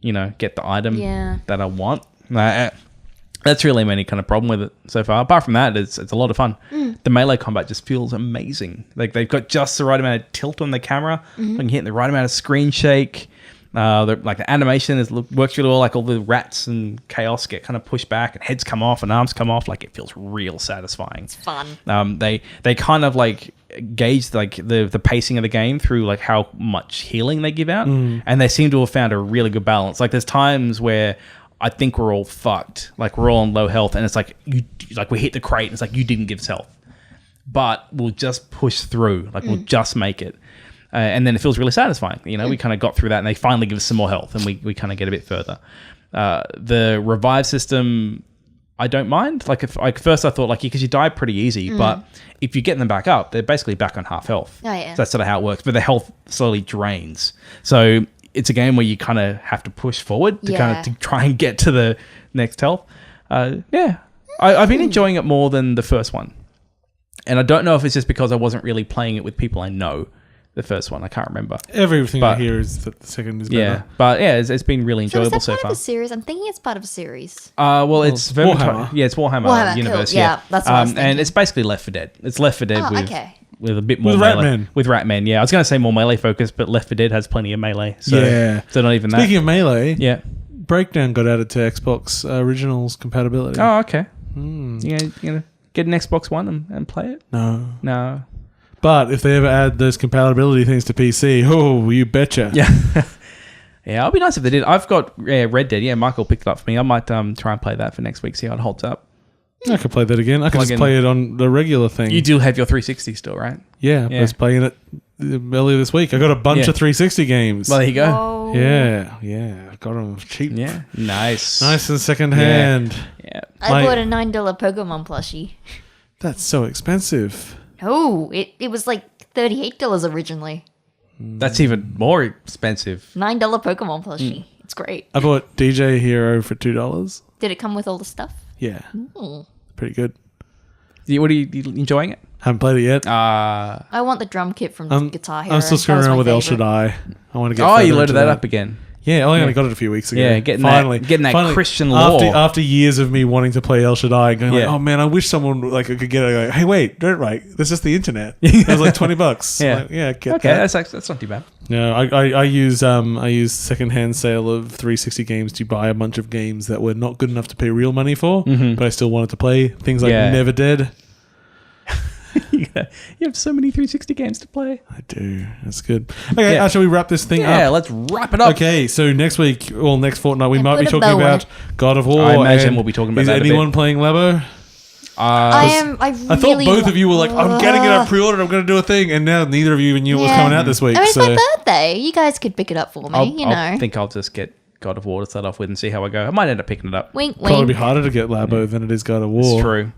get the item that I want? That's really my only kind of problem with it so far. Apart from that, it's a lot of fun. The melee combat just feels amazing. Like, they've got just the right amount of tilt on the camera. Like, hitting the right amount of screen shake. The animation works really well. Like, all the rats and chaos get kind of pushed back and heads come off and arms come off. Like, it feels real satisfying. It's fun. They kind of like gauge like the pacing of the game through like how much healing they give out, and they seem to have found a really good balance. Like, there's times where I think we're all fucked. Like, we're all on low health, and it's like we hit the crate, and it's like you didn't give us health, but we'll just push through. Like, we'll just make it. And then it feels really satisfying. We kind of got through that and they finally give us some more health and we kind of get a bit further. The revive system, I don't mind. First I thought, because you die pretty easy, but if you get them back up, they're basically back on half health. Oh, yeah. So that's sort of how it works. But the health slowly drains. So it's a game where you kind of have to push forward to try and get to the next health. I've been enjoying it more than the first one. And I don't know if it's just because I wasn't really playing it with people I know. the first one. I can't remember. Everything I But- hear is that the second is better. Yeah, but yeah, it's been really So is enjoyable that so part far. of a series? I'm thinking it's part of a series. Well, it's Vermintide. Warhammer. Yeah, it's Warhammer, Warhammer, universe. cool. Yeah, that's what I was And thinking. it's basically Left 4 Dead. It's Left 4 Dead Oh, with okay. with a bit more With melee. Ratman. With Ratman, yeah. I was going to say more melee focus, but Left 4 Dead has plenty of melee. So, Yeah. so not even Speaking that. of Melee, Yeah. Breakdown got added to Xbox Originals compatibility. Oh, okay. Hmm. You gonna get an Xbox One and play it? No. No. But if they ever add those compatibility things to PC, oh, you betcha. Yeah. Yeah, it'll be nice if they did. I've got Red Dead. Yeah, Michael picked it up for me. I might try and play that for next week, see how it holds up. I could play that again. I could Plug just in. play it on the regular thing. You do have your 360 still, right? Yeah, I Yeah. was playing it earlier this week. I got a bunch Yeah. of 360 games. Well, there you go. Whoa. Yeah. I got them cheap. Yeah. Nice. Nice and second hand. Yeah. I My- bought a $9 Pokemon plushie. That's so expensive. Oh, it was like $38 originally. That's even more expensive. $9 Pokemon plushie. It's great. I bought DJ Hero for $2. Did it come with all the stuff? Yeah, Mm. pretty good. What are you enjoying it? Haven't played it yet. I want the drum kit from Guitar Hero. I'm still screwing That was around my with El favorite. Shaddai. I want to get. Oh, further you loaded into that up again. Yeah, I only Yeah. got it a few weeks ago. Yeah, getting that finally, Christian after, lore. after years of me wanting to play El Shaddai, and going like, Yeah. oh man, I wish someone like I could get it. Like, hey, wait, don't write. That's just the internet. It was like $20. Yeah. Like, yeah, get Okay, that. that's not too bad. No, I use secondhand sale of 360 games to buy a bunch of games that were not good enough to pay real money for, but I still wanted to play things like Yeah. Never Dead. You have so many 360 games to play. I do. That's good. Okay, Yeah. shall we wrap this thing Yeah, up? let's wrap it up. Okay, so next week, or next fortnight, we Yeah, might be put a talking bow on about it. God of War. I imagine and we'll be talking about Is that a anyone bit. playing Labo? I I thought both of you were like, I'm getting it on pre-order, I'm going to do a thing, and now neither of you even knew it was Yeah. coming out this week. I mean, it's so my birthday. You guys could pick it up for me, I think I'll just get God of War to start off with and see how I go. I might end up picking it up. Wink, probably be wink. harder to get Labo than it is God of War. It's true.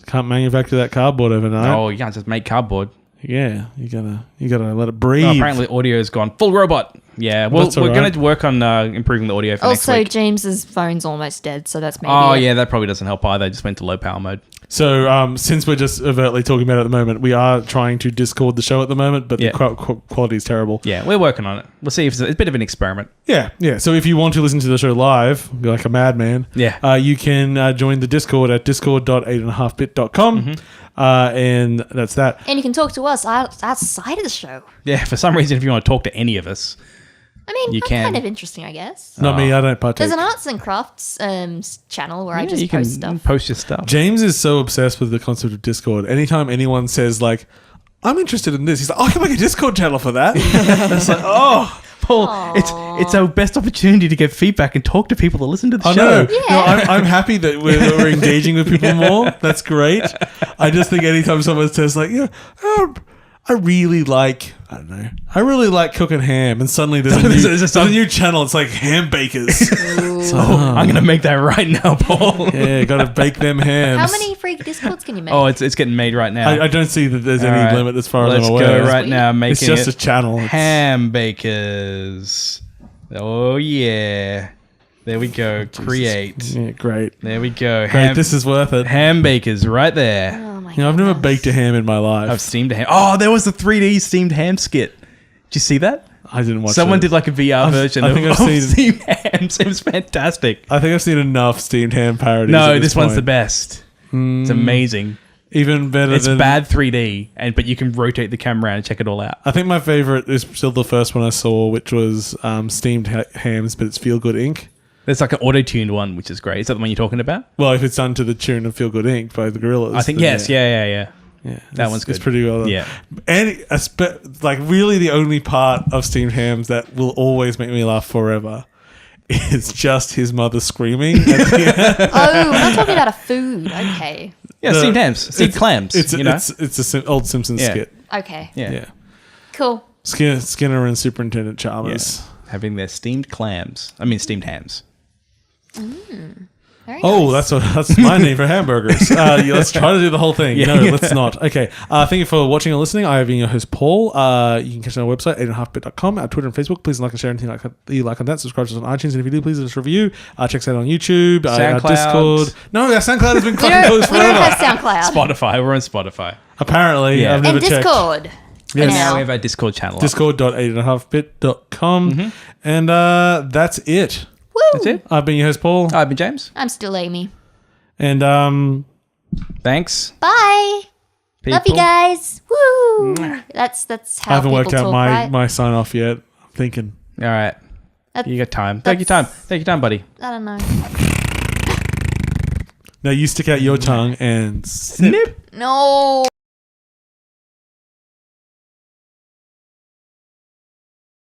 Can't manufacture that cardboard overnight. Oh, you can't just make cardboard. Yeah, you gotta let it breathe. Oh, apparently, audio's gone full robot. Yeah, well, That's we're all going right. to work on improving the audio for next Also, week. James's phone's almost dead, so that's maybe. Oh, it. yeah, that probably doesn't help either. I just went to low power mode. So, since we're just overtly talking about it at the moment, we are trying to Discord the show at the moment, but Yeah. the quality is terrible. Yeah, we're working on it. We'll see if it's a bit of an experiment. Yeah. So if you want to listen to the show live, be like a madman, Yeah. you can join the Discord at discord.8.5bit.com, and that's that. And you can talk to us outside of the show. Yeah, for some reason, if you want to talk to any of us, I mean, You that's can. kind of interesting, I guess. Not me, I don't partake. There's an arts and crafts channel where I yeah, just you can post stuff. post your stuff. James is so obsessed with the concept of Discord. Anytime anyone says like, I'm interested in this, he's like, I can make a Discord channel for that. It's like, oh, Paul, it's our best opportunity to get feedback and talk to people that listen to the I show. know. No, I'm happy that we're engaging with people more. That's great. I just think anytime someone says like, yeah, I really like cooking ham, and suddenly there's a new channel. It's like ham bakers. So, I'm going to make that right now, Paul. yeah, gotta bake them hams. How many free Discords can you make? Oh, it's getting made right now. I don't see that there's any All right. limit as far as Let's I'm aware. go right now. Making It's just it a channel. It's- ham bakers. Oh yeah, there we go. Create. Yeah, great. There we go. Great. This is worth it. ham bakers right there. Oh my You know, I've never goodness. baked a ham in my life. I've steamed a ham. Oh, there was the 3D steamed ham skit. Did you see that? I didn't watch Someone it. did like a VR version I think of I've seen- steamed hams. It was fantastic. I think I've seen enough steamed ham parodies. No, at this one's the point. best. It's amazing. Even better It's than bad 3D, but you can rotate the camera and check it all out. I think my favorite is still the first one I saw, which was steamed hams, but it's Feel Good Inc. There's like an auto-tuned one, which is great. Is that the one you're talking about? Well, if it's done to the tune of Feel Good Inc. by the Gorillas. I think then yes. Yeah. Yeah, That one's It's good. pretty well done. Yeah. And like really the only part of steamed hams that will always make me laugh forever is just his mother screaming. At the end. Oh, we're not talking about a food. Okay. Yeah, steamed hams, steamed clams. It's you know? it's a old Simpsons Yeah. skit. Okay. Yeah. Yeah. Cool. Skinner and Superintendent Yeah. Chalmers. Having their steamed clams. I mean, steamed hams. Very Oh, nice. that's my name for hamburgers. Yeah, let's try to do the whole thing. Yeah. No, let's not. Okay. Thank you for watching and listening. I have been your host, Paul. You can catch us on our website, 8.5bit.com, our Twitter and Facebook. Please like and share anything like that you like on that. Subscribe to us on iTunes. And if you do, please leave us a review. Check us out on YouTube, our SoundCloud. Discord. No, our SoundCloud has been We fucking don't, closed we don't forever. have SoundCloud. Spotify. We're on Spotify. Apparently. Yeah. I've never And checked. Discord. Yes. And now we have our Discord channel. up. Discord.8.5bit.com. And that's it. Woo! That's it. I've been your host, Paul. I've been James. I'm still Amy. And Thanks. Bye. Love you people. guys. Woo! That's how I haven't people worked out talk, my, right? my sign off yet. I'm thinking. All right. That's- You got time. Take your time. Take your time, buddy. I don't know. Now you stick out your tongue and Snip. No.